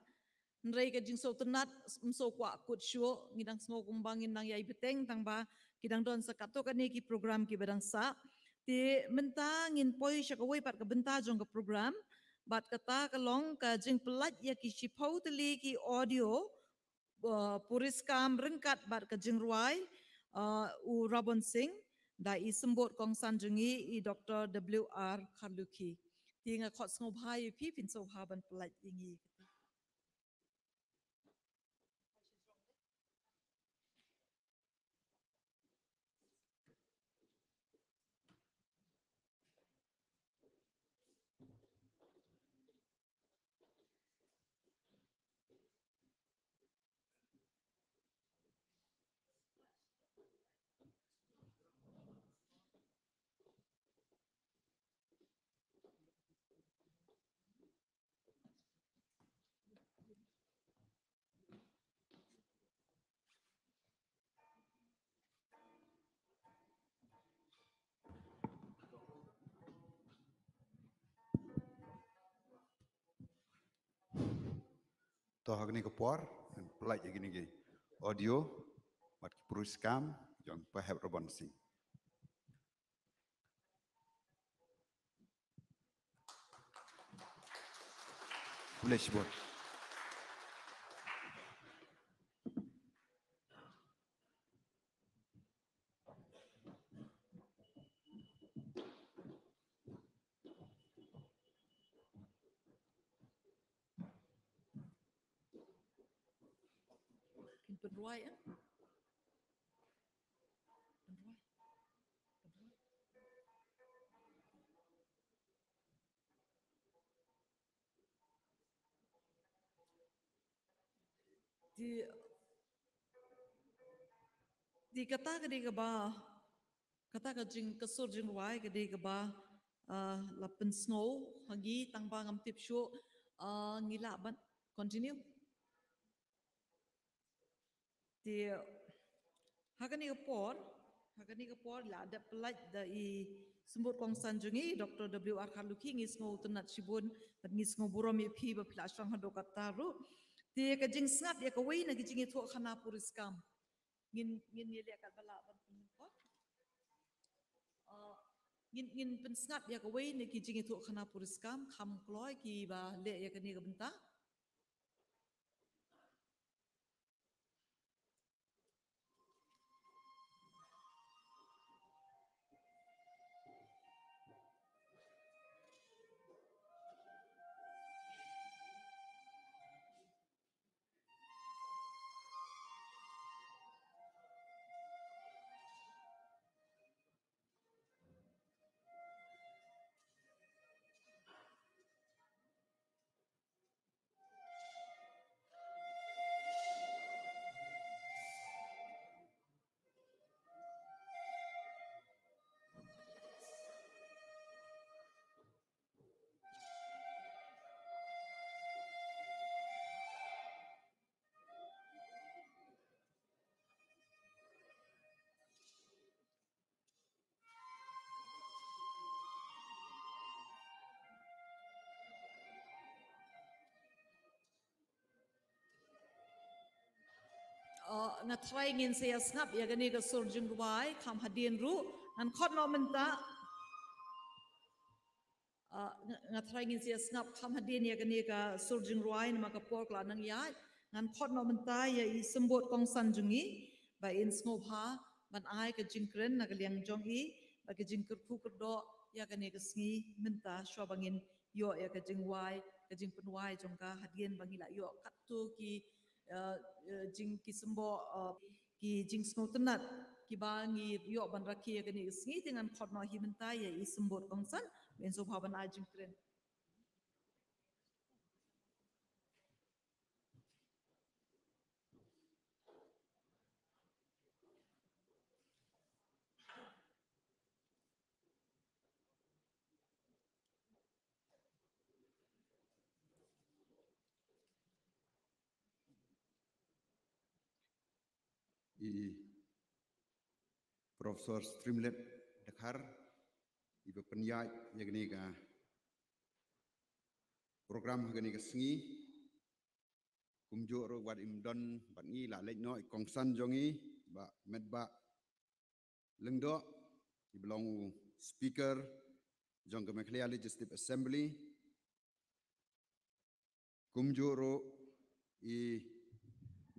nrei ka jing so tenat so kwa kut shu ngidang smo kumbangin nang yai beteng tang ba kidang don sakato kani ki program ki bedang sa ti menta ngin poi shakawai pat ka benta jong ka program bat kata kalong ka jing pelat ya ki shipau teli ki audio puriskam rengkat bat ka jing ruai u Rabon Singh da i sembut kong sanjungi i Dr. W.R. Kharluki ti nga khot ngobhai pi pin so haban pelat ingi Toh agni kapor dan pelaj gini gini audio mat peruskam yang Babu Rabon Singh. Boleh sebut. Penruai ya. Di kata kedi ke ba kata ke jing kesur jing ruai kedi ke ba lapen snow hagi tangba ngam tip shu ngila ban continue di hakani ke por la ada pelaj da i sembut kong sanjungi Dr. W.R. Kharluki ngis ngo tenat sibun ngis ngo buram i pi ba plasang hado kataru di ke jing snap ya ke wei na ke jing itu khana puriskam ngin ye le kat bala ban ko ngin pensngat ya kawai ne ki jing itu khana puriskam kham kloi ki ba le ya kani ka benta ngatrai ngin saya snap ya kani ka sur jing ruai kham hadin ru nan khot no menta ngatrai ngin saya snap kham hadin ya kani ka sur jing ruai ma ka por kla nang ya nan khot no menta ya i sembut kong sanjungi ba in snop ha ban ai ke jingkren na ke liang jong I ba ke jingker khu kerdo ya ke ne ke sngi minta shwa bangin yo ya ke jing wai ke jing pen wai jong ka hadien bangila yo kat tu ki jing ki sembo ki jing snow tenat ki bangi yo ban rakhi ya ke ne sngi dengan khot no hi minta ya I sembot kongsan ben so ban ai jingkren I Profesor Streamlet Dakar, Ibu penyai yang ni ka program yang ni ka sengi, kumjo ro wat imdon bat ni la lek no kongsan jongi ba medba lengdo I belong speaker jong ke Maclear Legislative Assembly kumjo ro I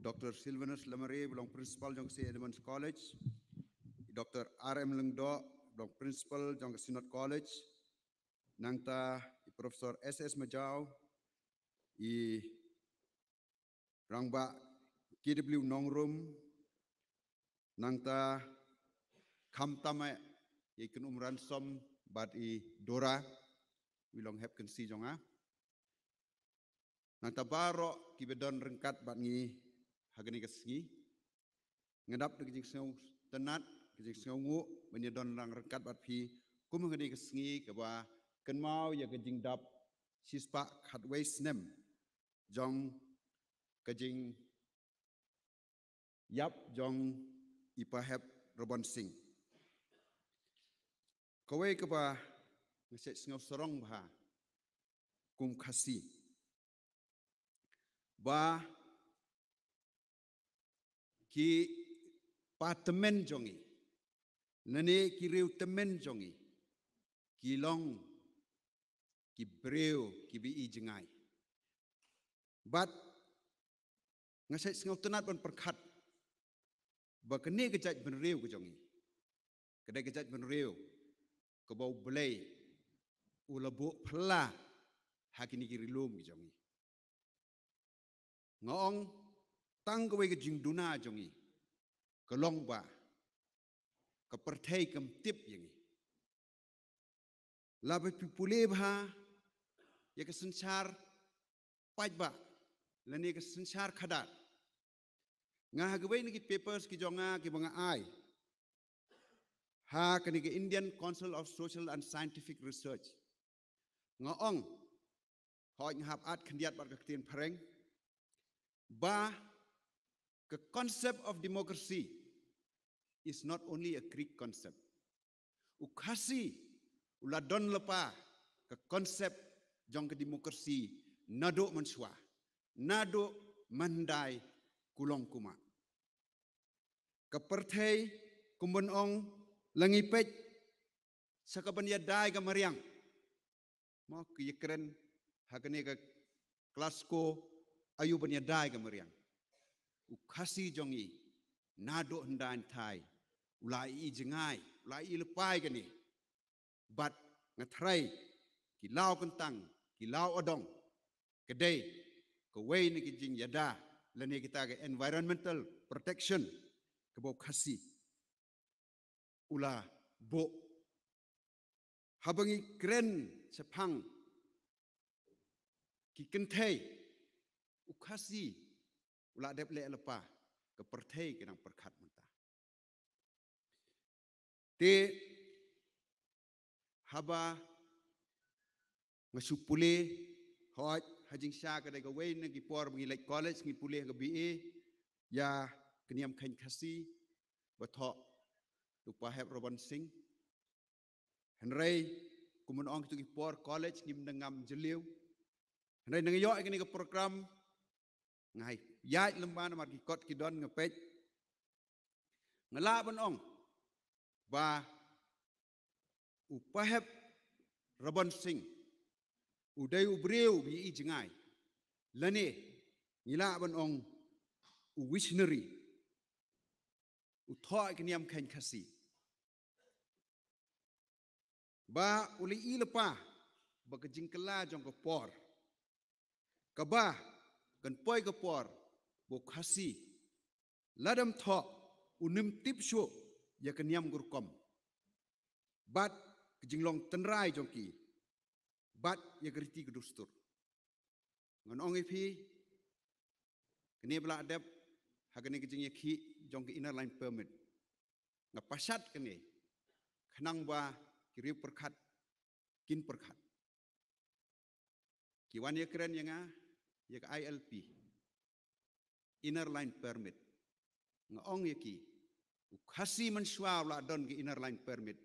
Dr. Sylvanus Lamare belong principal jong St. Edmunds College, Dr. R.M. Lengdo belong principal jong Synod College, nangta Profesor S.S. Majau I rangba KW Nongrum nangta kamtama ikan ransom bat I Dora wilong hep kensi jonga nangta baro kibedon rengkat bat ngi hagani kesngi ngedap de jing snau tenat jing snau ngu menyedon rang rengkat bat pi kum hagani kesngi ke ba ken mau ya ke jing dap sispa khatway Snem Jong ke jing Iap Jong Ipa Rabon Sing kowe ke ba ngesek snau sorong bah kum khasi ba ki patemen jongi nane ki reu temen jongi ki long ki breu ki bi I jengai but ngasai singau tenat ban perkhat ba kene kejat ben reu ke jongi kedai kejat ben reu ke bau belai ulabo phla hakini ki rilum ke jongi ngong tang kowe ke jing duna jongi ke long ba ke perthai kem tip yangi labe pipule bha ya ke sensar pajba lani ke sensar khadat ngah gawai ni papers ki jonga ki banga ai ha kani ke Indian Council of Social and Scientific Research ngaong hoi ngahap at khandiat bat ke tin phareng ba the concept of democracy is not only a Greek concept. Ukasi uladon lepa ke konsep jong ke demokrasi nado mensua, nado mandai kulong kuma. Kepertai kumbon ong langipet sakaban ya dai ke mariang. Mau kiyekren hakane ke klasko ayu ban ya dai ke mariang. Ukasi jongi nado hendan thai ulai jengai ulai lepai kani bat ngatrai kilau kentang kilau odong kedai kewei ni kijing yada lani kita ke environmental protection kebau khasi ula bo habangi kren sepang ki kentai ukasi ula dep le lepa ke perthai ke nang perkhat mentah te haba ngasupule hoj hajing sya ke dai gawai ne ki por ngi like college ngi pule ke BA ya keniam khain khasi batho lupa heb Rabon Sing henrei kumun ong tu ki por college ngi mendangam jeliu henrei nang yo ke ni ke program ngai yai lemban mat ki kot ki don ngepet ngala ban ong ba upahep Rabon Sing udai ubreu bi jengai lane ngila ban ong visionary uthoi keniam kain khasi ba uli I lepa ba kejing kela jong ke por kaba kan poi ke por bo khasi ladam tho unim tip shu ya keniam gurkom bat kejing long tenrai jong ki bat ya geriti kedustur ngon ong ipi kini bela adab hagani kejing yakhi jong ki inner line permit ngapasat kini khnang ba kiri perkhat kin perkhat kiwan ya keren yang ya ke ILP inner line permit ngong yaki khasi menswa la don ki inner line permit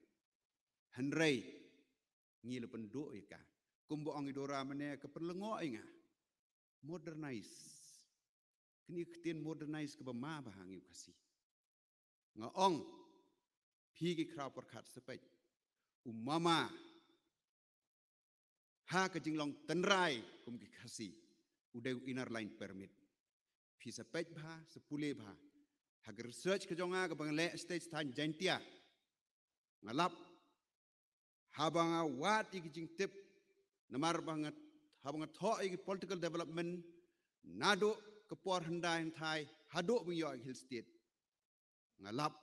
hanrei ngi le penduk ya kumbo ong idora mene ke perlengo inga modernize kini ketin modernize ke bema bahangi khasi ngong pi ki kra perkhat sepet umama ha ke jinglong tenrai kum ki khasi udeu inner line permit pi sepet bha sepule bha hag research ke jonga ke bangle stage tan jantia ngalap habanga wat iki jing tip namar banget habanga tho iki political development nado ke por handai thai hado bingyo hill state ngalap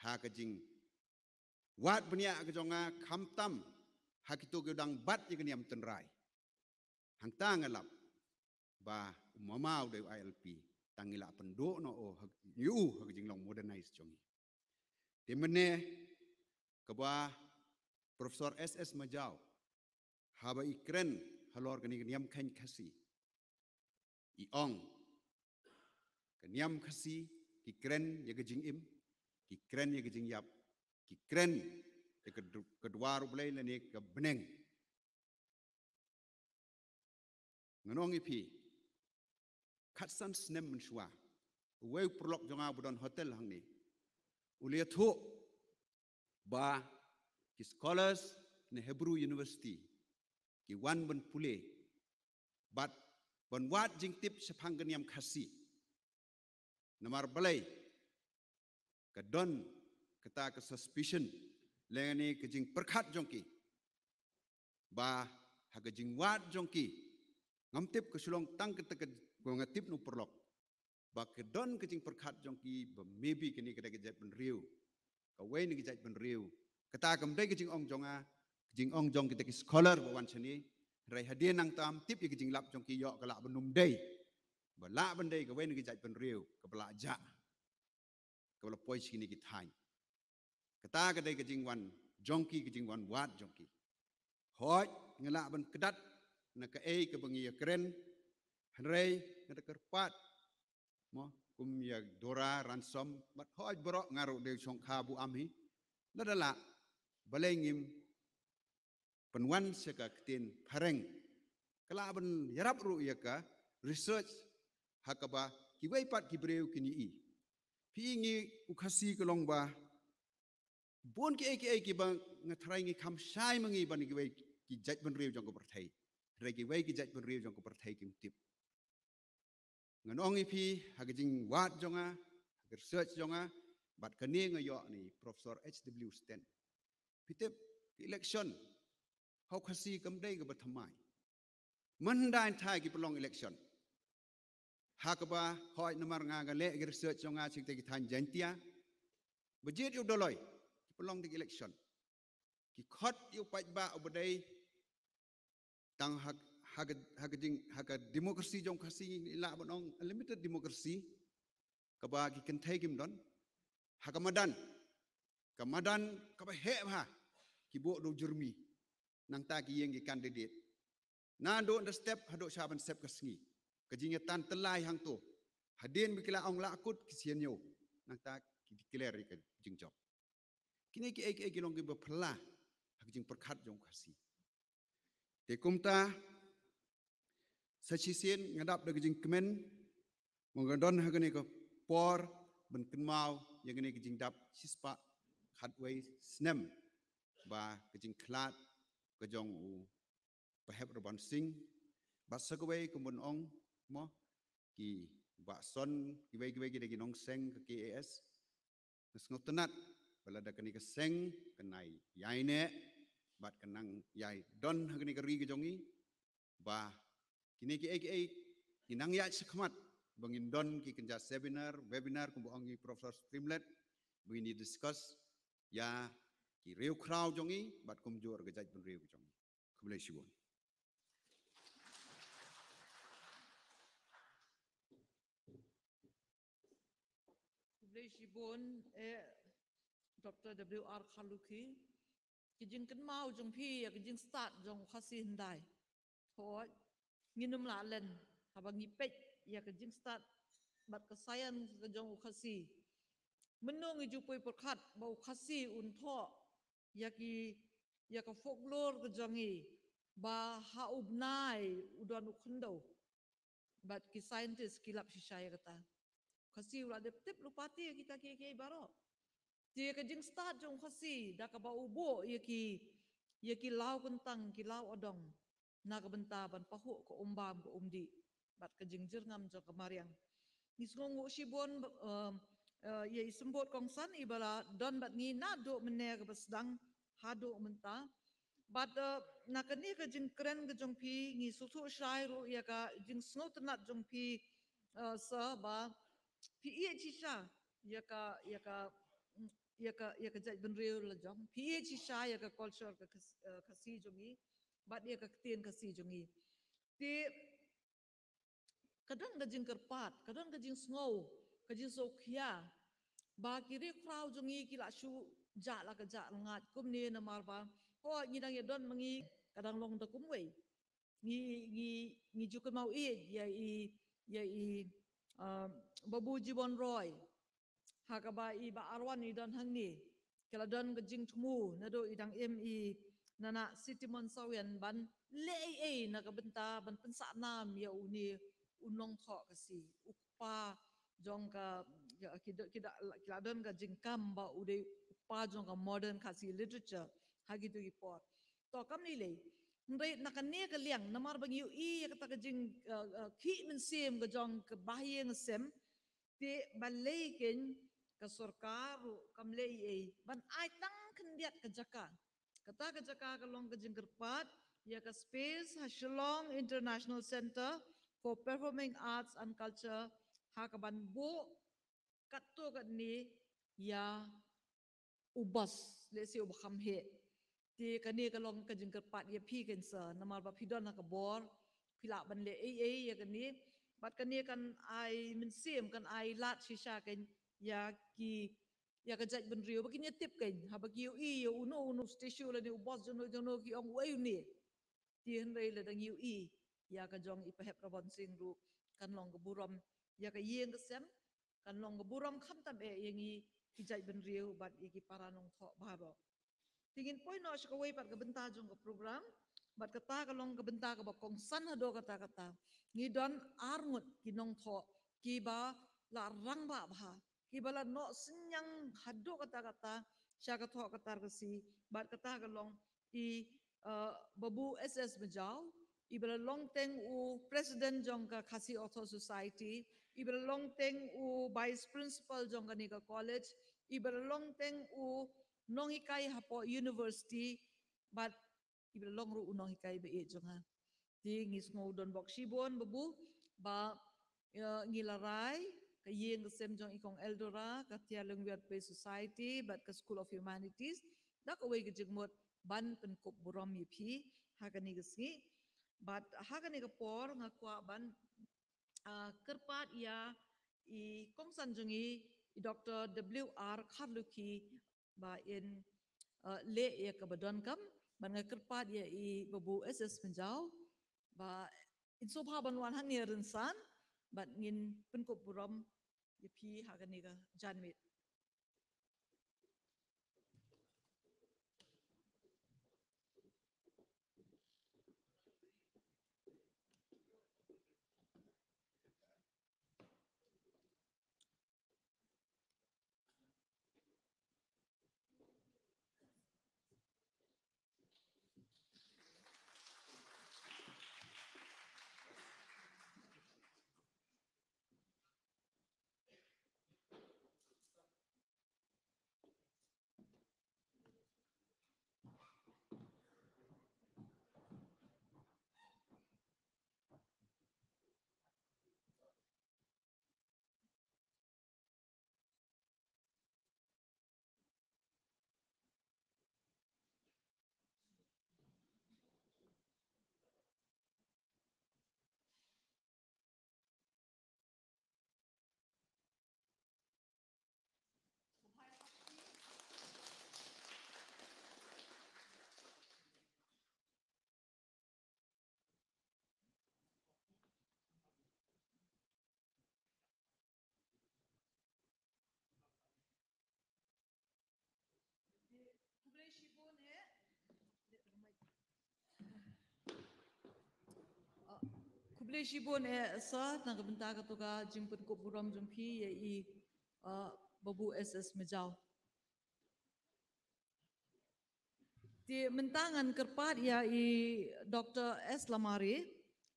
ha ke jing wat benia ke jonga khamtam hakitu gedang bat yang niam tenrai hang ta ngalap ba mamau de ILP tangila penduk no o yu hak jinglong modernize jongi temene keba Profesor SS Majau haba ikren halor kani niam khain khasi I ong kaniam khasi ki kren ya gejing im ki kren ya gejing yap ki kren kedua rublai lani ke beneng nganong ipi khatsan snem menswa we prolok jonga budon hotel hangni ulia thu ba ki scholars ne Hebrew University ki wan ban pule bat ban wat jing tip sepang geniam khasi namar balai ka don kata ke suspicion lengani kejing perkhat jongki ba hagajing wat jongki ngamtip kesulong tang ketek ngatip nu perlok ba kedon kejing perkhat jongki ba maybe kini kada kejat ben riu ka we ni kejat ben riu kata kamdai kejing ong jonga kejing ong jong kita ki scholar ba wan sini rai hadien nang tam tip ye kejing lap jongki yo kala benum dei ba la ben dei ka we ni kejat ben riu ka bela ja ka bela poi sini ki thai kata kadai kejing wan jongki kejing wan wat jongki hoj ngala ban kedat na ka ei ke bengi keren hanrei ngada kerpat mo kum ya dora ransom bat hoj borok ngaru de songkha bu amhi ladala balengim penwan seka ketin pareng kala ban yarap ru ya ka research hakaba kiwei pat kibreu kini I pingi ukhasi kelong ba bon ki bang ngatrai ngi kham sai mangi ban ki wei ki jaj ban riu jong ko perthai re ki wei ki jaj ban riu jong ko perthai kim tip nganong ipi hagajing wat jonga research jonga bat kani ngayo ni Profesor HW Sten pitip election how khasi kam dei ga bathamai mandan thai ki pelong election hakaba hoi namar nga ga le research jonga sikte ki than jantia budget yu doloi pelong di election ki khot yu paj ba obadai tang hak demokrasi jong khasi la bonong unlimited demokrasi kaba ki kentai kim don hakamadan kamadan kaba he ha ki bo do jurmi nang ta ki yeng ki candidate na do the step hado saban step kasngi kajing tan telai hang to hadin bikila ong la akut kisian yo nang ta ki declare ka jingjob kini ki long ki bapla hak jing perkhat jong khasi te kumta sachisen ngadap de jing kemen mongadon hagani ko por ben kenmau yang ni jing dap sispa khatwei snem ba jing khlat ka jong u Babu Rabon sing ba sakwe kumun ong mo ki ba son kibai kita ginong seng ke KAS ngesngot tenat balada kani ke seng kenai yai ne bat kenang yai don hagni ke ri ke jongi ba kini ki AKA kinang yai sekmat bangin don ki kenja webinar kumbu angi Profesor Streamlet begini discuss ya ki reu crowd jongi bat kumjur ke jaj ben reu jongi kumlai shibun. Shibun Dr. W.R. Khaluki kijing kan mau jong pi kijing start jong khasi hindai thoi nginum la len habang ipet ya kijing start bat kesayan ke jong khasi menung iju pui perkhat bau khasi un tho ya ka folklore ke jongi ba ha ubnai udon ukhndo bat ki scientist kilap shishay kata khasi ula dep tip lupati kita ki baro dia ke jing start jong khasi da ka ba ubo ye ki lau kentang ki lau odong na ka benta ban pahu ko umbam ko umdi bat ke jing jirngam jong kamariang ni sngongo shibon ye isembot kongsan ibala don bat ngi na do mene ke basdang hado menta bat na ka ni ke jing kren ke jong pi ngi susu shai ro ya ka jing sngot nat jong pi sa ba pi ye chi sha ya ka jaj ben reu la jong pi chi sha ya ka culture ka khasi jongi bat ya ka tien khasi jongi ti kadang ka jing kerpat kadang ka jing sngau ka jing sokhia ba kiri crowd jongi ki la shu ja la ka ja ngat kum ne na mar ba ko ni dang ya don mangi kadang long ta kum wei ngi ju ka mau ya i babu jibon roy hakaba i ba arwan i don hangni kala don ga jing thumu na do idang mi nana city mon sawen ban le na ka benta ban pensa nam ya uni unong tho ka si upa jong ka kila don ga jing kam ba ude upa jong ka modern ka si literature hagi tu ipot to kam ni le ndai nakane ka liang namar bang yu i ka ta jing khi men sem ga jong ka bahyeng sem ti balai ken ka sarkar kam le ban ai tang khendiat ka jaka kata ka jaka ka long ka jing kerpat ya ka space ha Shillong International Center for Performing Arts and Culture ha ka ban bo katto ka ni ya ubas le se ubkham he ti ka ni ka long ka jing kerpat ya phi ken sa namar ba phi don ka bor phila ban le ya ka ni bat ka ni kan ai min sim kan ai lat shisha ken ya ka jaj ben rio bakin ya tip ken ha ba ki ya uno station la ni ubas jono ki ong wei ni ti hen rei la dang ya ka jong i pahep rabon sing ru kan long ka buram ya ka yeng ka sem kan long ka buram kham tam yang ki jaj ben rio bat i ki paranong tho baro tingin poi no shka wei pat ka benta jong ka program bat kata ka long ka benta ka ba kong san ha do kata ngi don arngut ki nong tho ki ba la rang ba bha ki ba la no sinyang hado kata sha ka tho kata ka si bat kata ka long i babu SS Majau i ba long teng u president jong ka khasi author society i ba long teng u vice principal jong ka ni ka college i ba long teng u nong ikai hapo university but i ba long ru nong ikai be jong ha ti ngis ngau don bok shibon babu ba ngilarai ka yeng sem jong ikong Eldora ka tia lengwiat pe society but ka School of Humanities dak away ka jigmot ban pen kop buram yipi hakani gisngi but hakani ka por ngakwa ban kerpat ya i kongsan jongi i Dr. W.R. Khaluki ba in le ya ka badon kam ban kerpat ya i babu SS Menjau ba in sobha ban wan hang ni rinsan bat ngin penkop buram yipi hakani ka janmit kublai shibon sa na kabenta katuka jingpun ko buram jumpi i Babu SS Majau. Di mentangan kerpat i Dr. S Lamari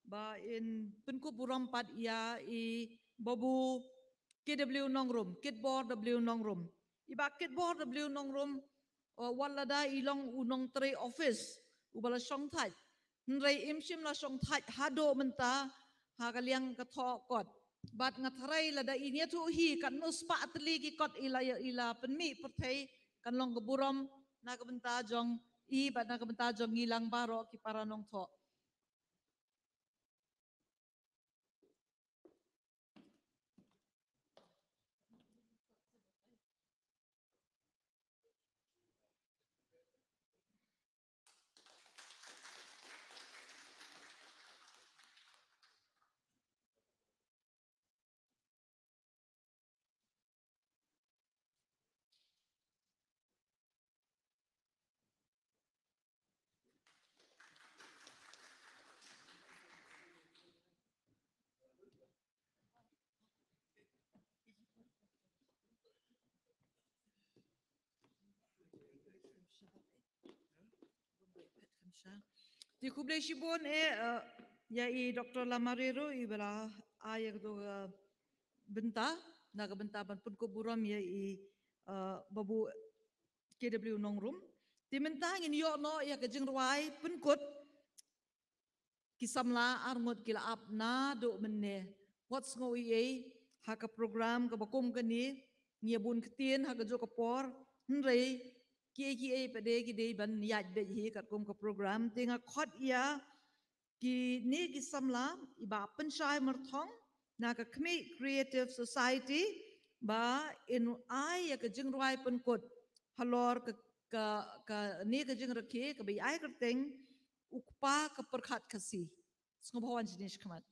ba in penku buram pat i Babu KW Nongrum, Kitbor W Nongrum. Iba Kitbor W Nongrum walada ilong unong tre office ubala song thai. Nrei imshim la song thai hado menta ha kaliang kathok kot. Bat ngatharai lada inia tu hi kan nuspa atli ki kot ila penmi perthai kan long keburam na kabenta jong i bat na kabenta jong ngilang baro ki para nong thok. Di kublai shibon ya i Dr. Lamarero i bala ayak do benta na benta ban pun ko buram ya i Babu KW Nongrum. Di mentang in yo no ya ke jingruai penkut kisamla armut kila ap na do menne what's ngo i ha ka program ka bakum kani ngia bun ketien ha ka jo ka por nrei ki pade ki dei ban yaj be hi ka kum ka program tinga khot ya ki ni ki samla iba penshai marthong na ka khmi creative society ba in ai ya ka jingruai penkut halor ka ni ka jing rakhi ka bi ai ka teng ukpa ka perkhat kasi sngobhawan jinis khamat.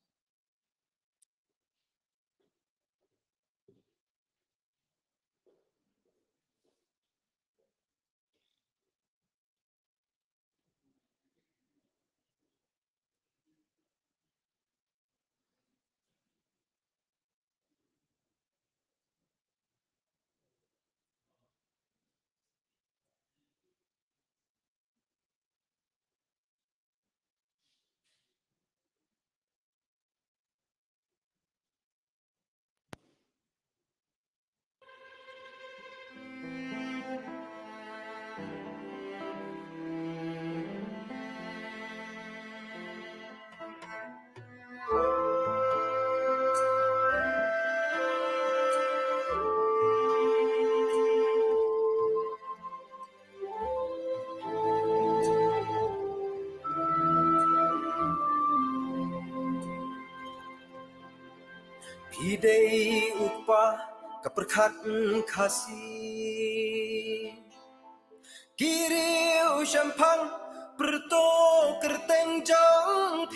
Hidai upah keperkat kasih Kiri usyampang perto kerteng jang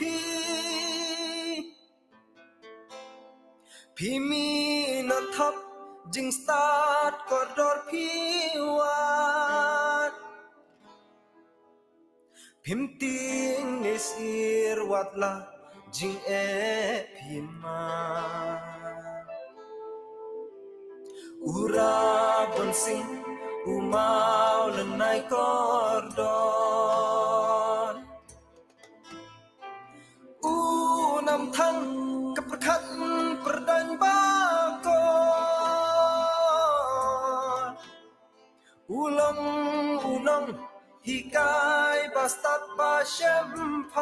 Pimi natap jing start koridor piwat Pimting nesir watlah jing pima Ura bonsing umau lenai kordon Unam thang keperkat perdan bakor Ulang hikai bastat basyempang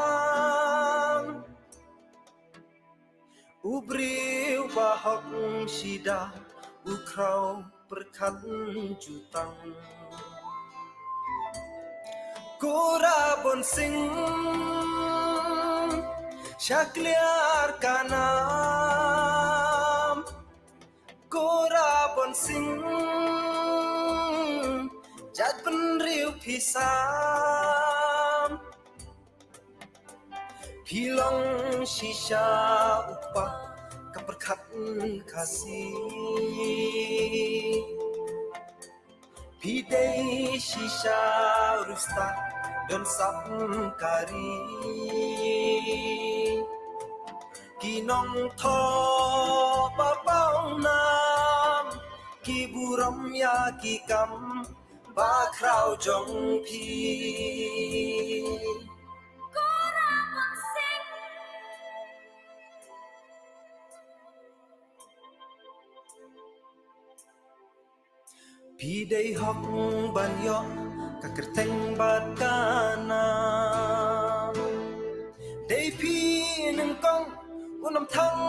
Ubriu bahok sida ukrau perkat jutang Kura bonsing syakliar kanam Kura bonsing jad penriu pisam Pilong shisha upah keperkat kasih Pidai shisha rustak dan sapkari nong tho ba bao nam ki buram ya ki kam ba krau jong phi Pi day hok ban yo ka kerteng bat kana day pi nang kong unam thang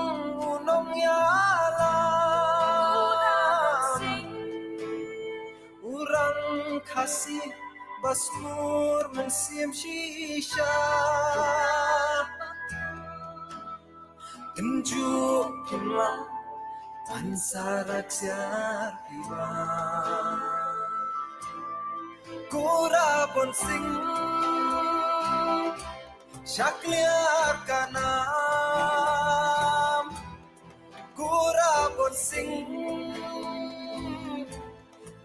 unong ya la urang khasi basmur men sim shisha tenju kimla Ansarak siar piwa Kura pon sing Shakliar kanam Kura pon sing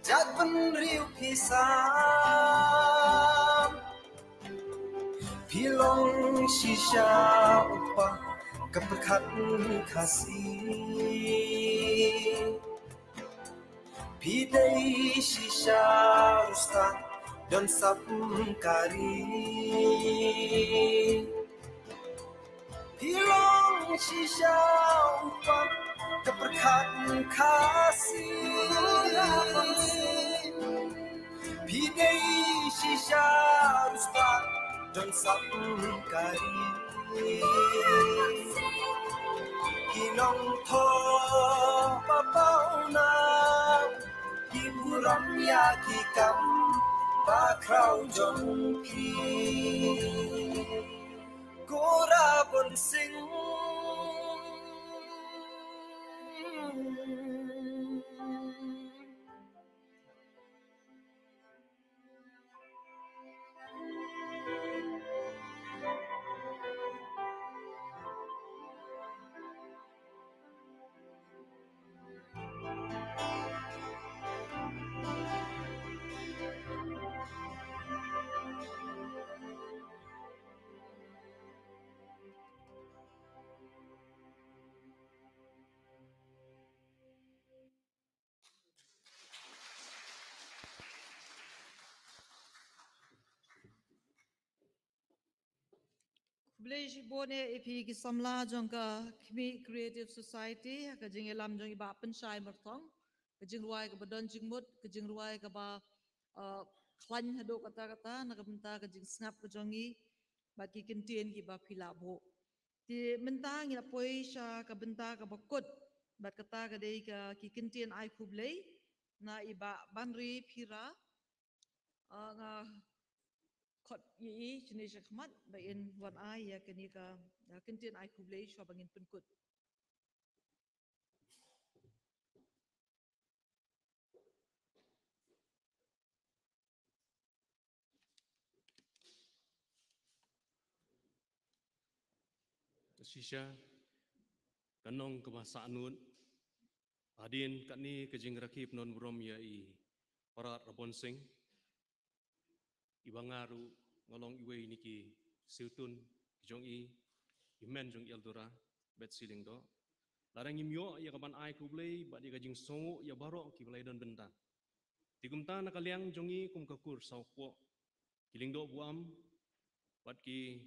Jagban riu pisam Pilong shisha upa Keperkat kasih Pidai shisha ustad dan sabkari Pilong shisha upat keperkat kasih Pidai shisha ustad dan sabkari Kinong tho pa bao nam Kimuram ya ki kam ba krau jong ki Kura pon sing Blej bone epi ki samla jong ka Khmer Creative Society ka jing elam jong iba penshai mertong ka jing ruai ka badon jing mut ka jing ruai ka ba klan hado kata na ka benta ka jing snap ka jongi ba ki kentien ki ba pilabo ti menta ngi na poi sha ka benta ka bakut ba kata ka dei ka ki kentien ai kublei na iba banri pira nga kot yi jenis khmat ba in wan ai ya kini ka kentien ai kublei sha bangin penkut Shisha kanong kebahasaan nun adin kani kejing rakip non brom ya I Babu Rabon sing ibangaru ngolong iwe niki siutun jong I imen jong eldora bet siling do larang imyo ya kaban ai kublei ba di kajing songo ya baro ki belai don benta tigumta nakaliang jong I kum kakur sauko kiling do buam bat ki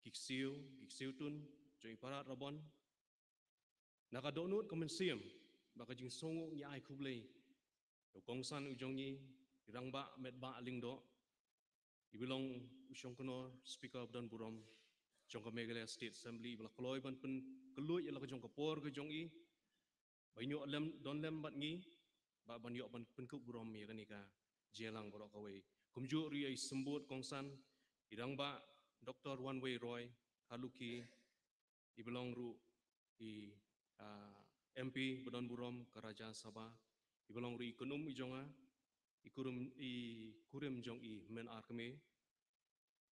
Kiksiutun jong Babu Rabon nakadonut kemensiam baka jing songo nya ai kublei yo kongsan ujongi irangba medba lingdo ibilong usyong kono speaker dan burom jong Meghalaya State Assembly bala kloy ban pen keluy ila jong kapor ke jong I banyo lem don lem bat ngi ba banyo ban pen ku burom ya kanika jelang borok kawai kumju ri ai sembut kongsan irangba Dr. One Way Roy Haluki ibilong ru I MP Badon Burom Karaja Sabah ibilong ru ikunum ijonga ikurim jong I men arkme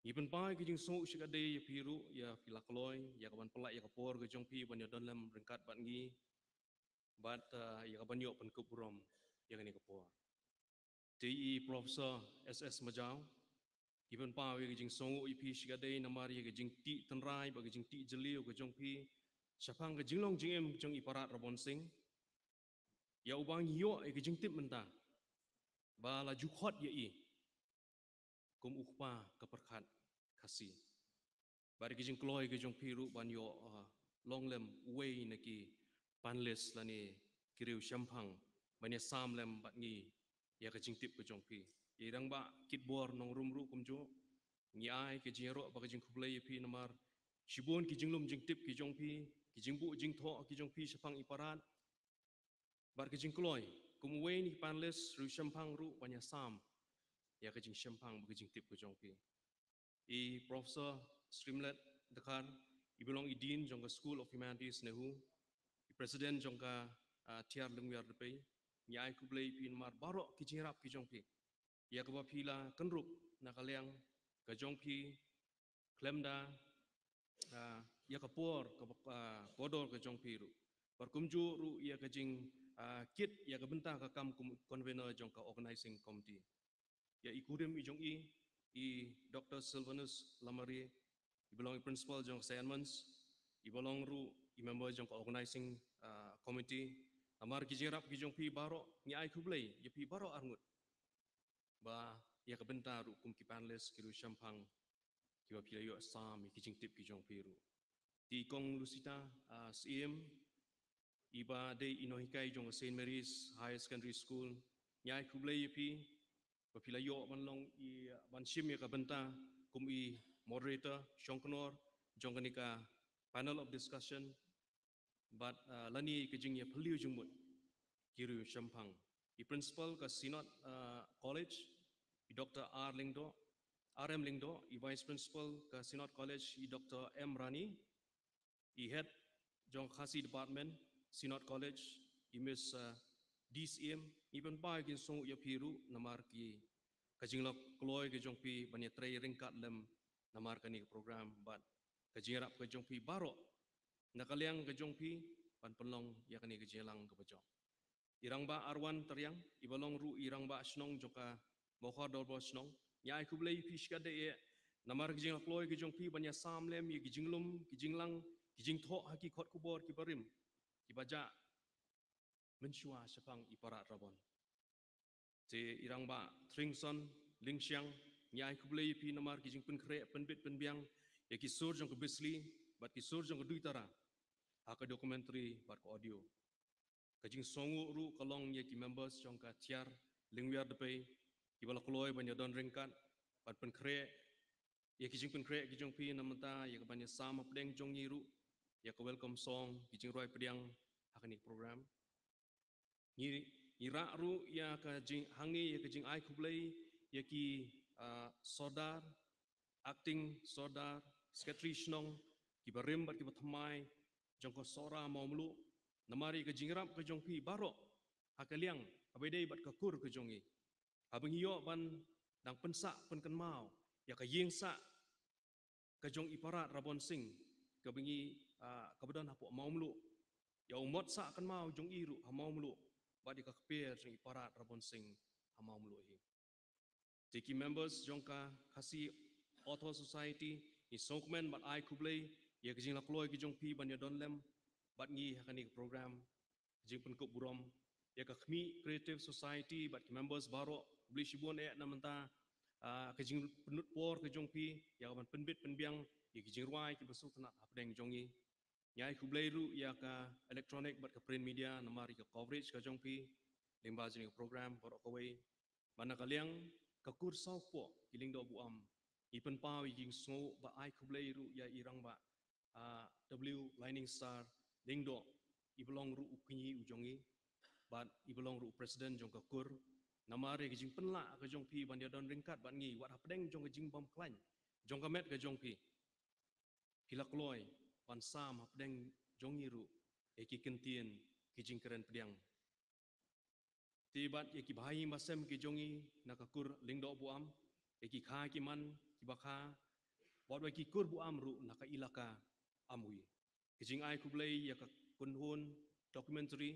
iben pai kijing so shikade ya piru ya pilakloy ya kaban pelak ya kapor ke jong pi ban ya dalam rengkat bat ngi bat ya kaban yo pen kuburom ya ngani kapor TE Professor SS Majau Given pa we gijing songo ipi shigade namari gijing ti tenrai ba gijing ti jeliu gejong pi sapang gijing long jingem jong iparat Rabon Sing ya ubang yo gijing tip menta ba la jukhot ye I kum ukpa keperkat kasih bari gijing kloy gejong pi ru ban yo longlem way neki panles lani kiriu shampang banya samlem bat ngi ya gijing tip gejong pi irang ba kitbor nong rumru kumjo ngi ai ke jero ba jing khublai pi namar shibon ki jinglum jing tip ki jong pi ki jing bu jing tho ki jong pi sapang iparat bar ki jing kloi kum we ni panles ru shampang ru banya sam ya ke jing shampang ba jing tip ki jong pi I professor streamlet dekan I belong I dean jong school of humanities nehu I president jong ka tiar lengwer de pe ngi ai khublai pi namar barok ki jing rap ki jong pi ya ka ba pila kenrup nakaliang ka jong pi klemda ya kapor kodor ke jong piru perkumju ru ya ke jing kit ya ke bentah ka kam convener jong ka organizing committee ya ikudim I jong I Dr. Sylvanus Lamari I belong I principal jong assignments I belong ru I member jong ka organizing committee amar ki jirap ki jong pi baro ni ai kublai ya pi baro arngut ba ya ke bentah ru kum ki panles ki ru shampang ki ba pila yo sam ki jing tip ki jong piru Di kong Lusita SIM iba de inohikai jong St. Mary's High Secondary School nyai kublai pi papila yo manlong I ban shim ya ka benta kum I moderator shongknor jong kanika panel of discussion but lani ke jing ya phaliu jungmut kiru shampang I principal ka Synod College I Dr. RM Lingdo I vice principal ka Synod College I Dr. M Rani I head jong khasi department Synod College I miss DCM even ba gin song ya piru namar ki kajinglok kloy ke jong pi banya tray ringkat lem namar kani program but kajirap ke jong pi baro nakaliang ke jong pi pan pelong ya kani ke jelang ke bajok irang ba arwan teryang ibalong ru irang ba snong joka mokhor dol bo snong nyai kublai pi skade e namar ke jing kloy ke jong pi banya samlem ye ke jinglum ke jinglang kijing tho haki khot kubor ki barim ki baja menshua sepang iparat Rabon te irang ba tringson lingxiang nyai kublai pi namar kijing pen kre penbit penbiang ya ki sur jong bisli bat ki sur jong duitara haka documentary bat ko audio kajing songu ru kalong ye ki members jong ka tiar lingwiar de pe ki bala kloy banya don ringkat bat pen kre ya kijing pen kre kijong pi namata ya ka banya sama pedeng jong yiru ya ka welcome song kijing roi pediang hakani program ni ira ru ya ka jing hangi ya ka jing ai kublai ya ki sodar acting sodar secretary snong ki barim bat ki batmai jong ko sora maumlu namari ka jingrap ka jong pi baro hakaliang abedei bat ka kur ka jongi habang iyo ban dang pensa pen kan mau ya ka yingsa ka jong iparat Rabon Sing ka bingi kabadon hapo maumlu ya umot sa kan mau jong iru ha maumlu badi ka kper jong iparat Rabon Sing ha maumlu hi tiki members jong ka khasi author society I songmen bat ai kublai ya ka jing la kloy ki jong pi ban ya don lem bat ngi hakani program jing pen ko burom ya ka khmi creative society bat ki members baro bli shibon e namanta ka jing penut por ka jong pi ya ban penbit penbiang ya ki jing ruai ki besuk na apdeng jongi nyai kublai ru ya ka electronic bat ka print media namari ka coverage ka jong pi limba jing program baro ka wei mana kaliang ka kur sau po kiling do buam ipen pau jing sngo ba ai kublai ru ya irang ba W Lining Star lingdo ibelong ru ukinyi ujongi bat ibelong ru president jong ka kur namare ke jing penla ke jong pi ban dia don ringkat ban ngi wat hapdeng jong ke jing bom klan jong ka met ke jong pi hilak loy pan sam hapdeng jong iru e ki kentien ki jing keren pediang tibat e ki bhai masem ki jongi nakakur lingdo buam e ki kha ki man ki bakha bod ki kur buam ru naka ilaka amui ki jing ai kublai ya ka kunhun documentary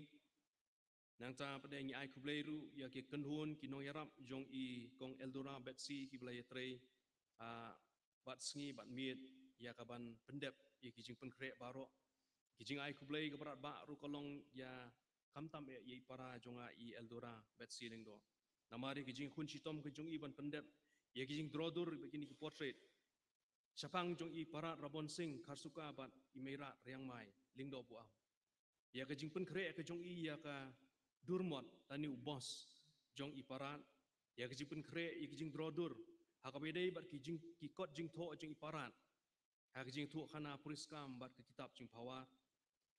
nang ta padeng ai kublai ru ya ki kunhun ki no yarap jong I kong Eldora Betsy ki blai tre bat sngi bat miet ya kaban pendep ya kijing penkrek baro kijing ai kublai ke berat ba ru kolong ya kamtam ya para jonga I eldora bet siling do namari kijing kun chitom kijing I ban pendep ya kijing drodur begini ki portrait Sapang jong I para Rabon Sing Kharsuka bat I meira riang mai lingdo buau ya kijing penkrek ke jong I ya ka durmot tani ubos jong I para ya kijing penkrek ya kijing drodur hakabedai bat kijing kikot jing tho jing iparat hakijing tho khana puriskam bat ke kitab jing pawar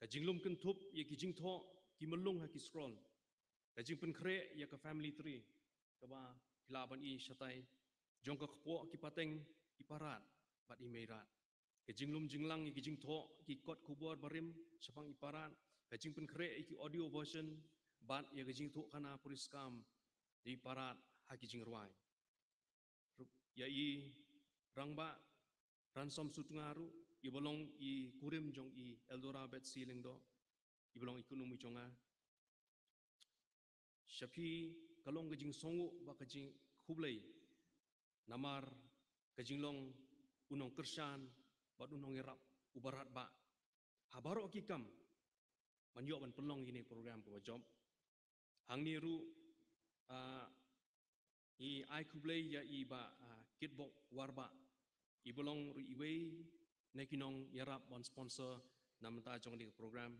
kajing lum ken thup ye kijing tho ki melung ha ki scroll kajing pen khre ya ka family tree kaba hilaban I shatai jong ka khpo ki pateng iparat bat I meirat kajing lum jinglang ye kijing tho ki kot kubor barim sapang iparat kajing pen khre ki audio version bat ye kajing tho khana puriskam di parat hakijing ruai ya I rangba ransom sutungaru I bolong I kurim jong I eldora bet siling do I bolong ekonomi jonga shapi kalong kajing songu ba kajing kublai namar kajing long unong kersan bat unong irap ubarat ba habaro kikam manyo ban pelong ini program ko job hang ni ru I ai kublai ya I ba kitbok warba I bolong ru iwei nekinong yarap bon sponsor namta jong di program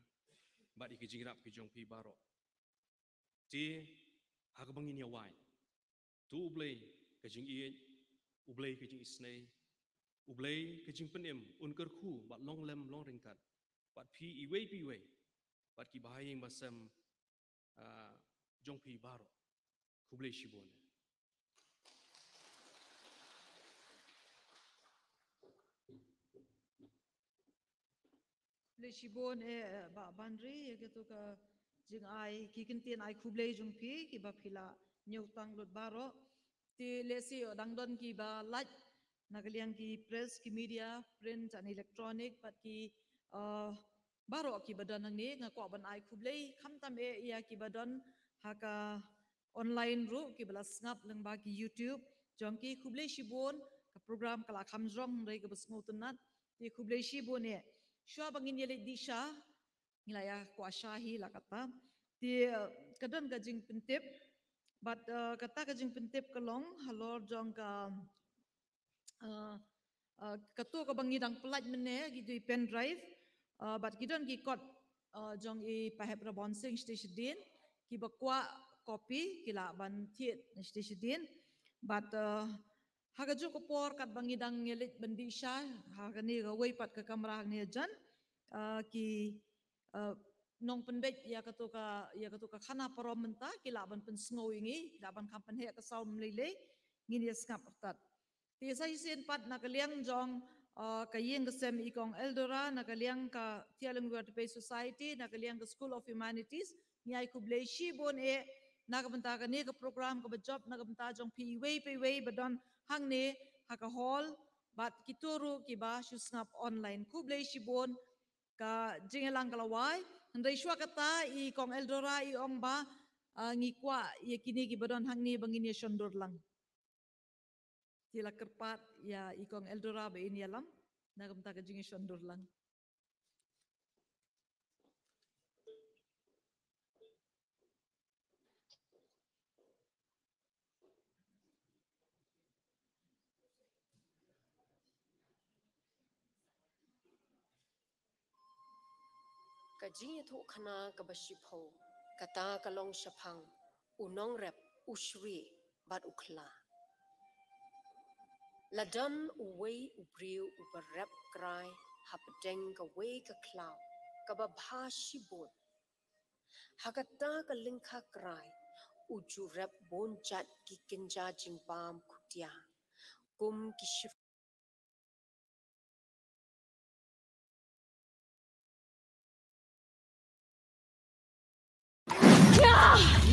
ba I kijing rap kijong pi baro ti hakabangin ya wai tu ublai kijing I ublai kijing isnei ublai kijing penem unker khu ba long lem long ringkat bat pi iwei bat ki bahayeng basam jong pi baro kublai shibon Le shibon ba bandri ya gitu ka jing ai ki kintin ai kublai jung pi ki ba phila nyutang lut baro ti le si dangdon ki ba laj nagaliang ki press ki media print and electronic pat ki baro ki badan nang ni ngako ban ai kublai khamtam ya ki badan haka online ru ki balas ngap leng ba ki YouTube jong ki kublai shibon ka program kala khamjong rei ka basngutunat ti kublai shibon Shua bangin yele disha ngilaya kuashahi la kata ti kadon kajing pentip but kata kajing pentip kalong halor jong ka katu ka bangidang pelat mene gitu pen drive but kidon ki kot jong I pahep Rabon Sing station din ki bakwa copy kila ban thiet station din but hagaju ko por kat bangidang ngelit bandisha hagani gawai pat ke kamera ni jan ki nong penbet ya katuka khana parom menta ki laban pen snow ingi laban kampen he ka saw mlele ngini skap tat ti sai sen pat nakaliang jong kayeng kesem ikong eldora nakaliang ka tialang pe society nakaliang ka school of humanities ni ai kublai shibon nakabenta ka ni ka program ka job nakabenta jong pway badon hang ne haka hall bat kituru kiba shusnap online kublai shibon ka jingelang kalawai handai shwa kata I kong eldora I ong ba ngikwa ye kini ki badon hang ni bangin ye shondur lang tila kerpat ya I kong eldora ba ini alam nagamta ka jingi shondur lang Kajing itu khana kabashipo kata kalong shapang unong rep ushri bat ukla ladam uwei ubriu ubarep krai hapdeng kawei ka klau kababha shibon hakata ka lingkha krai uju rep bonjat ki kinja jingpam kutia kum ki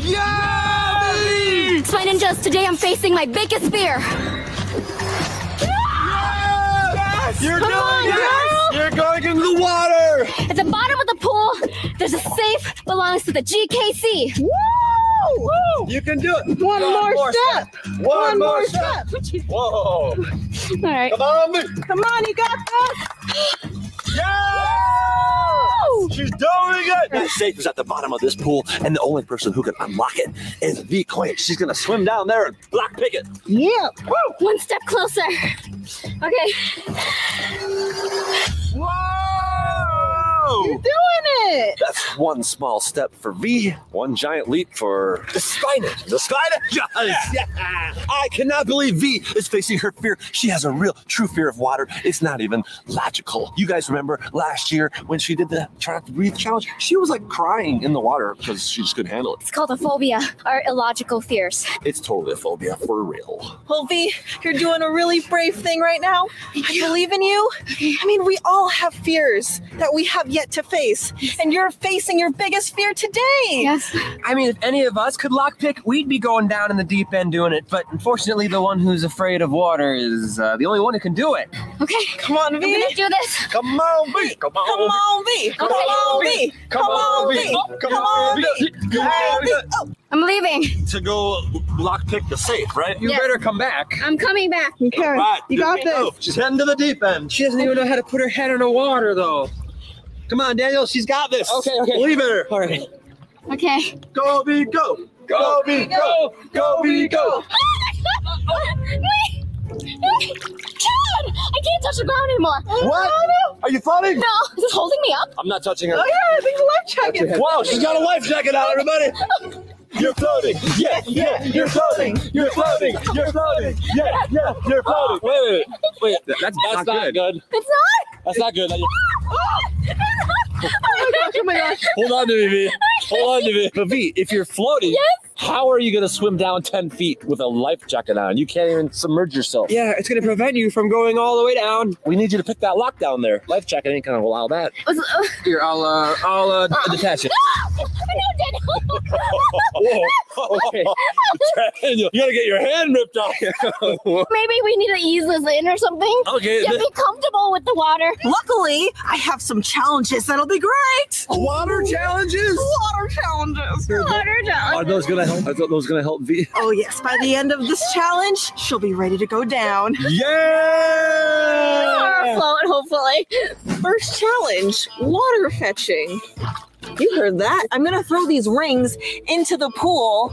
Yeah! It's my ninjas. Today I'm facing my biggest fear. Yes! You're doing it! You're going into the water! At the bottom of the pool, there's a safe belongs to the GKC. Woo! You can do it. One more step. One more step. Whoa. All right. Come on, me. Come on, you got this. Yeah! She's doing it. The safe is at the bottom of this pool, and the only person who can unlock it is V Queen. She's gonna swim down there and block pick it. Yeah. Woo! One step closer. Okay. Whoa! You're doing it. That's one small step for V, one giant leap for the spider. The spider? Yes. Yeah. I cannot believe V is facing her fear. She has a real, true fear of water. It's not even logical. You guys remember last year when she did the try not to breathe challenge? She was like crying in the water because she just couldn't handle it. It's called a phobia, or illogical fears. It's totally a phobia for real. Well, V, you're doing a really brave thing right now. I believe in you. I mean, we all have fears that we have yet to face, and you're facing your biggest fear today. Yes. I mean, if any of us could lockpick, we'd be going down in the deep end doing it. But unfortunately, the one who's afraid of water is the only one who can do it. Okay. Come on, V. I'm gonna do this. Come on, V. Come on, V. Come on, V. Come on, V. Come on, V. Come on, V. I'm leaving. To go lockpick the safe, right? You better come back. I'm coming back. Okay. Right. You got this. She's heading to the deep end. She doesn't even know how to put her head in the water, though. Come on, Daniel. She's got this. Okay. Believe in her. All right. Okay. Go, V, go. Go, V, go. Go, V, go. God, I can't touch the ground anymore. What? Are you floating? No, is it holding me up? I'm not touching her. Oh, yeah, I think the life jacket. Wow, she's got a life jacket on, everybody. You're floating. Yeah, you're floating. You're floating. You're floating. Yeah, you're floating. Wait. That's not good. It's not? That's not good. Oh my gosh. Hold on to me, V. Hold on to me. But V, if you're floating, Yes? how are you going to swim down 10 feet with a life jacket on? You can't even submerge yourself. Yeah, it's going to prevent you from going all the way down. We need you to pick that lock down there. Life jacket ain't going to allow that. Here, I'll detach it. Whoa. Okay. Daniel, you got to get your hand ripped off. Maybe we need to ease this in or something. Okay. Get me comfortable with the water. Luckily, I have some challenges that'll be great. Water challenges? Water challenges. Are those going to help? Are those going to help V? Oh, yes. By the end of this challenge, she'll be ready to go down. Yeah! Or float, hopefully. First challenge, water fetching. You heard that. I'm going to throw these rings into the pool.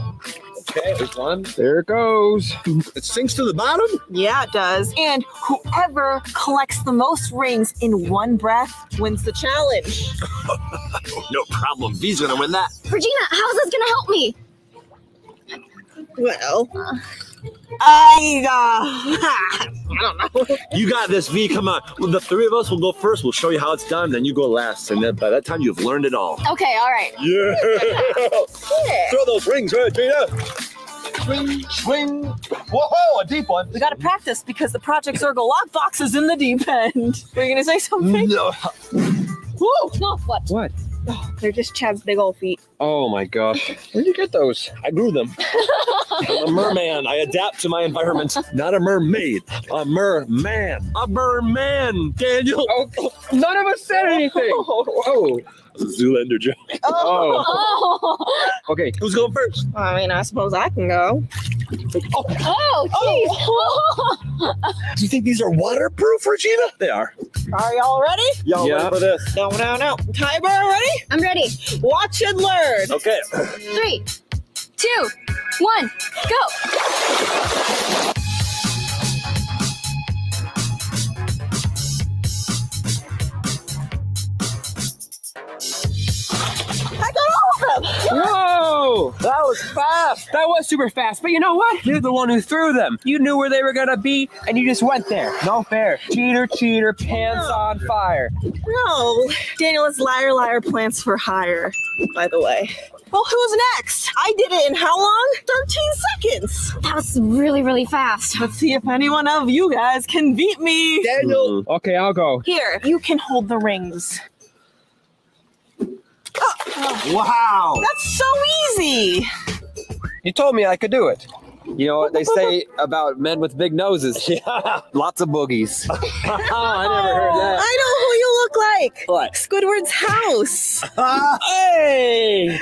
Okay, there's one. There it goes. It sinks to the bottom? Yeah, it does. And whoever collects the most rings in one breath wins the challenge. No problem. V's going to win that. Regina, how's this gonna help me? Well, I don't know. You got this, V. Come on. Well, the three of us will go first. We'll show you how it's done. Then you go last. And then by that time, you've learned it all. Okay, all right. Yeah. Throw those rings, right, Gina? Swing, swing. Whoa, a deep one. We got to practice because the Project Zorgo lockbox is in the deep end. Were you going to say something? No. Whoa. No, what? What? Oh, they're just Chad's big old feet. Oh my gosh. Where'd you get those? I grew them. I'm a merman. I adapt to my environment. Not a mermaid. A merman. A merman, Daniel. Oh, none of us said anything. Oh. Zoolander joke. Oh. Okay, who's going first? I mean, I suppose I can go. Oh, jeez. Do you think these are waterproof, Regina? They are. Are y'all ready? Y'all ready for this? No. Tiber, ready? I'm ready. Watch and learn. Okay. 3, 2, 1, go. I got all of them. Whoa! That was fast. That was super fast. But you know what? You're the one who threw them. You knew where they were going to be, and you just went there. No fair. Cheater, pants on fire. No. Daniel is liar, plants for hire, by the way. Well, who's next? I did it in how long? 13 seconds. That was really, really fast. Let's see if anyone of you guys can beat me. Daniel. Okay, I'll go. Here, you can hold the rings. Wow. That's so easy. You told me I could do it. You know what they say about men with big noses? Yeah. Lots of boogies. I never heard that. I know who you look like. What? Squidward's house. Hey.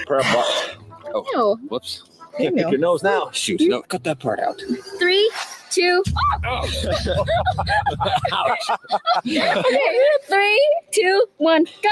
Oh, Ew. whoops. Pick your nose now. Shoot, no, cut that part out. 3, 2. Ouch. Okay, 3, 2, 1, go.